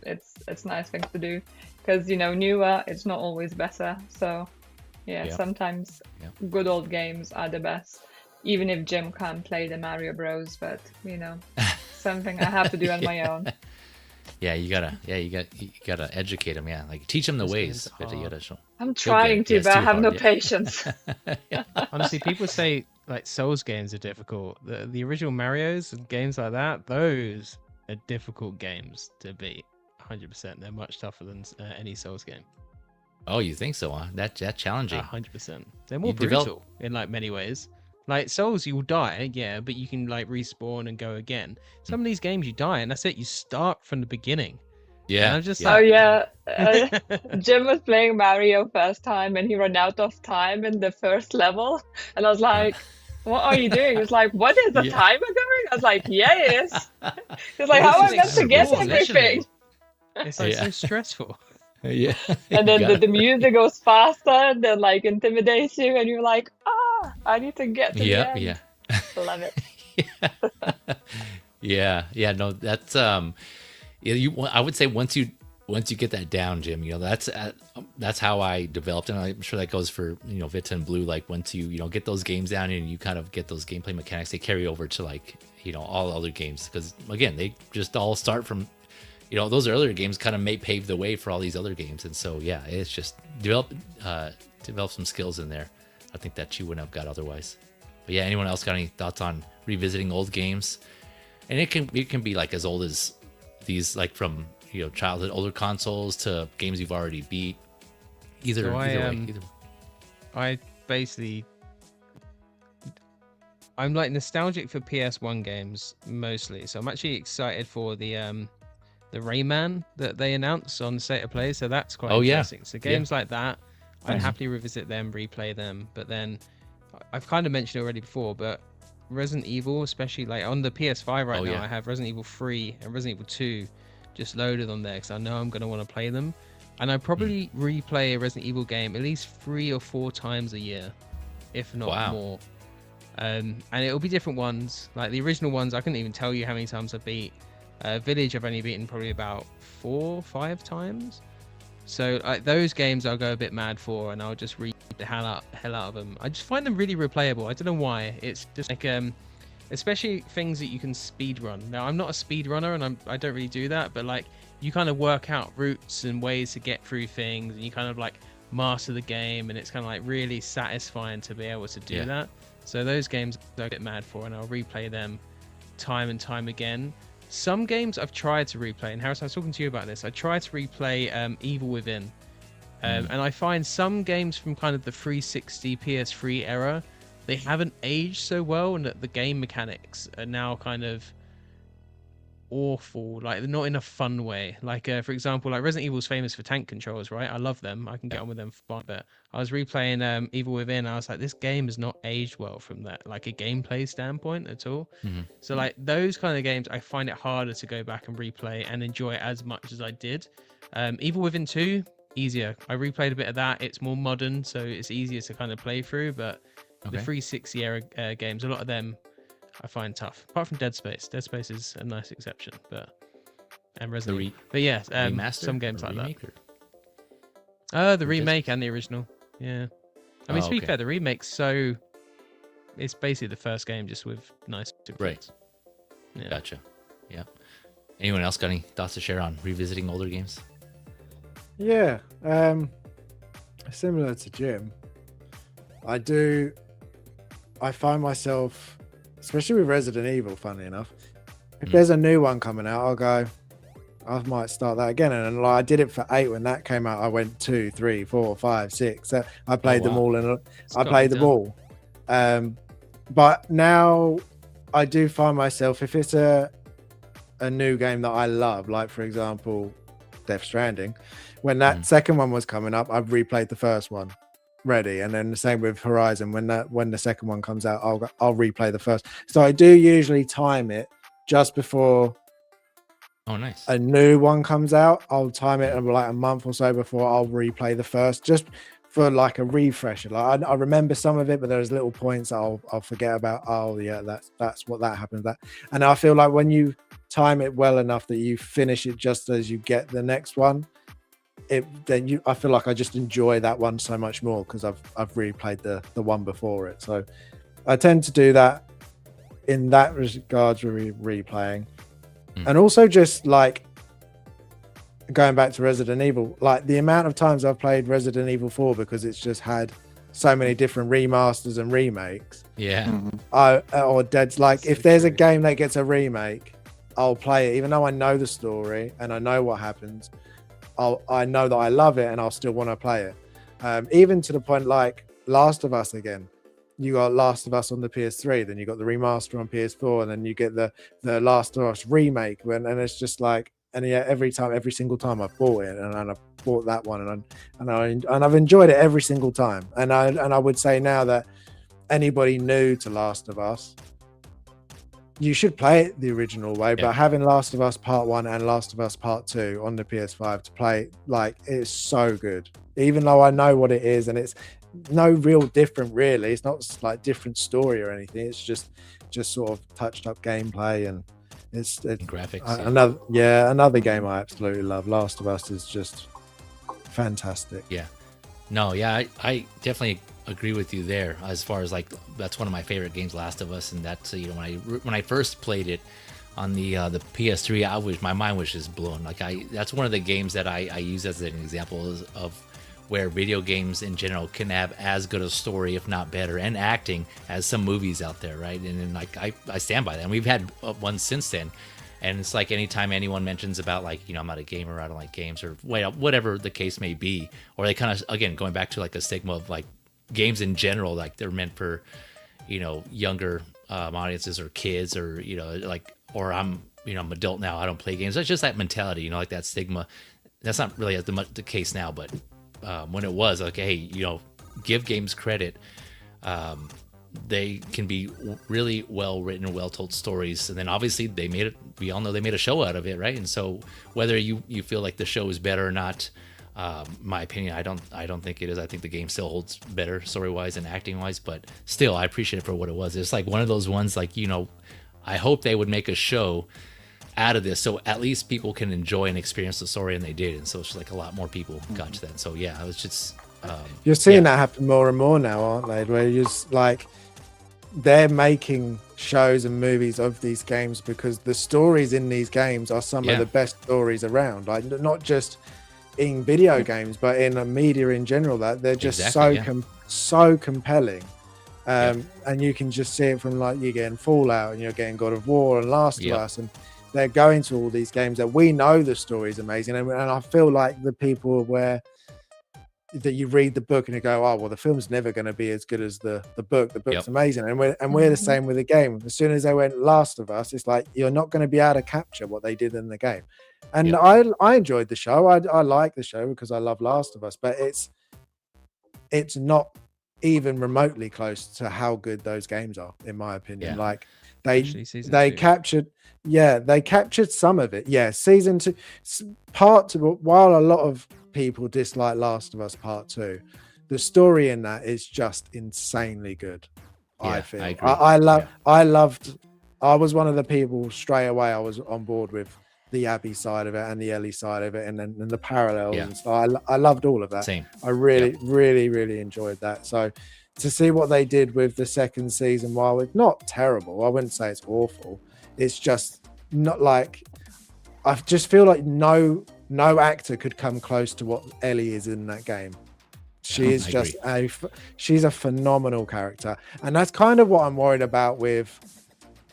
it's nice thing to do, because newer, it's not always better. So sometimes good old games are the best, even if Jim can't play the Mario Bros. But something I have to do on my own. You gotta educate him. Like, teach him the ways. I'm trying to, but I have no patience. Honestly, people say like Souls games are difficult. The original Marios and games like that, those are difficult games to beat. 100%. They're much tougher than any Souls game. Oh, you think so? Huh? That's challenging. 100%. They're more brutal in like many ways. Like Souls, you will die, but you can like respawn and go again. Some of these games, you die, and that's it. You start from the beginning. Yeah. And I'm just Jim was playing Mario first time, and he ran out of time in the first level, and I was like, "What are you doing?" He was like, "What is the timer going?" I was like, "Yes." He's like, "How am I meant to get everything?" It's like so stressful. Yeah. And then the music goes faster, and then like intimidates you, and you're like, I need to get to the end. Yeah. Love it. No, that's I would say once you get that down, Jim, that's how I developed, and I'm sure that goes for Vita and Blue. Like, once you get those games down and you kind of get those gameplay mechanics, they carry over to like all other games, because again, they just all start from those earlier games kind of pave the way for all these other games. And so it's just develop some skills in there, I think, that you wouldn't have got otherwise. But anyone else got any thoughts on revisiting old games? And it can be like as old as these, like from childhood, older consoles, to games you've already beat. Either way. I basically, I'm like nostalgic for PS1 games mostly, so I'm actually excited for the Rayman that they announced on State of Play. So that's quite interesting. So games like that, I'd happily revisit them, replay them. But then I've kind of mentioned it already before, but Resident Evil, especially like on the PS5 right now, I have Resident Evil 3 and Resident Evil 2 just loaded on there because I know I'm going to want to play them. And I probably replay a Resident Evil game at least 3 or 4 times a year, if not more. And it'll be different ones. Like the original ones, I couldn't even tell you how many times I beat. Village, I've only beaten probably about 4 or 5 times. So like those games, I'll go a bit mad for, and I'll just read the hell out of them. I just find them really replayable. I don't know why. It's just like especially things that you can speed run. Now I'm not a speed runner, and I don't really do that, but like you kind of work out routes and ways to get through things, and you kind of like master the game, and it's kind of like really satisfying to be able to do that. So those games I get mad for, and I'll replay them time and time again. Some games I've tried to replay, and Harris, I was talking to you about this. I tried to replay Evil Within, and I find some games from kind of the 360 PS3 era, they haven't aged so well, and that the game mechanics are now kind of awful, like they're not in a fun way. Like for example, like Resident Evil's famous for tank controls, right? I love them, I can get on with them fine, but I was replaying Evil Within, I was like, this game has not aged well from that, like a gameplay standpoint at all. So like those kind of games, I find it harder to go back and replay and enjoy it as much as I did. Evil Within 2, easier. I replayed a bit of that. It's more modern, so it's easier to kind of play through, but the 360 era games, a lot of them I find tough. Apart from Dead Space. Dead Space is a nice exception, and Resident Evil. But yeah, some games like that. The remake and the original. Yeah. I mean, to be fair, the remake's it's basically the first game just with nice improvements. Right. Yeah. Gotcha. Yeah. Anyone else got any thoughts to share on revisiting older games? Yeah. Similar to Jim, I find myself, especially with Resident Evil, funny enough, if there's a new one coming out, I might start that again. And like, I did it for 8 when that came out. I went 2, 3, 4, 5, 6. I played them all, and I played them all. But now I do find myself, if it's a new game that I love, like for example, Death Stranding, when that second one was coming up, I've replayed the first one. Ready, and then the same with Horizon. When the second one comes out, I'll replay the first. So I do usually time it just before a new one comes out. I'll time it like a month or so before I'll replay the first, just for like a refresher. Like I remember some of it, but there's little points I'll forget about. Oh yeah, that's what that happened. And I feel like when you time it well enough that you finish it just as you get the next one, I feel like I just enjoy that one so much more because I've replayed the one before it. So I tend to do that in that regards with replaying. And also just like going back to Resident Evil, like the amount of times I've played Resident Evil 4 because it's just had so many different remasters and remakes. Or Dead's like, if there's a game that gets a remake, I'll play it even though I know the story and I know what happens. I know that I love it and I'll still want to play it. Even to the point like Last of Us again. You got Last of Us on the PS3, then you got the remaster on PS4, and then you get the Last of Us remake. And it's just like, and yeah, every single time I've bought it, and I've bought that one, and I've enjoyed it every single time. And I would say now that anybody new to Last of Us, you should play it the original way, but having Last of Us Part 1 and Last of Us Part 2 on the PS5 to play, like, it's so good. Even though I know what it is, and it's no real different, really. It's not like different story or anything. It's just sort of touched up gameplay, and it's graphics. Another game I absolutely love. Last of Us is just fantastic. I definitely agree with you there, as far as like that's one of my favorite games, Last of Us, and that's, you know, when I first played it on the PS3, my mind was just blown. Like that's one of the games that I use as an example of where video games in general can have as good a story, if not better, and acting as some movies out there, right? And then like I stand by that, and we've had one since then. And it's like anytime anyone mentions about, like, you know, I'm not a gamer, I don't like games, or whatever the case may be, or they kind of, again, going back to like a stigma of like games in general, like they're meant for, you know, younger audiences or kids, or, you know, like, or I'm adult now, I don't play games. It's just that mentality, you know, like that stigma. That's not really as much the case now, but when it was like, hey, you know, give games credit. They can be really well written, well told stories, and then obviously they made it. We all know they made a show out of it, right? And so whether you feel like the show is better or not, My opinion, I don't think it is. I think the game still holds better story wise and acting wise, but still, I appreciate it for what it was. It's like one of those ones, like, you know, I hope they would make a show out of this so at least people can enjoy and experience the story, and they did. And so it's like a lot more people got to that. So yeah, I was just you're seeing that happen more and more now, aren't they? Where you're just like, they're making shows and movies of these games because the stories in these games are some of the best stories around. Like, not just in video games, but in media in general, that they're just so compelling. And you can just see it from, like, you're getting Fallout and you're getting God of War and Last of Us, and they're going to all these games that we know the story is amazing. And I feel like the people where that you read the book and you go, oh well, the film's never going to be as good as the book. The book's amazing, and we're the same with the game. As soon as they went Last of Us, it's like you're not going to be able to capture what they did in the game. And I enjoyed the show. I like the show because I love Last of Us, but it's not even remotely close to how good those games are, in my opinion. Like they captured some of it. Season 2, part 2, while a lot of people dislike Last of Us Part 2, the story in that is just insanely good. I feel I was one of the people straight away. I was on board with the Abby side of it and the Ellie side of it, and then the parallels and stuff. I loved all of that. Same. I really enjoyed that. So to see what they did with the second season, while it's not terrible, I wouldn't say it's awful, it's just not like, I just feel like no actor could come close to what Ellie is in that game. She is just she's a phenomenal character, and that's kind of what I'm worried about with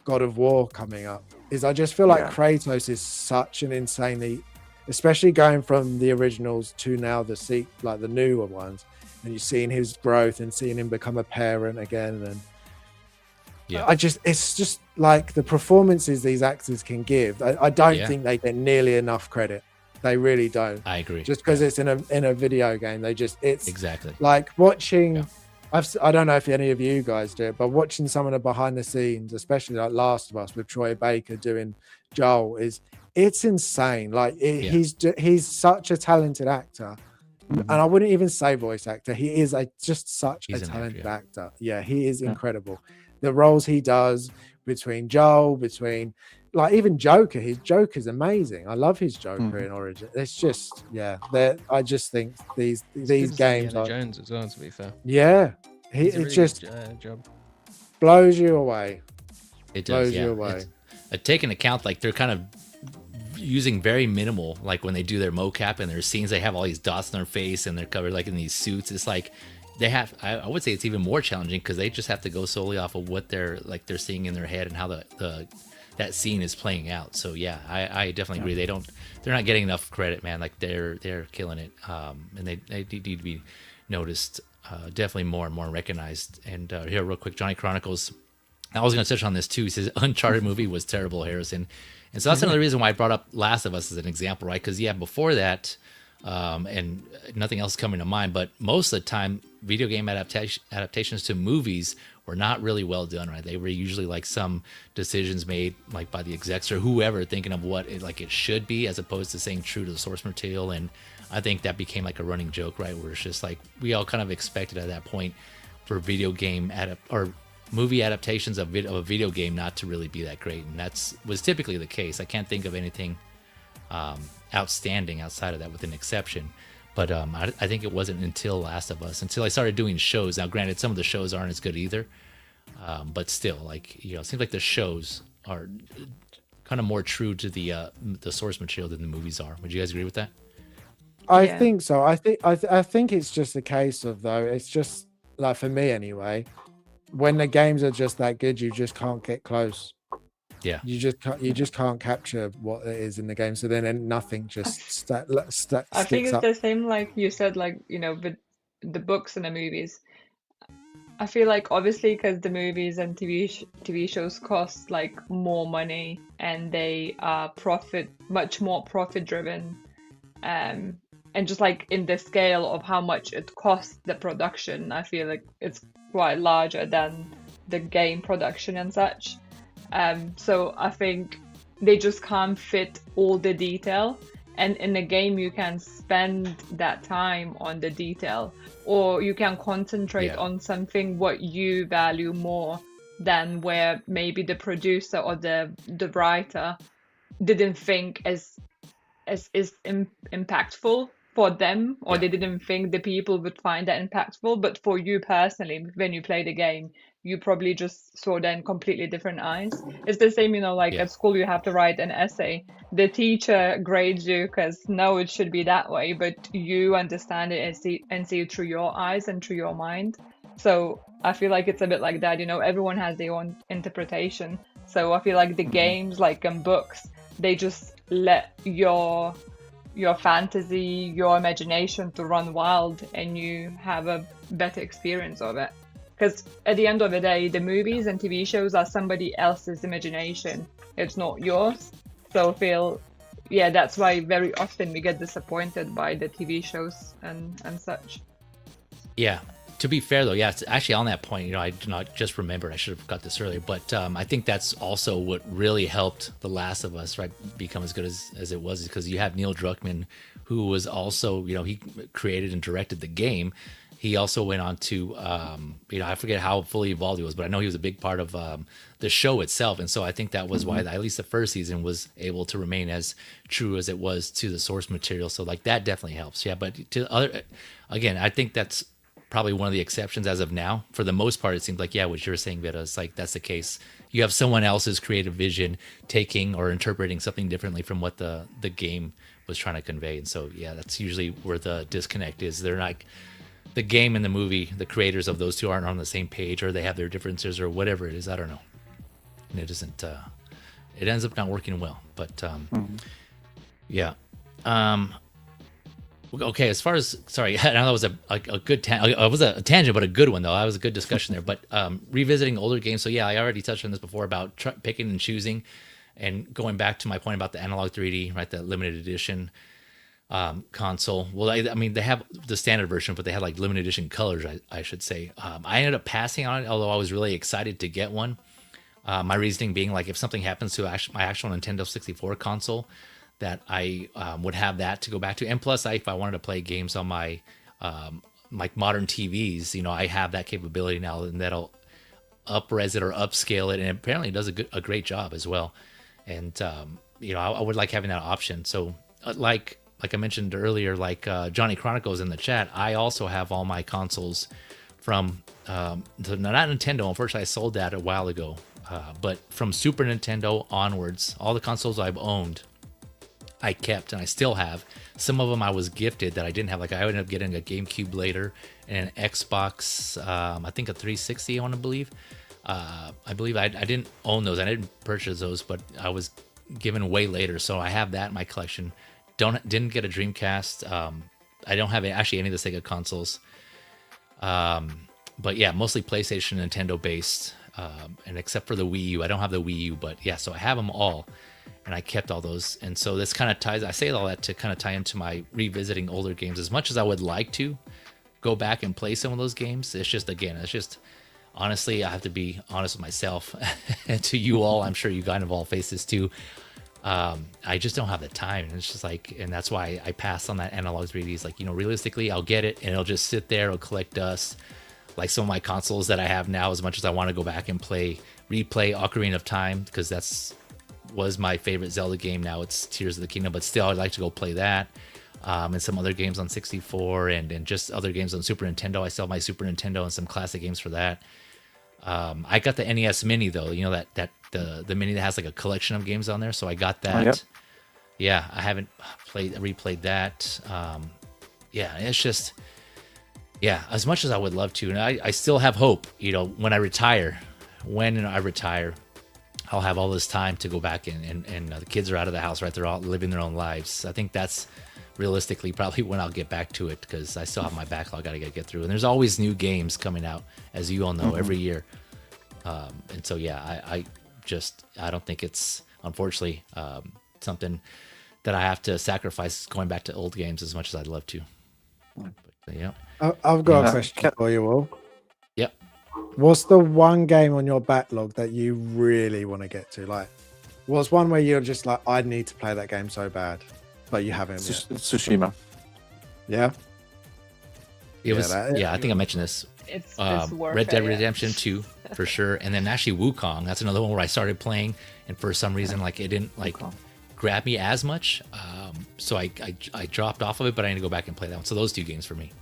God of War coming up. Is I just feel like Kratos is such an insanely, especially going from the originals to now the newer ones, and you're seeing his growth and seeing him become a parent again, and it's just like the performances these actors can give. I don't think they get nearly enough credit. They really don't. I agree. Just because it's in a video game, it's exactly like watching. I don't know if any of you guys do it, but watching some of the behind the scenes, especially like Last of Us with Troy Baker doing Joel, it's insane. Like he's such a talented actor, and I wouldn't even say voice actor. He is just such a talented actor. Yeah, he is incredible. The roles he does between Joel, like even Joker, his Joker's amazing. I love his Joker in Origin. It's just I just think these games are Jones as well, to be fair. It really just job. blows you away. It does, blows you away. Take into account, like, they're kind of using very minimal, like when they do their mocap and their scenes, they have all these dots on their face and they're covered like in these suits. It's like they have, I would say it's even more challenging because they just have to go solely off of what they're seeing in their head and how that scene is playing out. So I definitely agree. They're not getting enough credit, man. Like they're killing it, and they need to be noticed, definitely more and more recognized. And here, real quick, Johnny Chronicles, I was going to touch on this too. He says Uncharted movie was terrible, Harrison, and so that's another reason why I brought up Last of Us as an example, right? Because before that, and nothing else coming to mind, but most of the time, video game adaptations to movies were not really well done, right? They were usually like some decisions made like by the execs or whoever thinking of what it should be, as opposed to staying true to the source material. And I think that became like a running joke, right? Where it's just like we all kind of expected at that point for video game or movie adaptations of a video game not to really be that great, and was typically the case. I can't think of anything outstanding outside of that, with an exception. But I think it wasn't until Last of Us, until I started doing shows. Now, granted, some of the shows aren't as good either, but still, like, it seems like the shows are kind of more true to the source material than the movies are. Would you guys agree with that? I think so. I think it's just a case of, though, it's just like, for me anyway, when the games are just that good, you just can't get close. Yeah, you just can't capture what it is in the game. So then nothing just I think it's the same, like you said, like, with the books and the movies. I feel like obviously because the movies and TV shows cost like more money, and they are much more profit driven, and just like in the scale of how much it costs the production, I feel like it's quite larger than the game production and such. So I think they just can't fit all the detail, And in a game, you can spend that time on the detail, or you can concentrate on something what you value more than where maybe the producer or the writer didn't think as impactful for them, or they didn't think the people would find that impactful. But for you personally, when you play the game, you probably just saw that in completely different eyes. It's the same, like at school you have to write an essay. The teacher grades you because no, it should be that way, but you understand it and see it through your eyes and through your mind. So I feel like it's a bit like that, everyone has their own interpretation. So I feel like the games, like books, they just let your fantasy, your imagination to run wild, and you have a better experience of it. Because at the end of the day, the movies and TV shows are somebody else's imagination. It's not yours. So I feel, that's why very often we get disappointed by the TV shows and such. Yeah. To be fair, though, it's actually on that point, I did not just remember, I should have got this earlier, but I think that's also what really helped The Last of Us, right, become as good as it was, because you have Neil Druckmann, who was also, he created and directed the game. He also went on to, I forget how fully involved he was, but I know he was a big part of the show itself. And so I think that was why at least the first season was able to remain as true as it was to the source material. So like that definitely helps. Yeah, but again, I think that's probably one of the exceptions as of now. For the most part, it seems like, what you're saying, Vita, it's like that's the case. You have someone else's creative vision taking or interpreting something differently from what the game was trying to convey. And so, that's usually where the disconnect is. They're not, the game and the movie, the creators of those two aren't on the same page, or they have their differences or whatever it is. I don't know. And it isn't, it ends up not working well. But, okay, as far as, sorry, I know that was a good it was a tangent, but a good one though. That was a good discussion there. But revisiting older games, so I already touched on this before about picking and choosing, and going back to my point about the analog 3D, right, the limited edition console. Well, I mean, they have the standard version, but they had like limited edition colors, I should say. I ended up passing on it, although I was really excited to get one. My reasoning being, like, if something happens to my actual Nintendo 64 console, that I would have that to go back to. And plus, if I wanted to play games on my like modern TVs, I have that capability now, and that'll up-res it or upscale it, and apparently it does a great job as well. And I would like having that option. So like I mentioned earlier, like Johnny Chronicles in the chat, I also have all my consoles from not Nintendo. Unfortunately, I sold that a while ago, but from Super Nintendo onwards, all the consoles I've owned, I kept, and I still have. Some of them I was gifted that I didn't have. Like, I ended up getting a GameCube later, and an Xbox, I think a 360, I want to believe. I believe I didn't own those. I didn't purchase those, but I was given way later. So I have that in my collection. Didn't get a Dreamcast. I don't have actually any of the Sega consoles. But yeah, mostly PlayStation, Nintendo based. And except for the Wii U, I don't have the Wii U, but yeah, so I have them all. And I kept all those. And so this kind of ties, I say all that to kind of tie into my revisiting older games. As much as I would like to go back and play some of those games, it's just, honestly, I have to be honest with myself and to you all. I'm sure you kind of all face this too. I just don't have the time. And it's just like, and that's why I passed on that analog 3D. It's like, realistically, I'll get it and it'll just sit there. It'll collect dust. Like some of my consoles that I have now, as much as I want to go back and replay Ocarina of Time, because was my favorite Zelda game. Now it's Tears of the Kingdom, but still I'd like to go play that. And some other games on 64 and just other games on Super Nintendo. I still have my Super Nintendo and some classic games for that. I got the NES Mini though, the Mini that has like a collection of games on there. So I got that. Oh, yep. Yeah, I haven't replayed that. It's just, as much as I would love to, and I still have hope, when I retire, I'll have all this time to go back and the kids are out of the house, right? They're all living their own lives. I think that's realistically probably when I'll get back to it, because I still have my backlog I got to get through. And there's always new games coming out, as you all know, every year. And so, I don't think it's, unfortunately, something that I have to sacrifice going back to old games as much as I'd love to. But, yeah. I've got a question for you all. Yep. What's the one game on your backlog that you really want to get to? Like, what's one where you're just like, I need to play that game so bad? but you haven't yet. Tsushima. Yeah. It was, that- I think I mentioned this. It's Red worth it, Dead yeah. Redemption 2 for sure, and then actually Wukong. That's another one where I started playing, and for some reason, like it didn't like grab me as much, so I dropped off of it. But I need to go back and play that one. So those two games for me.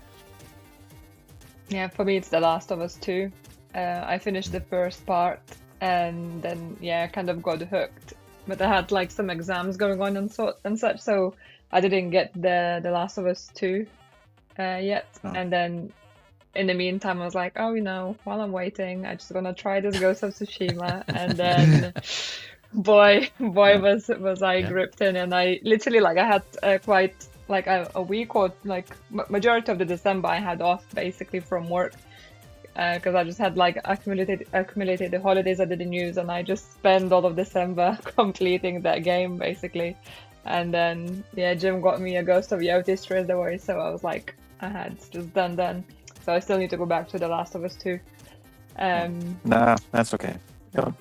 Yeah, for me it's The Last of Us 2. I finished the first part and then kind of got hooked. But I had like some exams going on and such, so I didn't get the Last of Us 2 yet. Oh. And then in the meantime I was like, oh, while I'm waiting, I'm just gonna try this Ghost of Tsushima. And then boy was I gripped in, and I literally I had quite like a week or like majority of the December I had off basically from work, because I just had like accumulated the holidays I didn't use, and I just spent all of December completing that game basically. And then Jim got me a Ghost of Yoti straight away, so I was like, it's just done. So I still need to go back to The Last of Us 2. Nah, that's okay. Go.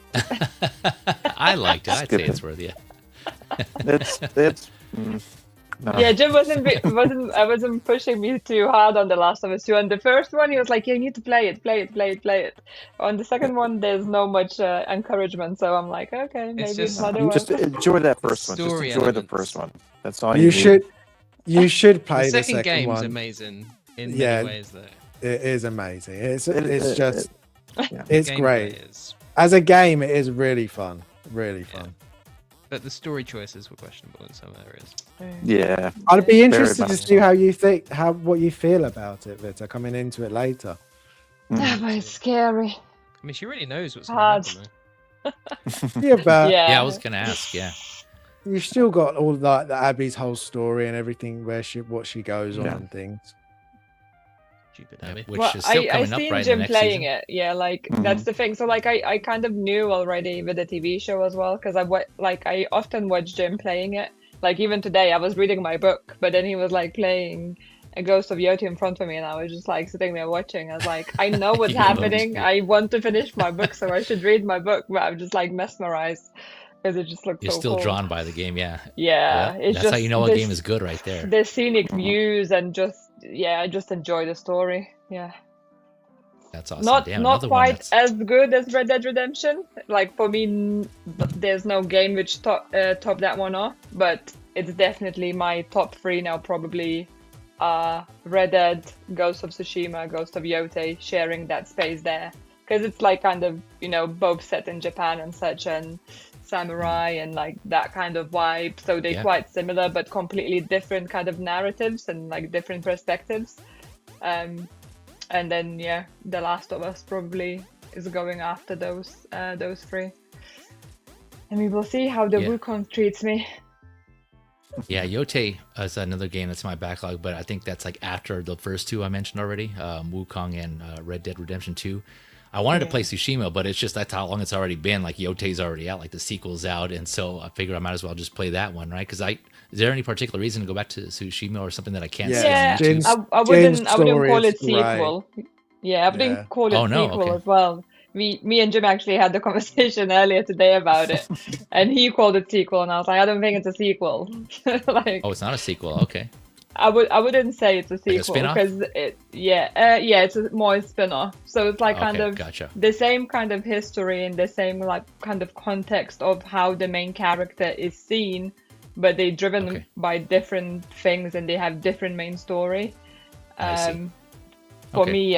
I liked it. I'd Skip say it's worth it. It's no. Yeah, Jim wasn't pushing me too hard on The Last of Us 2. On the first one, he was like, you need to play it. On the second one, there's no much encouragement, so I'm like, okay, maybe just- another You one. just enjoy that first one. Just Story enjoy the elements. first one. That's all You need. should play The the second game's one. amazing in Yeah. many ways, though. It is amazing. It's It- just yeah. it's Gameplay great. is- As a game, it is really fun. Really fun. But the story choices were questionable in some areas. Yeah. I'd be interested to much see so. how you think, what you feel about it, Vita, coming into it later. Yeah, but it's scary. I mean, she really knows what's Hard. going to happen, though. Yeah, but Yeah, I was gonna ask. Yeah, you've still got all that, the Abby's whole story and everything, what she goes on Yeah. and things. Stupid yeah, Abby. which Well, is still I coming up seen right in the Jim next playing season. it. Yeah, like that's the thing. So like I kind of knew already with the TV show as well, because I often watch Jim playing it. Like even today, I was reading my book, but then he was like playing a Ghost of Yoti in front of me, and I was just like sitting there watching. I was like, I know what's You know, it's happening. good. I want to finish my book, so I should read my book. But I'm just like mesmerized because it just looks You're so still cool. drawn by the game. Yeah, Yeah, it's that's just how you know a this- game is good right there. The scenic views and just I just enjoy the story. Yeah. That's awesome. Not Damn, not another one quite that's- as good as Red Dead Redemption. Like for me, there's no game which top that one off, but it's definitely my top 3 now. Probably Red Dead, Ghost of Tsushima, Ghost of Yotei, sharing that space there, because it's like kind of both set in Japan and such, and samurai and like that kind of vibe. So they're Yeah. quite similar, but completely different kind of narratives and like different perspectives. And then The Last of Us probably is going after those 3. And we will see how the Yeah. Wukong treats me. Yeah, Yotei is another game that's in my backlog, but I think that's like after the first 2 I mentioned already, Wukong and Red Dead Redemption 2. I wanted to play Tsushima, but it's just that's how long it's already been. Like Yotei's already out, like the sequel's out, and so I figured I might as well just play that one, right? Because is there any particular reason to go back to Tsushima or something that I can't see? Yeah, on James- YouTube? I wouldn't James' call story it is great. sequel. Yeah, I wouldn't Yeah. call it Oh, no, sequel okay. as well. Me and Jim actually had the conversation earlier today about it, and he called it sequel, and I was like, I don't think it's a sequel. Like, Oh, it's not a sequel. Okay. I wouldn't say it's a a sequel spin-off? because it's more a spin-off. So it's like kind Okay, of gotcha. the same kind of history and the same like kind of context of how the main character is seen, but they're driven Okay. by different things and they have different main story. I see. For Okay. me,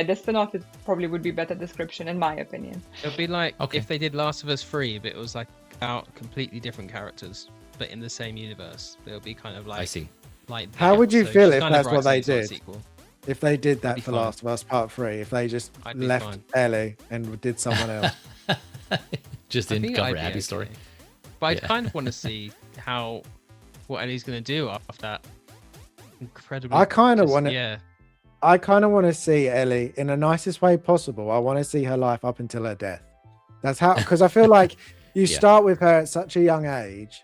the spin-off is probably would be better description in my opinion. It would be like Okay. if they did Last of Us 3, but it was like about completely different characters, but in the same universe. It would be kind of like I see. like How that. would you So feel she's if kind of that's what writing they it as a did? sequel. If they did that be for fine. Last of Us Part 3, if they just I'd be left fine. Ellie and did someone else. Just I didn't think cover I'd be Abby's story. okay. But I Yeah. kind of want to see what Ellie's going to do after that incredible. I kind of just- want to. Yeah, I kind of want to see Ellie in the nicest way possible. I want to see her life up until her death. That's how, because I feel like you Yeah. start with her at such a young age,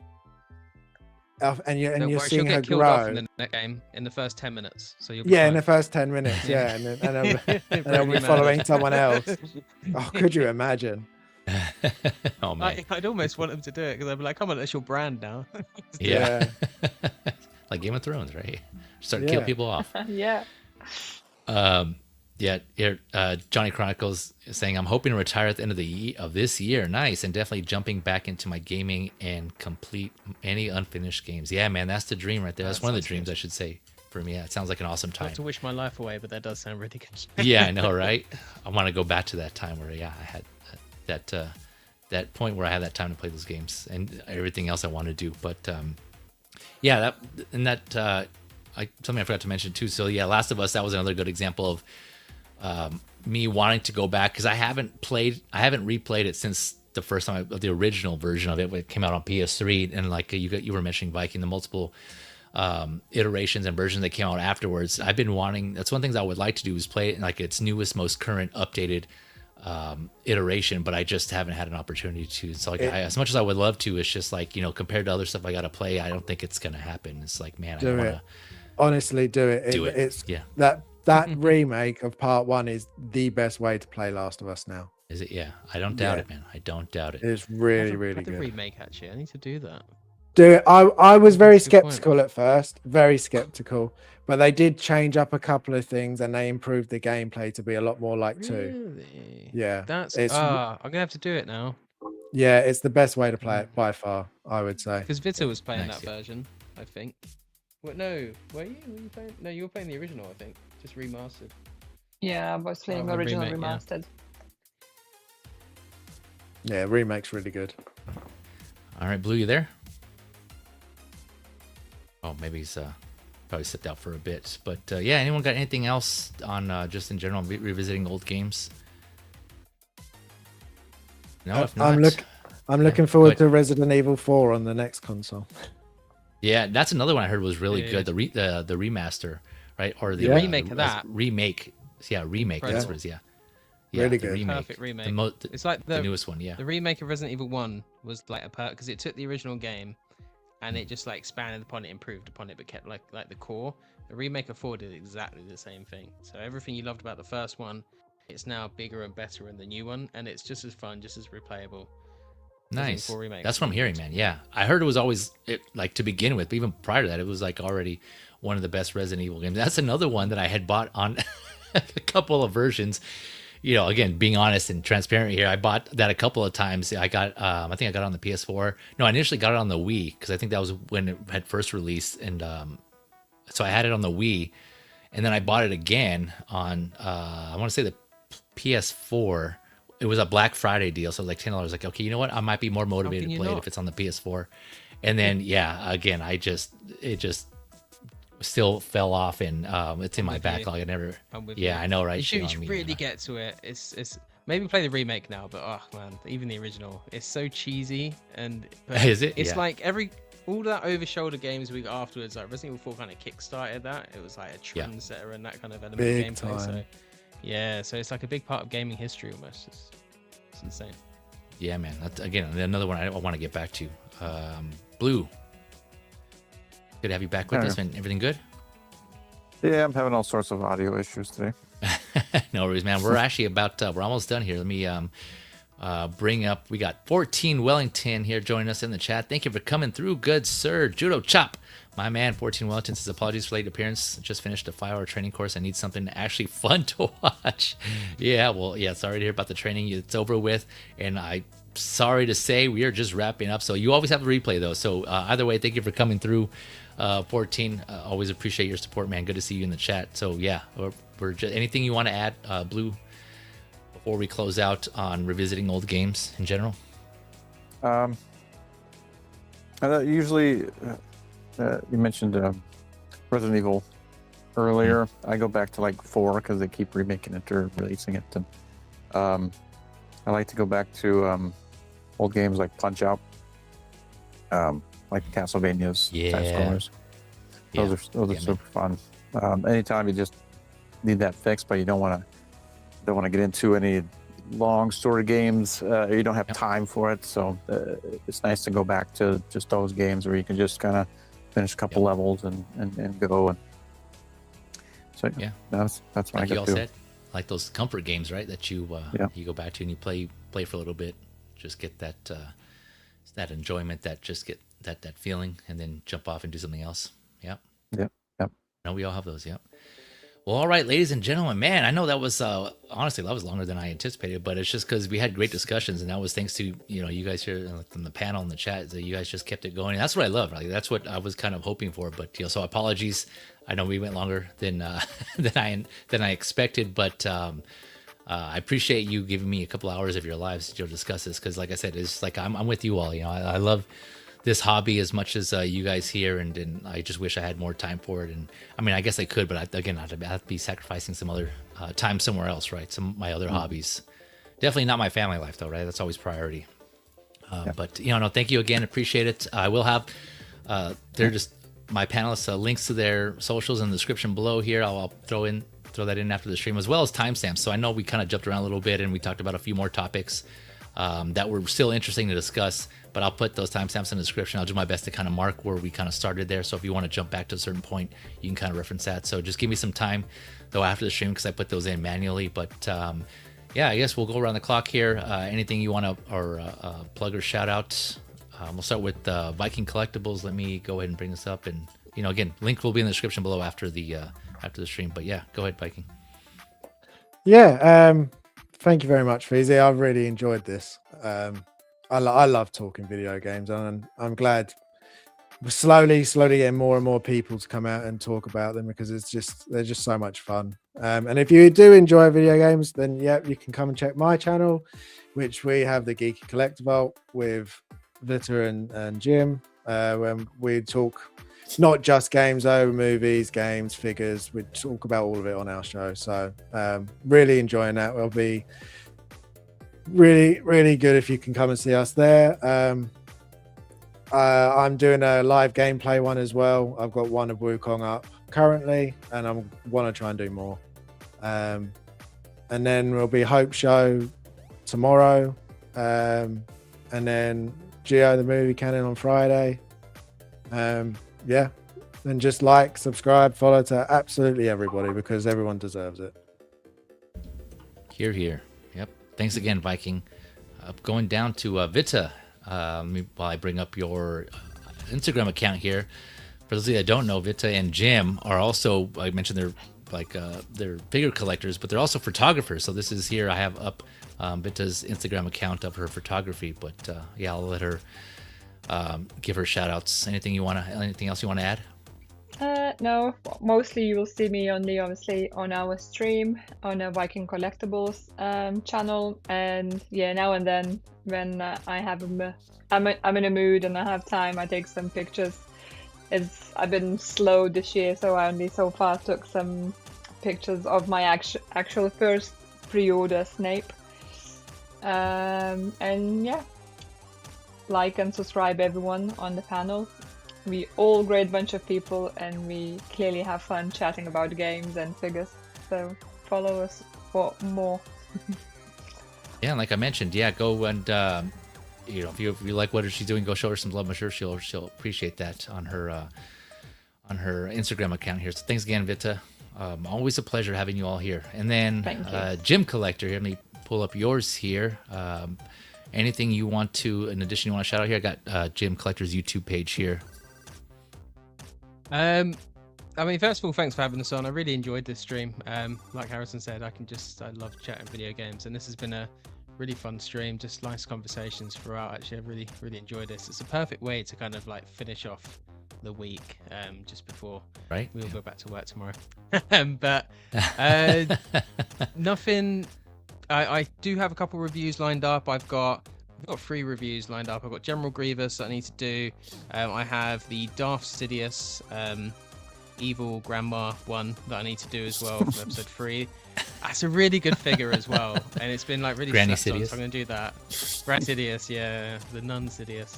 and you're Don't worry, seeing she'll her get killed off grow. in the next game in the first 10 minutes. So you'll be Yeah, in fine. the first 10 minutes. Yeah, and then Very we're mad. following someone else. Oh, could you imagine? Oh man, I'd almost want them to do it because I'd be like, come on, that's your brand now. yeah. Like Game of Thrones, right? Start to kill people off. Yeah. Yeah, here, Johnny Chronicles is saying, I'm hoping to retire at the end of this year. Nice. And definitely jumping back into my gaming and complete any unfinished games. Yeah, man, that's the dream right there. That's one of the dreams, I should say, for me. Yeah, it sounds like an awesome time. Not to wish my life away, but that does sound really good. Yeah, I know, right? I want to go back to that time where, yeah, I had that point where I had that time to play those games and everything else I want to do. But yeah, something I forgot to mention too. So yeah, Last of Us, that was another good example of me wanting to go back because I haven't replayed it since the first time the original version of it when it came out on PS3. And like you were mentioning, Viking, the multiple iterations and versions that came out afterwards. I've been wanting. That's one of the things I would like to do is play it in like its newest, most current, updated iteration, but I just haven't had an opportunity to. So like, as much as I would love to, it's just like, compared to other stuff I got to play, I don't think it's gonna happen. It's like, man, I don't want to. Honestly, do it. It's that remake of part 1 is the best way to play Last of Us now. Is it? Yeah, I don't doubt it, man. I don't doubt it. It's really, really the good. remake, actually, I need to do that. Do it. I was very skeptical at first, very skeptical, but they did change up a couple of things and they improved the gameplay to be a lot more like 2. Really? Yeah, I'm gonna have to do it now. Yeah, it's the best way to play it by far, I would say. Because Vita was playing Nice, that version, I think. What? No, were you? Were you playing? No, you were playing the original, I think, just remastered. Yeah, I was playing the original remake, yeah. remastered. Yeah, remake's really good. All right, Blue, you there? Oh, maybe he's probably stepped out for a bit. But yeah, anyone got anything else on just in general revisiting old games? No, if not, I'm looking forward to Resident Evil 4 on the next console. Yeah, that's another one I heard was really good. The remaster, right? Or the remake of that. Remake. Yeah, remake. That's what it is. Yeah. Really the good. remake. Perfect remake. It's like the newest one. Yeah. The remake of Resident Evil 1 was like because it took the original game and it just like expanded upon it, improved upon it, but kept like the core. The remake of 4 did exactly the same thing. So everything you loved about the first one, it's now bigger and better in the new one, and it's just as fun, just as replayable. Nice. That's what I'm hearing, man. Yeah, I heard it was always like to begin with, but even prior to that, it was like already one of the best Resident Evil games. That's another one that I had bought on a couple of versions. Again, being honest and transparent here, I bought that a couple of times. I got, I think I got it on the PS4. No, I initially got it on the Wii because I think that was when it had first released, and so I had it on the Wii, and then I bought it again on, I want to say the PS4. It was a Black Friday deal, so like $10. Like, okay, you know what? I might be more motivated to play it if it's on the PS4. And then, yeah, again, it just still fell off, and it's in my backlog. I know, right? You should really get to it. It's maybe play the remake now, but oh man, even the original, it's so cheesy. Is it? It's like all that over-shoulder games we got afterwards, like Resident Evil 4 kind of kickstarted that. It was like a trendsetter and that kind of element Big of gameplay. time. So it's like a big part of gaming history almost. It's insane. Yeah, man. That's, again, another one I want to get back to. Blue. Good to have you back with us, man. Everything good? Yeah, I'm having all sorts of audio issues today. No worries, man. We're actually we're almost done here. Let me bring up, we got 14 Wellington here joining us in the chat. Thank you for coming through, good sir. Judo Chop, my man. 14 Wellington says, apologies for late appearance. Just finished a 5-hour training course. I need something actually fun to watch. Yeah, well, yeah, sorry to hear about the training. It's over with, and sorry to say we are just wrapping up. So you always have to replay though. So either way, thank you for coming through. 14, always appreciate your support, man. Good to see you in the chat. So yeah, we're just, anything you want to add, Blue, before we close out on revisiting old games in general? Usually, you mentioned Resident Evil earlier. I go back to like 4 because they keep remaking it or releasing it. And, I like to go back to old games like Punch Out, like Castlevania's side-scrollers. Those are super fun. Anytime you just need that fix, but you don't want to get into any long story games, you don't have time for it. So it's nice to go back to just those games where you can just kind of finish a couple levels and go. And so that's what like I get to. Like those comfort games, right? That you you go back to and you play for a little bit. just get that enjoyment, that feeling, and then jump off and do something else. Yep. Yep. Yep. No, we all have those. Yep. Well, all right, ladies and gentlemen, man, I know that was honestly that was longer than I anticipated, but it's just because we had great discussions, and that was thanks to you guys here from the panel and the chat that you guys just kept it going. And that's what I love. Like, that's what I was kind of hoping for. But so apologies. I know we went longer than than I expected, but I appreciate you giving me a couple hours of your lives to discuss this, because like I said, it's like I'm with you all. I love this hobby as much as you guys here, and I just wish I had more time for it. And I mean, I guess I could, but I'd have to be sacrificing some other time somewhere else, right? Some of my other hobbies. Definitely not my family life, though, right? That's always priority. But no, thank you again. Appreciate it. I will have they're just my panelists links to their socials in the description below here. I'll throw that in after the stream, as well as timestamps. So I know we kind of jumped around a little bit and we talked about a few more topics that were still interesting to discuss, but I'll put those timestamps in the description. I'll do my best to kind of mark where we kind of started there. So if you want to jump back to a certain point, you can kind of reference that. So just give me some time though after the stream, because I put those in manually. But yeah, I guess we'll go around the clock here. Anything you want to or plug or shout out? We'll start with Viking Collectibles. Let me go ahead and bring this up, and again, link will be in the description below after the stream. But yeah, go ahead, Viking. Yeah, thank you very much, Feezy. I've really enjoyed this. I love talking video games, and I'm glad we're slowly getting more and more people to come out and talk about them, because they're just so much fun. And if you do enjoy video games, then yeah, you can come and check my channel, which we have the Geeky Collectible with Vita and Jim, when we talk not just games though, movies, games, figures. We talk about all of it on our show. So really enjoying that. It'll be really good if you can come and see us there. I'm doing a live gameplay one as well. I've got one of Wukong up currently, and I want to try and do more. And then there'll be Hope Show tomorrow, and then Geo the Movie Canon on Friday. Yeah, and just like, subscribe, follow to absolutely everybody, because everyone deserves it. Here. Yep. Thanks again, Viking. Going down to Vita. While I bring up your Instagram account here. For those of you that don't know, Vita and Jim are also, I mentioned they're figure collectors, but they're also photographers. So this is here. I have up Vita's Instagram account of her photography. But yeah, I'll let her give her shout outs. Anything else you want to add? No, mostly you will see me only obviously on our stream on a Viking Collectibles channel, and yeah, now and then when I'm in a mood and I have time, I take some pictures. I've been slow this year, so I only so far took some pictures of my actual first pre-order Snape. And yeah, like and subscribe everyone on the panel. We all great bunch of people, and we clearly have fun chatting about games and figures. So follow us for more. Yeah, like I mentioned, yeah, go and if you like what she's doing, go show her some love. I'm sure she'll appreciate that on her Instagram account here. So thanks again, Vita. Always a pleasure having you all here. And then Jim Collector here. Let me pull up yours here. Anything you want to, in addition, you want to shout out here? I got Jim Collector's YouTube page here. I mean, first of all, thanks for having us on. I really enjoyed this stream. Like Harrison said, I love chatting video games, and this has been a really fun stream. Just nice conversations throughout. Actually, I really enjoyed this. It's a perfect way to kind of like finish off the week, just before we all go back to work tomorrow. But nothing. I do have a couple reviews lined up. I've got 3 reviews lined up. I've got General Grievous that I need to do. I have the Darth Sidious Evil Grandma one that I need to do as well from episode 3. That's a really good figure as well, and it's been like really Granny slept on, Sidious. so I'm going to do that. Granny Sidious, yeah, the Nun Sidious.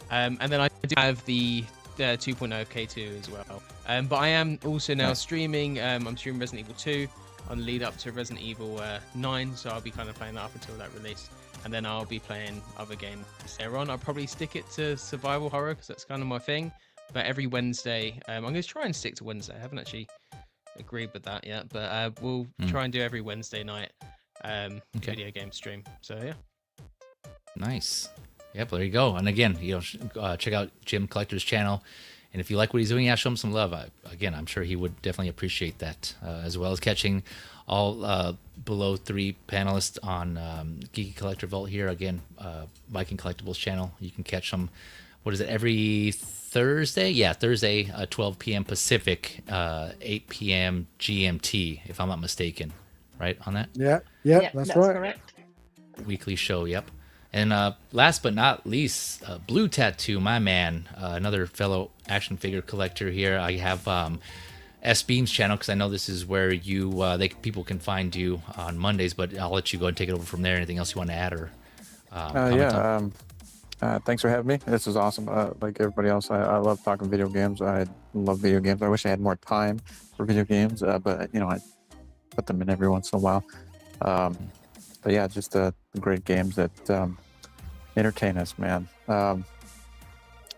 And then I do have the 2.0 of K2 as well. But I am also now streaming. I'm streaming Resident Evil 2 on the lead up to Resident Evil 9, so I'll be kind of playing that up until that release. And then I'll be playing other games later on. I'll probably stick it to survival horror because that's kind of my thing. But every Wednesday, I'm going to try and stick to Wednesday. I haven't actually agreed with that yet, but we'll try and do every Wednesday night video game stream. So yeah. Nice. Yep, there you go. And again, check out Jim Collector's channel. And if you like what he's doing, yeah, show him some love. Again, I'm sure he would definitely appreciate that, as well as catching all below 3 panelists on Geeky Collector Vault here. Again, Viking Collectibles channel. You can catch them, what is it, every Thursday? Yeah, Thursday, 12 p.m. Pacific, 8 p.m. GMT, if I'm not mistaken. Right on that? Yeah, that's right. Correct. Weekly show, yep. And last but not least, Blue Tattu, my man, another fellow action figure collector here. I have S Bean's channel, because I know this is where people can find you on Mondays, but I'll let you go and take it over from there. Anything else you want to add or comment on? Thanks for having me. This is awesome. Like everybody else, I love talking video games. I love video games. I wish I had more time for video games, but I put them in every once in a while. But yeah, just great games that entertain us, man. But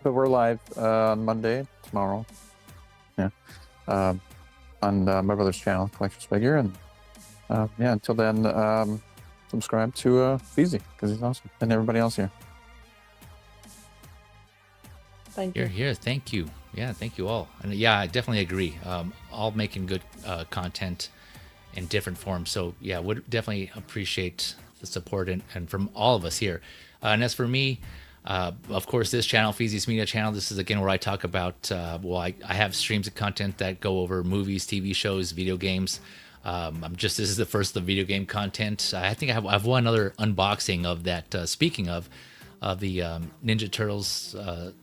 we're live on Monday, tomorrow. Yeah. On my brother's channel, Collector's Figure. And until then, subscribe to Feezy, because he's awesome. And everybody else here. Thank you. Here. Thank you. Yeah, thank you all. And yeah, I definitely agree. All making good content in different forms. So yeah, would definitely appreciate the support and from all of us here. And as for me, of course, this channel, Feezys Media Channel, this is again where I talk about, I have streams of content that go over movies, TV shows, video games. This is the first of the video game content. I think I have one other unboxing of that. Speaking of the Ninja Turtles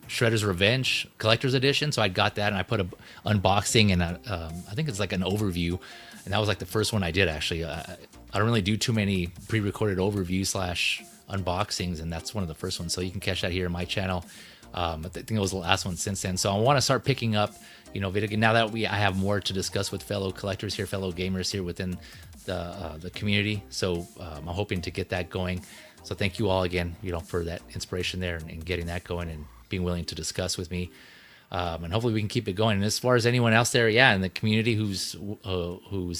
Shredder's Revenge Collector's Edition. So I got that and I put a unboxing and I think it's like an overview. And that was like the first one I did, actually. I don't really do too many pre-recorded overviews / unboxings, and that's one of the first ones. So you can catch that here on my channel. I think it was the last one since then. So I want to start picking up, video game. Now that I have more to discuss with fellow collectors here, fellow gamers here within the community. So I'm hoping to get that going. So thank you all again, for that inspiration there and getting that going and being willing to discuss with me. And hopefully we can keep it going. And as far as anyone else there, in the community who's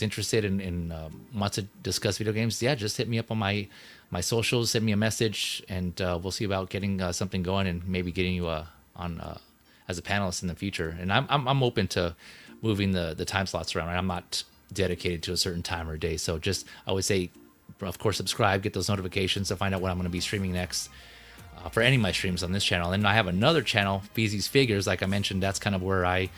interested in wants to discuss video games, just hit me up on my socials, send me a message, and we'll see about getting something going and maybe getting you on as a panelist in the future. And I'm open to moving the time slots around. Right? I'm not dedicated to a certain time or day, so I would say, of course, subscribe, get those notifications to find out what I'm going to be streaming next. For any of my streams on this channel. And I have another channel, Feezys Figures, like I mentioned. That's kind of where I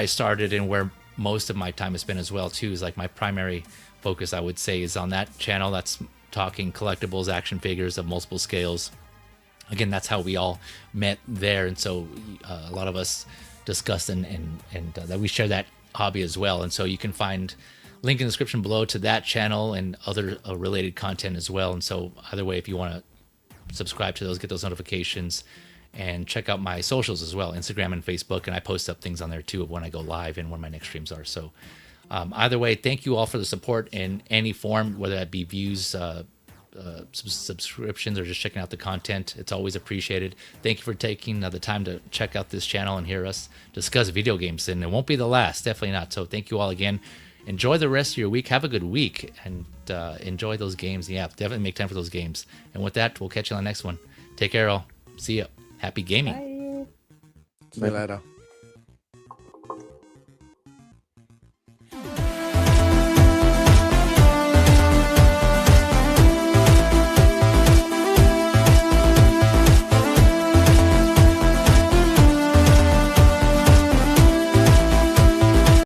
started and where most of my time has been as well too. Is like my primary focus, I would say, is on that channel. That's talking collectibles, action figures of multiple scales. Again, that's how we all met there, and so a lot of us discussed and that we share that hobby as well. And so you can find link in the description below to that channel and other related content as well. And so either way, if you want to subscribe to those, get those notifications, and check out my socials as well, Instagram and Facebook, and I post up things on there too of when I go live and when my next streams are. So either way, thank you all for the support in any form, whether that be views, subscriptions, or just checking out the content. It's always appreciated. Thank you for taking the time to check out this channel and hear us discuss video games, and it won't be the last, definitely not. So thank you all again. Enjoy the rest of your week. Have a good week, and enjoy those games. Yeah, definitely make time for those games. And with that, we'll catch you on the next one. Take care, all. See ya. Happy gaming. Bye. See you later.